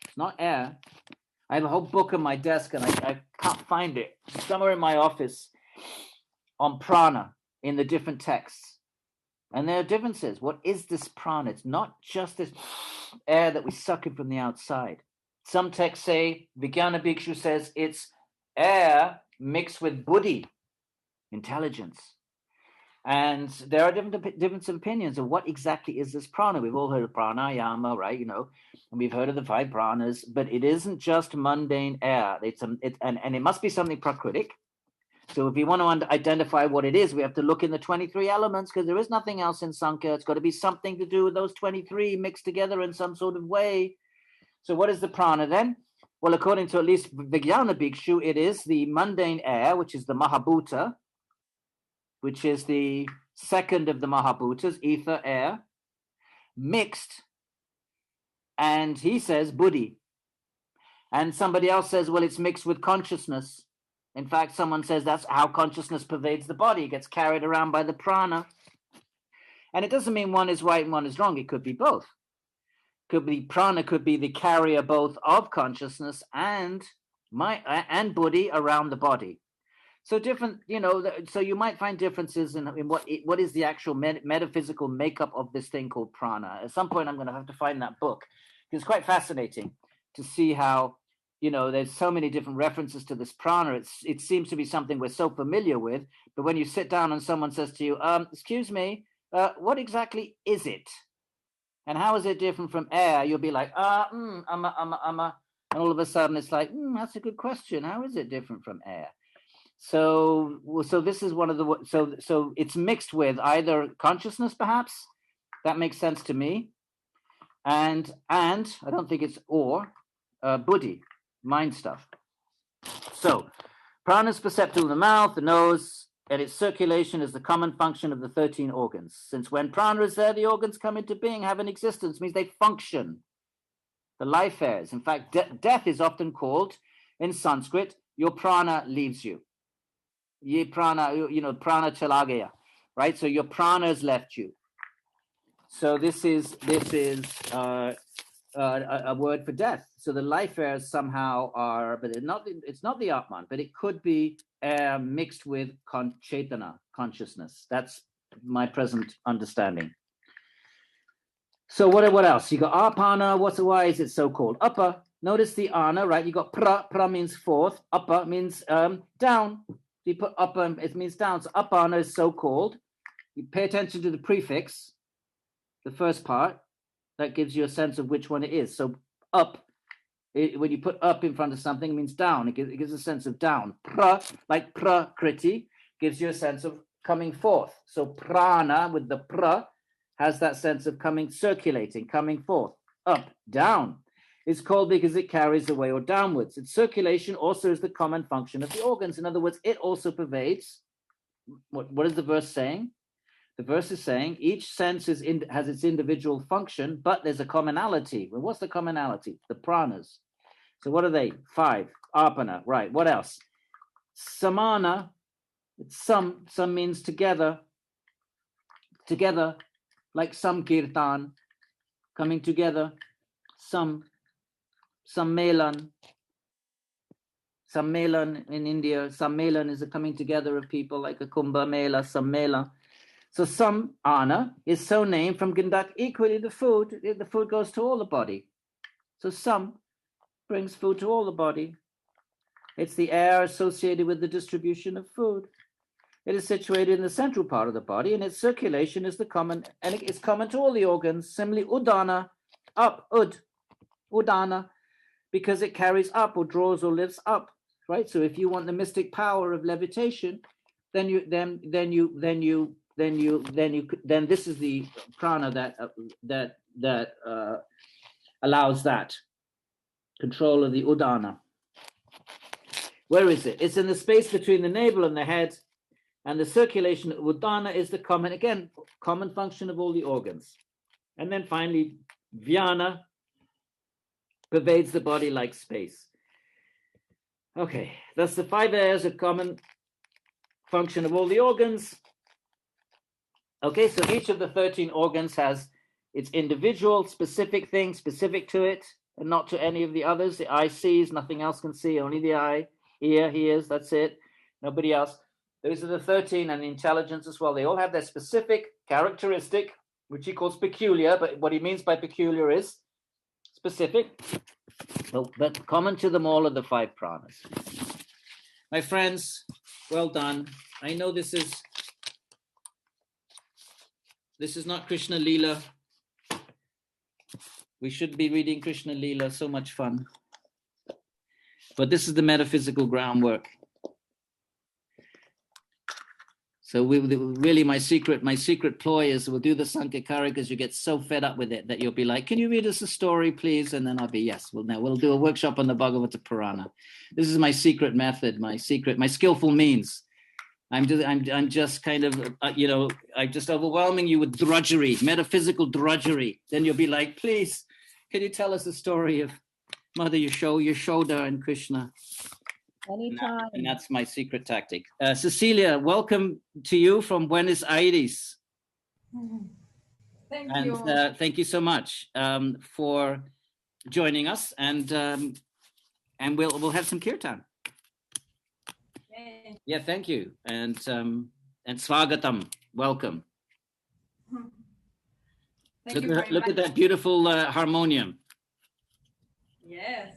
It's not air. I have a whole book on my desk and I can't find it. It's somewhere in my office on prana in the different texts. And there are differences. What is this prana? It's not just this air that we suck in from the outside. Some texts say, Vijnana Bhikshu says it's air mixed with buddhi, intelligence. And there are different opinions of what exactly is this prana. We've all heard of pranayama, right? And we've heard of the 5 pranas, but it isn't just mundane air. And it must be something prakritic. So if we want to identify what it is, we have to look in the 23 elements, because there is nothing else in Samkhya. It's got to be something to do with those 23 mixed together in some sort of way. So what is the prana then? Well, according to at least Vijnana Bhikshu, it is the mundane air, which is the Mahabhuta, which is the second of the Mahabhutas, ether, air, mixed. And he says buddhi. And somebody else says, well, it's mixed with consciousness. In fact, someone says that's how consciousness pervades the body. It gets carried around by the prana. And it doesn't mean one is right and one is wrong. It could be both. Could be prana, could be the carrier both of consciousness and buddhi around the body. So different, so you might find differences in what is the actual metaphysical makeup of this thing called prana. At some point, I'm going to have to find that book. It's quite fascinating to see how, there's so many different references to this prana. It seems to be something we're so familiar with, but when you sit down and someone says to you, excuse me, what exactly is it? And how is it different from air? You'll be like, And all of a sudden it's like, that's a good question. How is it different from air? So this is one of the, so it's mixed with either consciousness, perhaps. That makes sense to me. And I don't think it's Buddhi, mind stuff. So prana is perceptible in the mouth, the nose, and its circulation is the common function of the 13 organs. Since when prana is there, the organs come into being, have an existence, means they function. The life airs. In fact, death is often called, in Sanskrit, your prana leaves you. Ye prana, prana chala gaya, right? So your prana has left you. So this is a word for death. So the life airs somehow are, but it's not the Atman, but it could be mixed with chetana, consciousness. That's my present understanding. So what else? You got apana. Why is it so called? Upper. Notice the ana, right? You got pra means fourth. Upper means down. You put upper, it means down. So apana is so called. You pay attention to the prefix, the first part. That gives you a sense of which one it is. So up, when you put up in front of something, it means down. It gives a sense of down. Pra, like prakriti, gives you a sense of coming forth. So prana with the pra has that sense of coming, circulating, coming forth, up, down. It's called because it carries away or downwards. Its circulation also is the common function of the organs. In other words, it also pervades. What is the verse saying? The verse is saying each sense has its individual function, but there's a commonality. Well, what's the commonality? The pranas. So what are they? 5. Apana, right. What else? Samana, it's some means together, like some kirtan, coming together, some melan in India. Sammelan is a coming together of people, like a Kumbh Mela, Sammela. So some ana is so named from conduct equally the food goes to all the body. So some brings food to all the body. It's the air associated with the distribution of food. It is situated in the central part of the body, and its circulation is common to all the organs. Similarly, udana, up, udana, because it carries up or draws or lifts up, right? So if you want the mystic power of levitation, then this is the prana that allows that control of the udana. Where is it? It's in the space between the navel and the head, and the circulation of udana is the common function of all the organs. And then finally, vyana pervades the body like space. Okay, thus the 5 airs are common function of all the organs. Okay, so each of the 13 organs has its individual specific thing, specific to it, and not to any of the others. The eye sees, nothing else can see, only the eye. Ear hears, that's it, nobody else. Those are the 13, and the intelligence as well. They all have their specific characteristic, which he calls peculiar, but what he means by peculiar is specific, but common to them all are the 5 pranas. My friends, well done. I know this is not Krishna Leela. We should be reading Krishna Leela, so much fun. But this is the metaphysical groundwork. So really my secret ploy is we'll do the Sāṃkhya Kārikās. You get so fed up with it that you'll be like, can you read us a story, please? And then I'll be, yes, we'll do a workshop on the Bhagavata Purana. This is my secret method, my skillful means. I'm just kind of, I'm just overwhelming you with drudgery, metaphysical drudgery. Then you'll be like, please, can you tell us the story of Mother Yashoda and Krishna? Anytime. And that's my secret tactic. Cecilia, welcome to you from Buenos Aires. Thank and, you. Thank you so much for joining us, and we'll have some kirtan. Yay. Yeah, thank you, and swagatam, welcome. Look at that beautiful harmonium. Yes.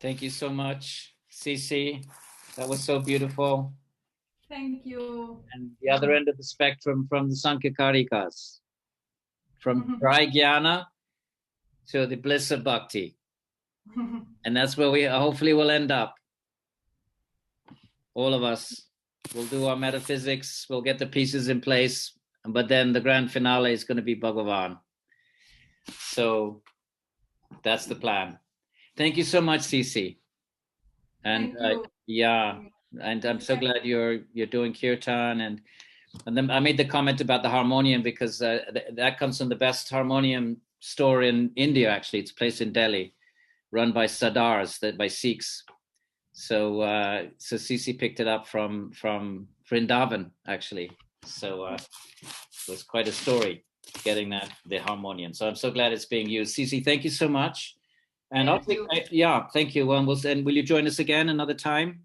Thank you so much, Cece. That was so beautiful. Thank you. And the other end of the spectrum from the Sāṃkhya Kārikās, from dry jnana to the bliss of bhakti. And that's where we hopefully will end up. All of us will do our metaphysics, we'll get the pieces in place, but then the grand finale is going to be Bhagavan. So that's the plan. Thank you so much, Cece. And yeah, and I'm so glad you're doing kirtan, and then I made the comment about the harmonium because that comes from the best harmonium store in India. Actually, it's a place in Delhi, run by Sardars, by Sikhs. So Cece picked it up from Vrindavan, actually. So it was quite a story getting the harmonium. So I'm so glad it's being used. Cece, thank you so much. And thank you. And will you join us again another time?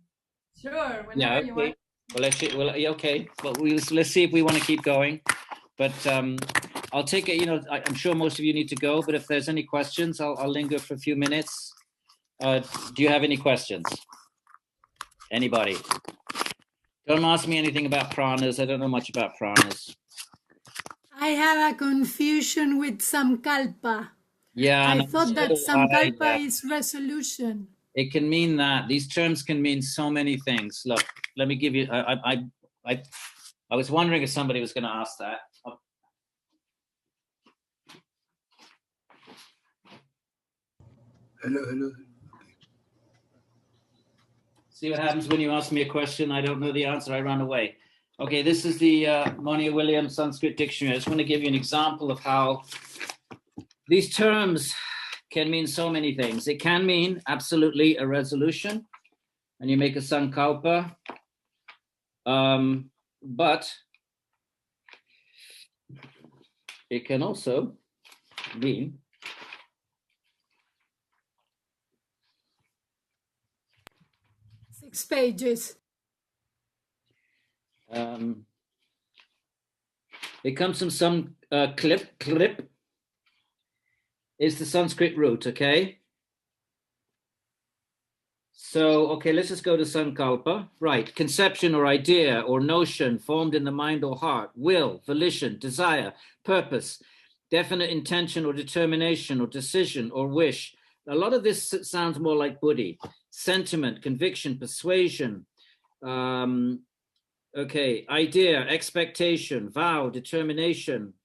Sure, whenever you want. Well, let's see if we want to keep going. But I'll take it. I'm sure most of you need to go. But if there's any questions, I'll linger for a few minutes. Do you have any questions? Anybody? Don't ask me anything about pranas. I don't know much about pranas. I have a confusion with Samkalpa. Yeah, I thought that Samkalpa is resolution. It can mean that. These terms can mean so many things. Look, let me give you. I was wondering if somebody was going to ask that. Hello. See what happens when you ask me a question. I don't know the answer. I run away. Okay, this is the Monier Williams Sanskrit Dictionary. I just want to give you an example of how these terms can mean so many things. It can mean absolutely a resolution, and you make a sankalpa, but it can also mean 6 pages. It comes from some clip is the Sanskrit root, okay? So, okay, let's just go to sankalpa. Right, conception or idea or notion formed in the mind or heart, will, volition, desire, purpose, definite intention or determination or decision or wish. A lot of this sounds more like Buddhi. Sentiment, conviction, persuasion, okay, idea, expectation, vow, determination,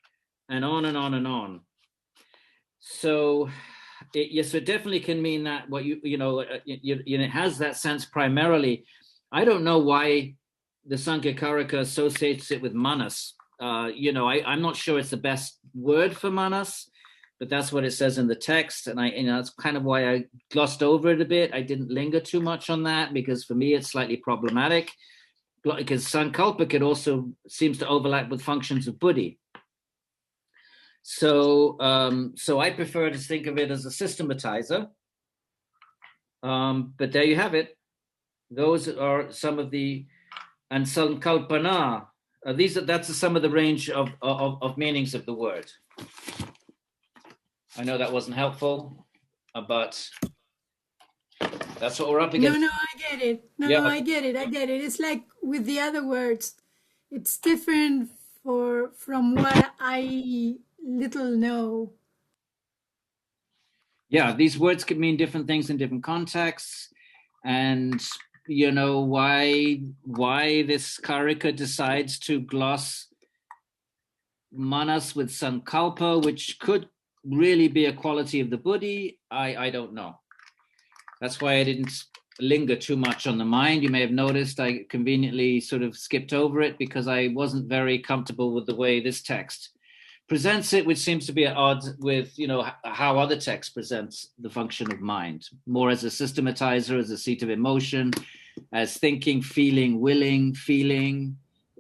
and on and on and on. So, yes, it definitely can mean that what it has that sense primarily. I don't know why the Sāṃkhya Kārikā associates it with manas. I'm not sure it's the best word for manas, but that's what it says in the text. And that's kind of why I glossed over it a bit. I didn't linger too much on that because for me, it's slightly problematic because sankalpa it also seems to overlap with functions of Buddhi. So I prefer to think of it as a systematizer. But there you have it. Those are some of the, and sankalpana. That's some of the range of meanings of the word. I know that wasn't helpful, but that's what we're up against. No, I get it. I get it. It's like with the other words, it's different from what I little know. Yeah, these words could mean different things in different contexts, and why this Karika decides to gloss manas with sankalpa, which could really be a quality of the Buddhi. I don't know. That's why I didn't linger too much on the mind. You may have noticed I conveniently sort of skipped over it because I wasn't very comfortable with the way this text presents it, which seems to be at odds with how other texts present the function of mind, more as a systematizer, as a seat of emotion, as thinking, feeling, willing, feeling,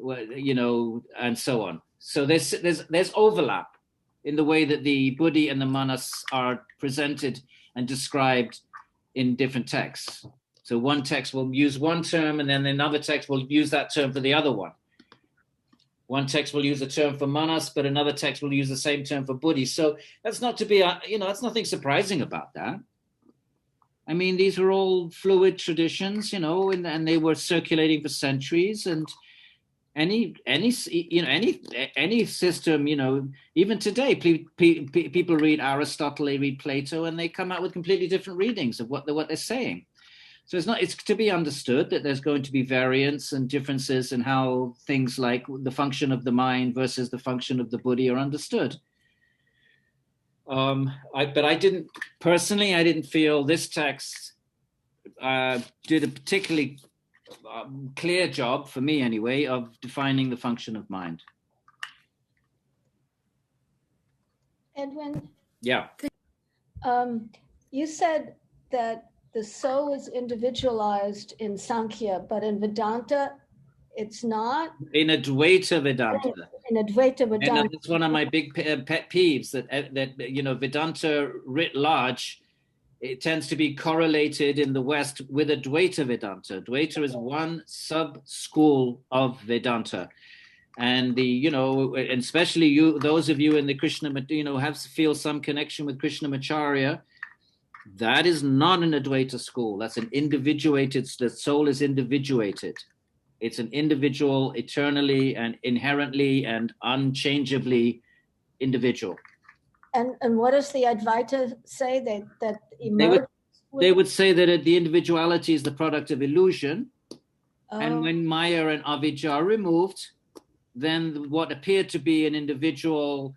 and so on. So there's overlap in the way that the Buddhi and the manas are presented and described in different texts. So one text will use one term, and then another text will use that term for the other one. One text will use a term for manas, but another text will use the same term for Buddhi. So that's not to be, that's nothing surprising about that. I mean, these are all fluid traditions, and they were circulating for centuries. And any system, even today, people read Aristotle, they read Plato, and they come out with completely different readings of what they're saying. So it's to be understood that there's going to be variance and differences in how things like the function of the mind versus the function of the Buddhi are understood. But I didn't feel this text did a particularly clear job, for me anyway, of defining the function of mind. Edwin? Yeah. You said that the soul is individualized in Samkhya, but in Vedanta, it's not? In Advaita Vedanta. In Advaita Vedanta. And that's one of my big pet peeves, that Vedanta writ large, it tends to be correlated in the West with Advaita Vedanta. Advaita is one sub-school of Vedanta. And and especially those of you in the Krishna, feel some connection with Krishnamacharya, that is not an Advaita school. That's an individuated, the soul is individuated. It's an individual, eternally and inherently and unchangeably individual. And what does the Advaita say that emerge? They would say that the individuality is the product of illusion. And when Maya and Avijja are removed, then what appeared to be an individual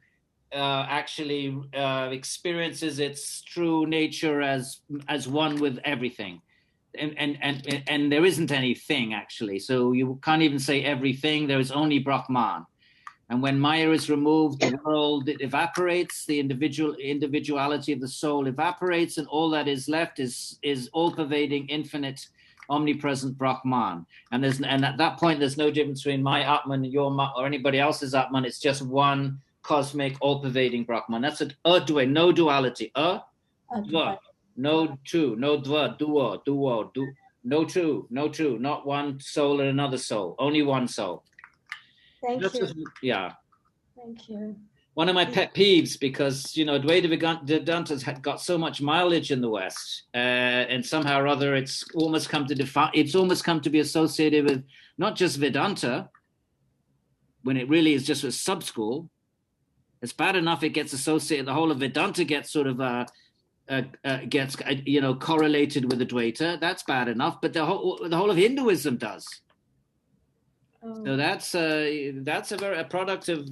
actually experiences its true nature as one with everything. And there isn't anything actually. So you can't even say everything. There is only Brahman. And when Maya is removed, the world evaporates, the individuality of the soul evaporates, and all that is left is all-pervading, infinite, omnipresent Brahman. And at that point, there's no difference between my Atman and your Atman or anybody else's Atman. It's just one cosmic, all-pervading Brahman. That's Advait, no duality. Dva, no two, no Dva, Duo, no two, not one soul and another soul, only one soul. Thank you. Yeah. Thank you. One of my pet peeves, because Advaita Vedanta has got so much mileage in the West, and somehow or other it's almost come to be associated with not just Vedanta, when it really is just a sub-school. It's bad enough it gets associated. The whole of Vedanta gets sort of correlated with Advaita. That's bad enough, but the whole of Hinduism does. So that's a product of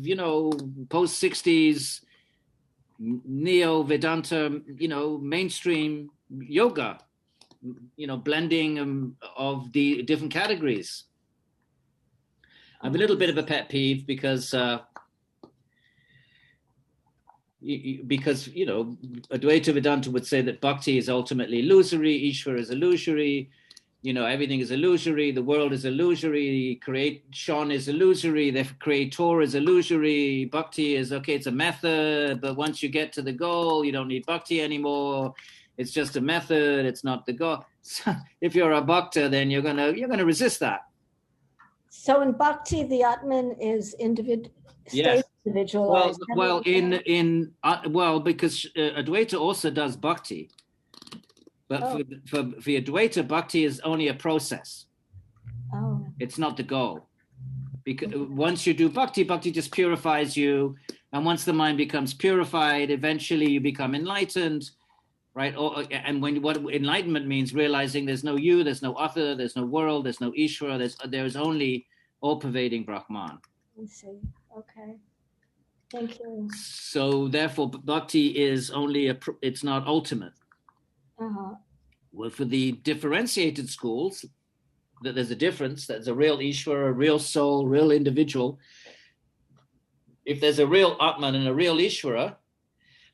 post-60s neo-Vedanta mainstream yoga, blending of the different categories. I have a little bit of a pet peeve because Advaita Vedanta would say that bhakti is ultimately illusory, Ishvara is illusory. Everything is illusory, the world is illusory, creation is illusory, the creator is illusory, bhakti is, it's a method, but once you get to the goal, you don't need bhakti anymore. It's just a method, it's not the goal. So if you're a bhakta, then you're gonna resist that. So in bhakti, the Atman is Yes. individualized. Because Advaita also does bhakti. But for Advaita, bhakti is only a process. It's not the goal. Because once you do bhakti just purifies you. And once the mind becomes purified, eventually you become enlightened, right? And what enlightenment means, realizing there's no you, there's no other, there's no world, there's no Ishvara, there's only all-pervading Brahman. I see. Okay. Thank you. So therefore, bhakti is it's not ultimate. Well, for the differentiated schools, that there's a difference. There's a real Ishvara, a real soul, real individual. If there's a real Atman and a real Ishvara,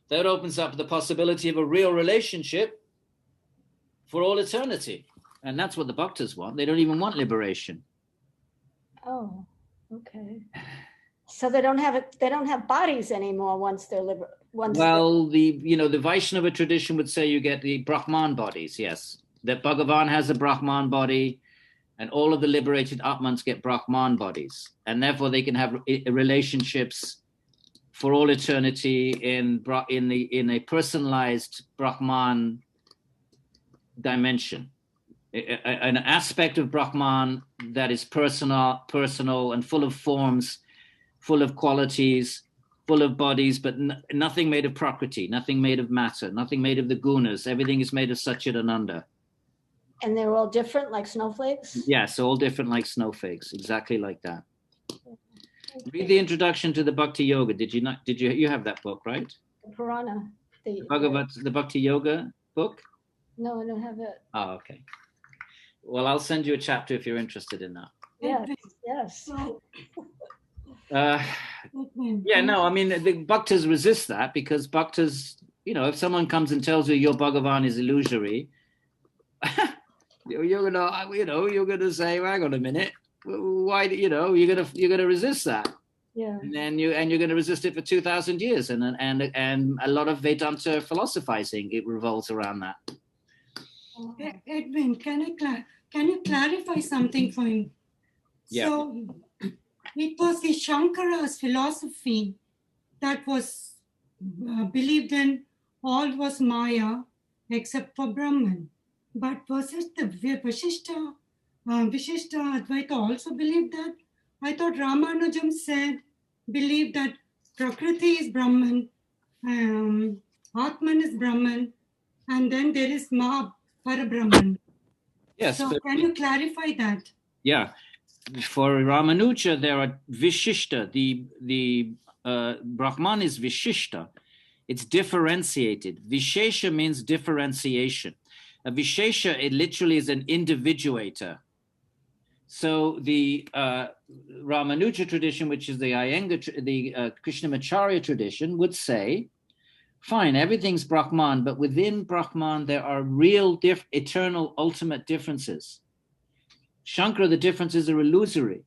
that opens up the possibility of a real relationship for all eternity. And that's what the bhaktas want. They don't even want liberation. Oh, okay. So they don't have bodies anymore once they're liberated. The Vaishnava tradition would say you get the Brahman bodies, yes. That Bhagavan has a Brahman body, and all of the liberated Atmans get Brahman bodies. And therefore they can have relationships for all eternity in a personalized Brahman dimension. An aspect of Brahman that is personal and full of forms, full of qualities, full of bodies, but nothing made of Prakriti, nothing made of matter, nothing made of the Gunas. Everything is made of Satchidananda. And they're all different, like snowflakes? Yes, all different like snowflakes, exactly like that. Read the introduction to the Bhakti Yoga. You have that book, right? The Purana. The Bhakti Yoga book? No, I don't have it. Oh, okay. Well, I'll send you a chapter if you're interested in that. Yes. The bhaktas resist that, because bhaktas, if someone comes and tells you your Bhagavan is illusory, you're gonna say, hang on a minute, why? You're gonna resist that. Yeah. And you're gonna resist it for 2,000 years, and a lot of Vedanta philosophizing, it revolves around that. Edwin, can you clarify something for him? Yeah. So it was the Shankara's philosophy that was believed in all was Maya except for Brahman. But was it the Vishishta Advaita also believed that? I thought Ramanujam believed that Prakriti is Brahman, Atman is Brahman, and then there is Parabrahman. Yes. So can you clarify that? Yeah. For Ramanuja, there are Vishishta. The Brahman is Vishishta. It's differentiated. Vishesha means differentiation. A Vishesha, it literally is an individuator. So the Ramanuja tradition, which is the Iyengar, the Krishnamacharya tradition, would say, fine, everything's Brahman, but within Brahman, there are real, eternal, ultimate differences. Shankara, the differences are illusory.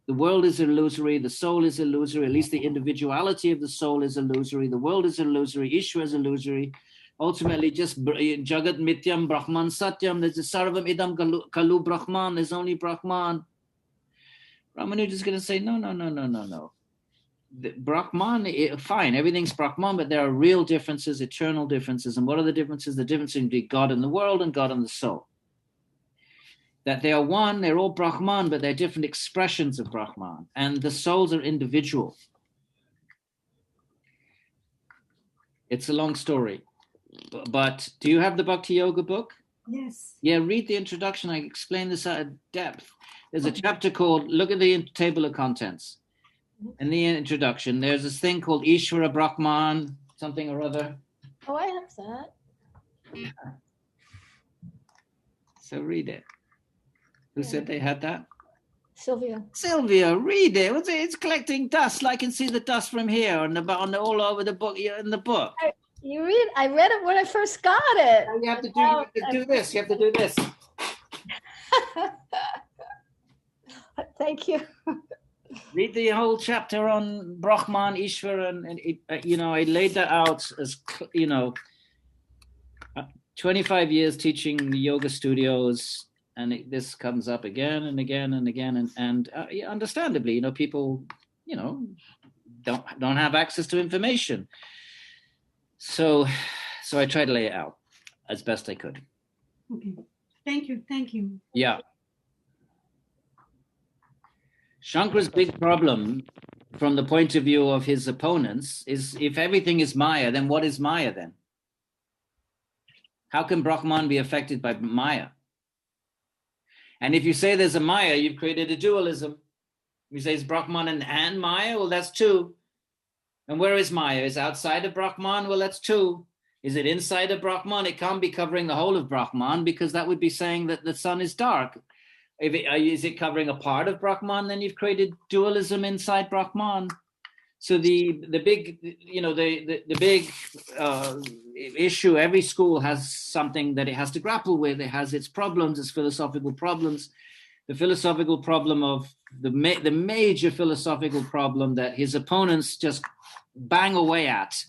The world is illusory, the soul is illusory, at least the individuality of the soul is illusory, the world is illusory, Ishvara is illusory. Ultimately, just Jagat Mityam, Brahman Satyam, there's a Sarvam Idam Kalu Brahman, there's only Brahman. Ramanuja is going to say, no. The Brahman, fine, everything's Brahman, but there are real differences, eternal differences. And what are the differences? The difference between God and the world and God and the soul. That they are one, they're all Brahman, but they're different expressions of Brahman. And the souls are individual. It's a long story. But do you have the Bhakti Yoga book? Yes. Yeah, read the introduction. I explain this at depth. There's a chapter called, look at the table of contents. In the introduction, there's this thing called Ishvara Brahman, something or other. Oh, I have that. Yeah. So read it. Who said they had that? Sylvia. Sylvia, read it. It's collecting dust. I can see the dust from here on all over the book. In the book. I read it when I first got it. You have to do this. You have to do this. Thank you. Read the whole chapter on Brahman, Ishvara, and I laid that out as 25 years teaching yoga studios. And this comes up again and again and again, and understandably, people, don't have access to information. So I try to lay it out as best I could. Okay, thank you. Yeah. Shankara's big problem, from the point of view of his opponents, is if everything is Maya, then what is Maya then? How can Brahman be affected by Maya? And if you say there's a Maya, you've created a dualism. You say it's Brahman and Maya, well, that's two. And where is Maya? Is it outside of Brahman? Well, that's two. Is it inside of Brahman? It can't be covering the whole of Brahman, because that would be saying that the sun is dark. Is it covering a part of Brahman? Then you've created dualism inside Brahman. So the big, the big issue, every school has something that it has to grapple with. It has its problems, its philosophical problems. The philosophical problem of the major philosophical problem that his opponents just bang away at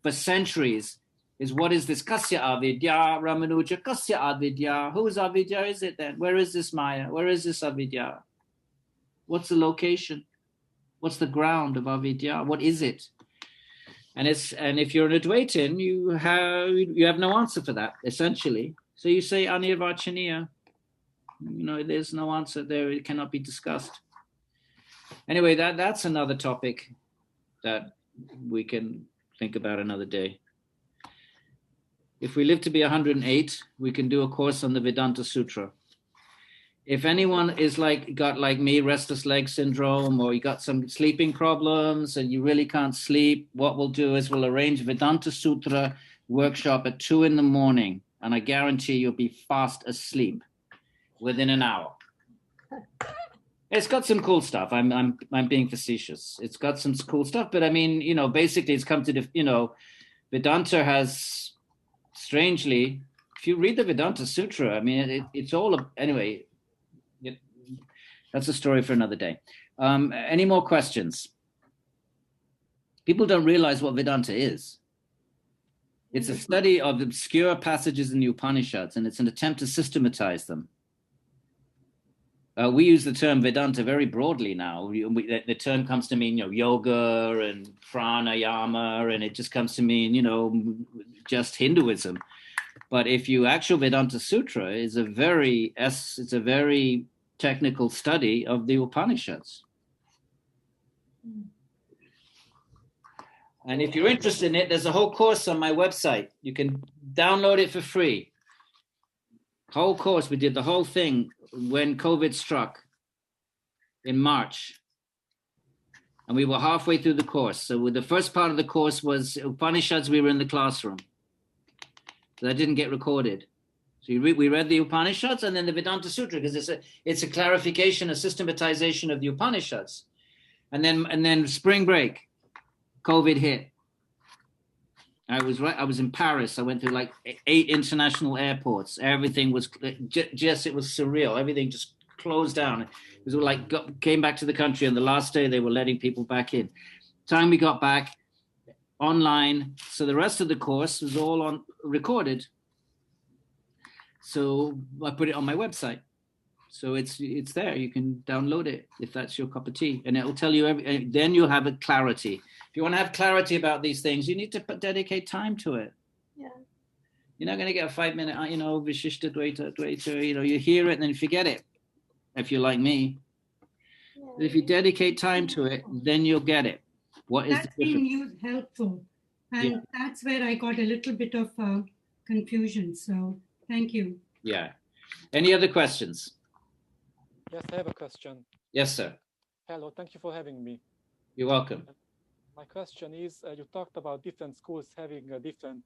for centuries is, what is this? Kasya avidya, Ramanuja, kasya avidya. Whose avidya is it then? Where is this Maya? Where is this avidya? What's the location? What's the ground of avidya? What is it? And if you're an Advaitin, you have no answer for that, essentially. So you say anirvachaniya. There's no answer there. It cannot be discussed. Anyway, that's another topic that we can think about another day. If we live to be 108, we can do a course on the Vedanta Sutra. If anyone is got like me, restless leg syndrome, or you got some sleeping problems and you really can't sleep, what we'll do is we'll arrange Vedanta Sutra workshop at 2 a.m, and I guarantee you'll be fast asleep within an hour. It's got some cool stuff. I'm being facetious. It's got some cool stuff, but I mean, basically it's come to Vedanta has, strangely, if you read the Vedanta Sutra, I mean, it's all anyway. That's a story for another day. Any more questions? People don't realize what Vedanta is. It's a study of obscure passages in the Upanishads, and it's an attempt to systematize them. We use the term Vedanta very broadly now. The term comes to mean, yoga and pranayama, and it just comes to mean, just Hinduism. But if you actual Vedanta Sutra is a very technical study of the Upanishads. And if you're interested in it, there's a whole course on my website. You can download it for free. Whole course, we did the whole thing when COVID struck in March. And we were halfway through the course. So the first part of the course was Upanishads. We were in the classroom. So that didn't get recorded. So we read the Upanishads and then the Vedanta Sutra, because it's a clarification, a systematization of the Upanishads. And then spring break, COVID hit. I was in Paris. I went through like 8 international airports. Everything was just, it was surreal. Everything just closed down. It was like came back to the country, and the last day they were letting people back in. Time we got back online, so the rest of the course was all on recorded. So I put it on my website. So it's there. You can download it if that's your cup of tea, and it will tell you then you'll have a clarity. If you want to have clarity about these things, you need to dedicate time to it. Yeah. You're not going to get a 5-minute, Vishishta Dvaita, you hear it and then you forget it. If you're like me, yeah. If you dedicate time to it, then you'll get it. What is that's been helpful, and that's where I got a little bit of confusion. So thank you. Yeah. Any other questions? Yes, I have a question. Yes, sir. Hello, thank you for having me. You're welcome. My question is, you talked about different schools having different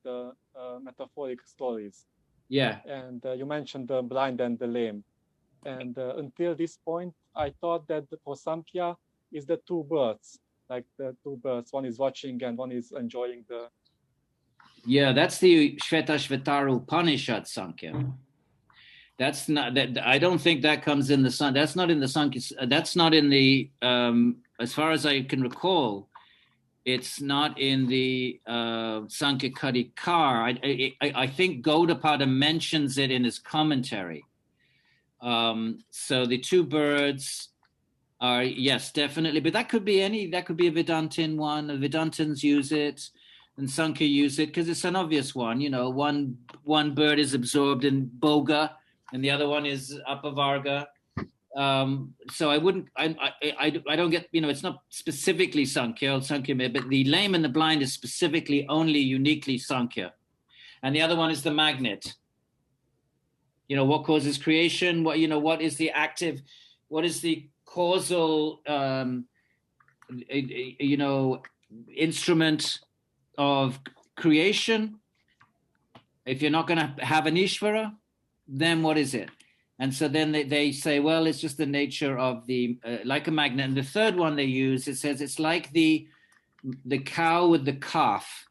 metaphoric stories. Yeah. And you mentioned the blind and the lame. And until this point, I thought that for Samkhya is the 2 birds, like the 2 birds. One is watching and one is enjoying the... Yeah, that's the Shvetashvatara Upanishad Samkhya. That's not that. I don't think that comes in the sun. That's not in the Samkhya. That's not in the. As far as I can recall, it's not in the Sāṃkhya Kārikā. I think Gaudapada mentions it in his commentary. So the 2 birds are, yes, definitely. But that could be that could be a Vedantin one. The Vedantins use it, and Sāṃkhya use it because it's an obvious one. One bird is absorbed in Bhoga, and the other one is Apavarga. So I don't get, it's not specifically Sāṃkhya, but the lame and the blind is specifically only uniquely Sāṃkhya. And the other one is the magnet. What causes creation? What is the active, what is the causal, instrument of creation? If you're not going to have an Ishvara, then what is it? And so then they say, well, it's just the nature of the, like a magnet. And the third one they use, it says it's like the cow with the calf.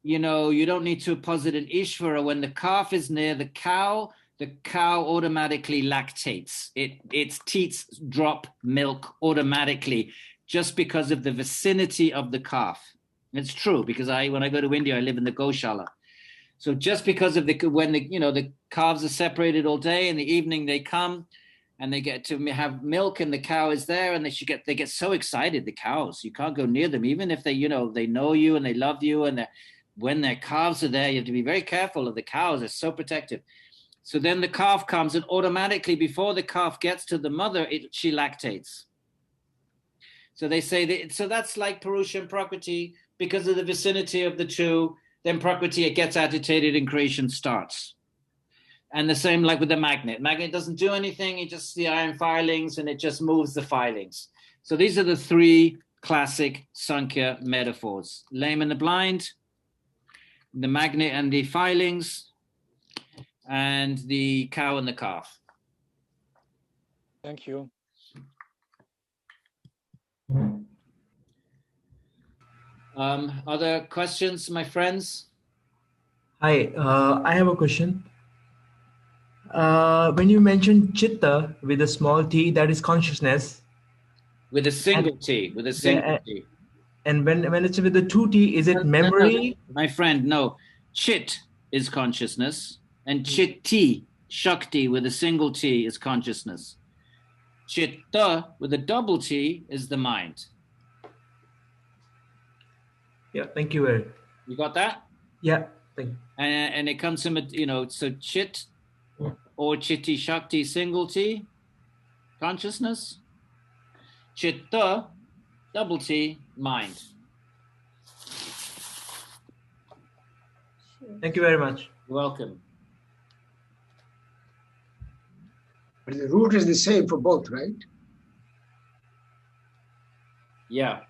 You don't need to posit an Ishvara. When the calf is near the cow automatically lactates. Its teats drop milk automatically just because of the vicinity of the calf. It's true, because when I go to India, I live in the Goshala. So just because of when the calves are separated all day, in the evening they come and they get to have milk and the cow is there, and they get so excited, the cows. You can't go near them, even if they know you and they love you, and when their calves are there, you have to be very careful of the cows. They're so protective. So then the calf comes, and automatically before the calf gets to the mother, she lactates. So they say so that's like Purusha and Prakriti, because of the vicinity of the two. Then Prakriti, it gets agitated and creation starts. And the same like with the magnet. Magnet doesn't do anything. It just the iron filings, and it just moves the filings. So these are the 3 classic Sāṃkhya metaphors. Lame and the blind, the magnet and the filings, and the cow and the calf. Thank you. Other questions, my friends? Hi, I have a question. When you mentioned chitta with a small t, that is consciousness. With a single t, T. And when it's with the 2 t, is it memory? No, my friend, no. Chit is consciousness, and chitti, shakti with a single t is consciousness. Chitta with a double t is the mind. Yeah, thank you, Eric. You got that? Yeah, thank you. And it comes from, so chit or chitti shakti single t, consciousness. Chitta, double t, mind. Thank you very much. You're welcome. But the root is the same for both, right? Yeah.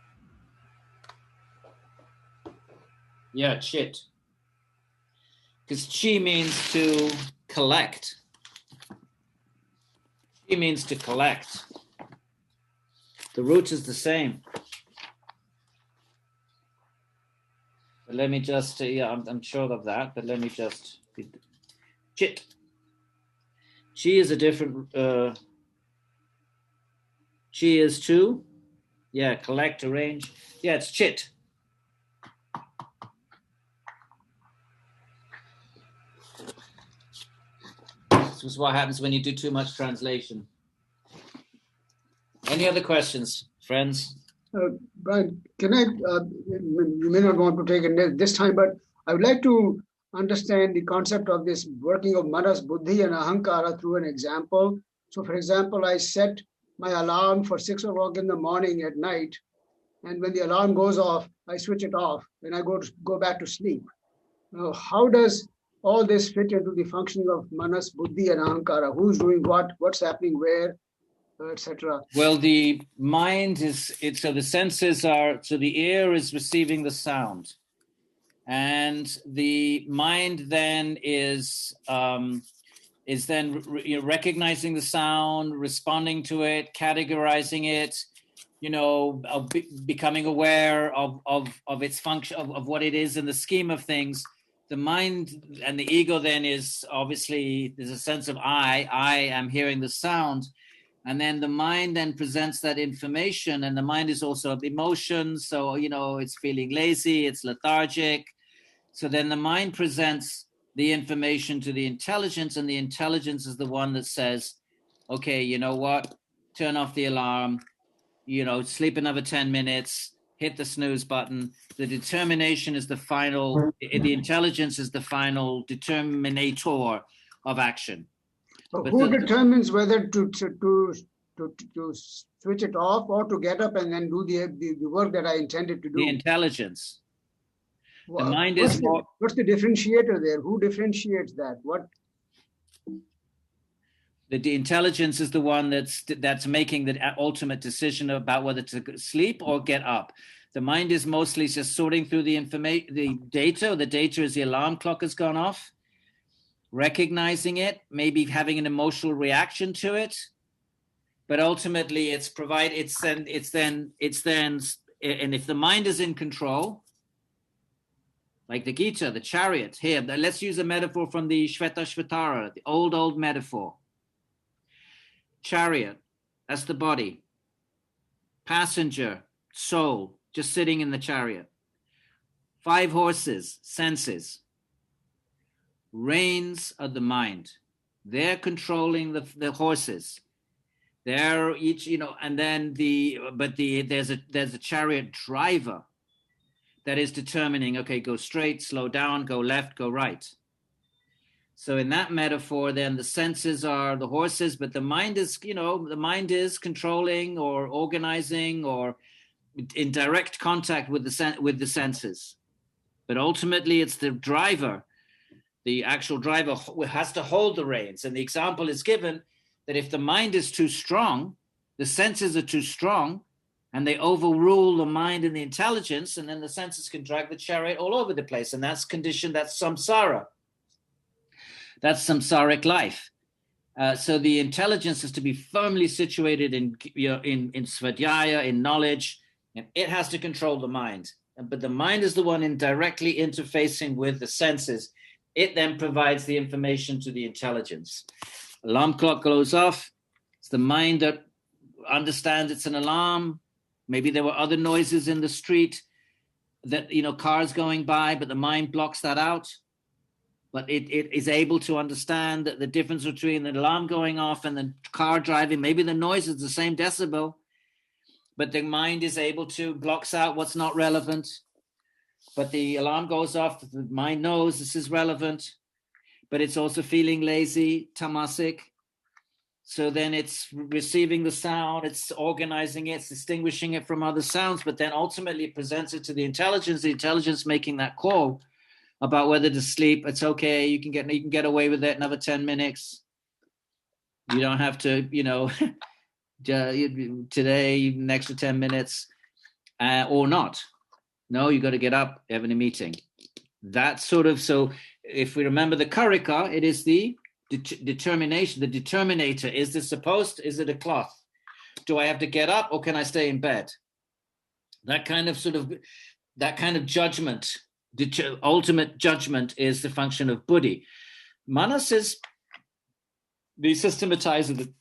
Yeah, chit. Because chi means to collect. Chi means to collect. The root is the same. But let me just, yeah, I'm sure of that, but let me just, chit. Chi is a different, chi is to, yeah, collect, arrange. Yeah, it's chit. This is what happens when you do too much translation. Any other questions, friends? Brian, can I, you may not want to take it this time, but I would like to understand the concept of this working of manas, buddhi, and ahamkara through an example. So, for example, I set my alarm for 6 o'clock in the morning at night, and when the alarm goes off, I switch it off and I go back to sleep. Now, how does all this fit into the functioning of manas, buddhi, and ahamkara? Who's doing what? What's happening where? Etc. Well, the mind is, so the senses are, so the ear is receiving the sound, and the mind then is then recognizing the sound, responding to it, categorizing it, becoming aware of its function, of what it is in the scheme of things. The mind and the ego then is obviously, there's a sense of I am hearing the sound. And then the mind then presents that information, and the mind is also of emotions. So, it's feeling lazy, it's lethargic. So then the mind presents the information to the intelligence, and the intelligence is the one that says, okay, you know what? Turn off the alarm, sleep another 10 minutes, hit the snooze button. The determination is the final, the intelligence is the final determinator of action. But who determines whether to switch it off or to get up and then do the work that I intended to do? The intelligence. Well, the mind is more. What's the differentiator there? Who differentiates that? What? The intelligence is the one that's making the ultimate decision about whether to sleep or get up. The mind is mostly just sorting through the information, the data. The data is the alarm clock has gone off. Recognizing it, maybe having an emotional reaction to it, but ultimately and if the mind is in control, like the Gita, the chariot here, let's use a metaphor from the Shvetashvatara, the old metaphor. Chariot, that's the body. Passenger, soul, just sitting in the chariot. 5 horses, senses. Reins of the mind. They're controlling the horses. They're each, and then there's a chariot driver that is determining, okay, go straight, slow down, go left, go right. So in that metaphor, then the senses are the horses, but the mind is, the mind is controlling or organizing or in direct contact with the senses. But ultimately, it's the driver. The actual driver has to hold the reins. And the example is given that if the mind is too strong, the senses are too strong, and they overrule the mind and the intelligence, and then the senses can drag the chariot all over the place. And that's condition, that's samsara. That's samsaric life. So the intelligence is to be firmly situated in svadhyaya, in knowledge, and it has to control the mind. But the mind is the one directly interfacing with the senses. It then provides the information to the intelligence. Alarm clock goes off. It's the mind that understands it's an alarm. Maybe there were other noises in the street that, cars going by, but the mind blocks that out. But it is able to understand that the difference between the alarm going off and the car driving, maybe the noise is the same decibel, but the mind is able to blocks out what's not relevant. But the alarm goes off, the mind knows this is relevant, but it's also feeling lazy, tamasic. So then it's receiving the sound, it's organizing it, it's distinguishing it from other sounds, but then ultimately it presents it to the intelligence making that call about whether to sleep. It's okay, you can get away with it another 10 minutes. You don't have to, today, next to 10 minutes, or not. No, you got to get up, having a meeting. That sort of, so if we remember the Karika, it is the determination, the determinator. Is it a cloth? Do I have to get up or can I stay in bed? That kind of judgment, the ultimate judgment is the function of Buddhi. Manas is the systematizer,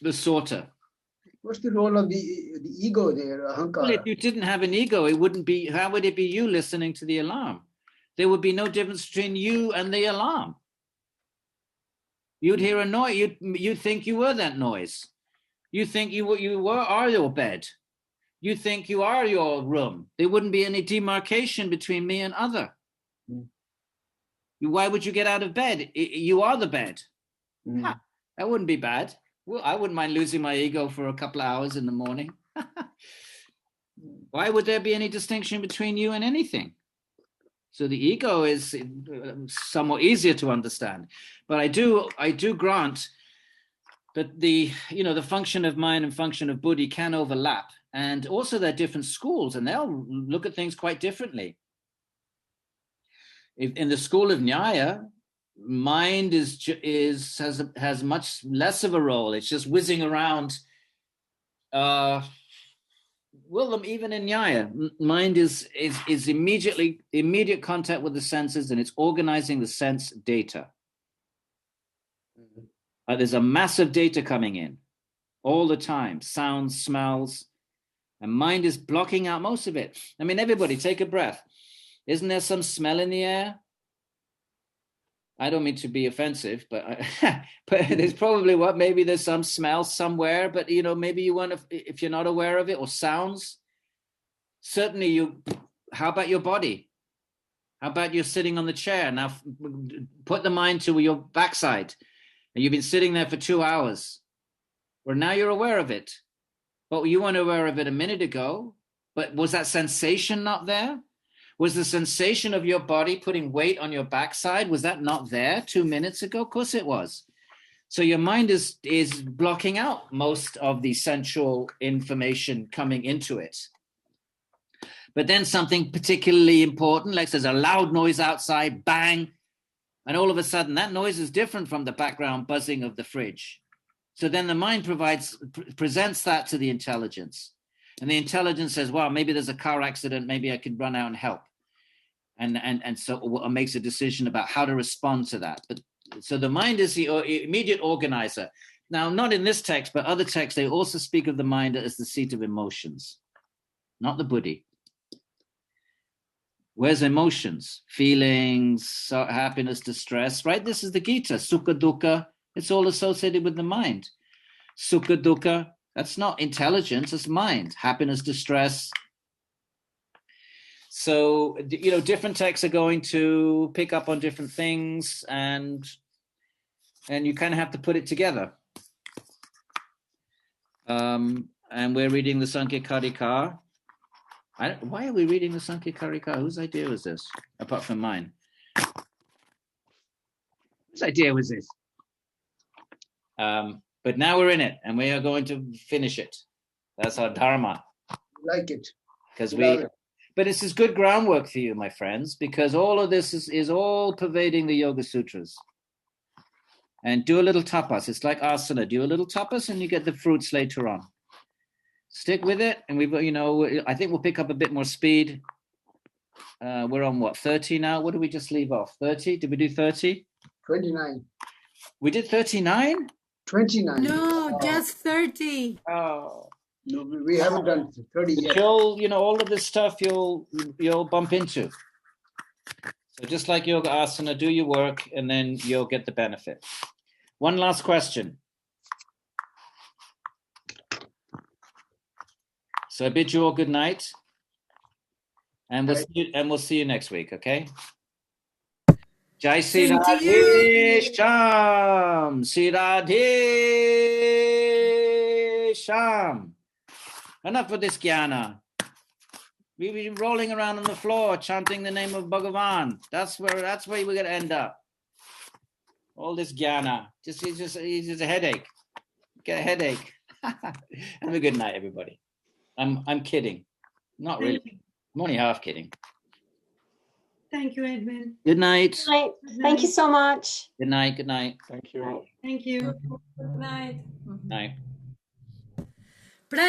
the sorter. What's the role of the ego there, Ahamkara? Well, if you didn't have an ego, it wouldn't be, how would it be you listening to the alarm? There would be no difference between you and the alarm. You'd hear a noise, you'd think you were that noise. You think are your bed. You think you are your room. There wouldn't be any demarcation between me and other. Why would you get out of bed? You are the bed. That wouldn't be bad. Well, I wouldn't mind losing my ego for a couple of hours in the morning. Why would there be any distinction between you and anything? So the ego is somewhat easier to understand. But I do grant that the function of mind and function of Buddhi can overlap. And also they're different schools and they'll look at things quite differently. In the school of Nyaya, mind has much less of a role. It's just whizzing around. Even in Nyaya, mind is immediate contact with the senses, and it's organizing the sense data. There's a massive data coming in all the time, sounds, smells, and mind is blocking out most of it. I mean, everybody take a breath. Isn't there some smell in the air? I don't mean to be offensive, but there's probably maybe there's some smell somewhere, but maybe you want to, if you're not aware of it, or sounds. Certainly how about your body? How about you're sitting on the chair? Now put the mind to your backside, and you've been sitting there for 2 hours. Well, now you're aware of it. But you weren't aware of it a minute ago, but was that sensation not there? Was the sensation of your body putting weight on your backside, was that not there 2 minutes ago? Of course it was. So your mind is blocking out most of the sensual information coming into it. But then something particularly important, like there's a loud noise outside, bang, and all of a sudden that noise is different from the background buzzing of the fridge. So then the mind presents that to the intelligence. And the intelligence says, well, maybe there's a car accident, maybe I can run out and help. And so it makes a decision about how to respond to that. But so the mind is the immediate organizer. Now, not in this text, but other texts, they also speak of the mind as the seat of emotions, not the Buddhi. Where's emotions? Feelings, happiness, distress, right? This is the Gita, Sukha, Dukkha. It's all associated with the mind. Sukha, Dukkha, that's not intelligence, it's mind. Happiness, distress. So, different texts are going to pick up on different things, and you kind of have to put it together. And we're reading the Sāṃkhya Kārikā. Why are we reading the Sāṃkhya Kārikā? Whose idea was this, apart from mine? Whose idea was this? But now we're in it, and we are going to finish it. That's our dharma. Like it. But this is good groundwork for you, my friends, because all of this is all pervading the Yoga Sutras. And do a little tapas. It's like asana. Do a little tapas, and you get the fruits later on. Stick with it, and I think we'll pick up a bit more speed. We're on 30 now? What did we just leave off? 30? Did we do 30? 29. We did 39? 29. No, just 30. Oh. No, we haven't done 30 yet. All of this stuff you'll bump into. So just like yoga asana, do your work, and then you'll get the benefit. One last question. So I bid you all good night, and we'll see you next week, okay? Jai Sri Radhe Shyam, Sri Radhe Shyam. Enough of this jnana. We've been rolling around on the floor chanting the name of Bhagavan. That's where we're going to end up. All this jnana. It's just a headache. Get a headache. Have a good night, everybody. I'm kidding. Not really. I'm only half kidding. Thank you, Edwin. Good night. Good night. Thank you so much. Good night. Good night. Thank you. Thank you. Good night. Night.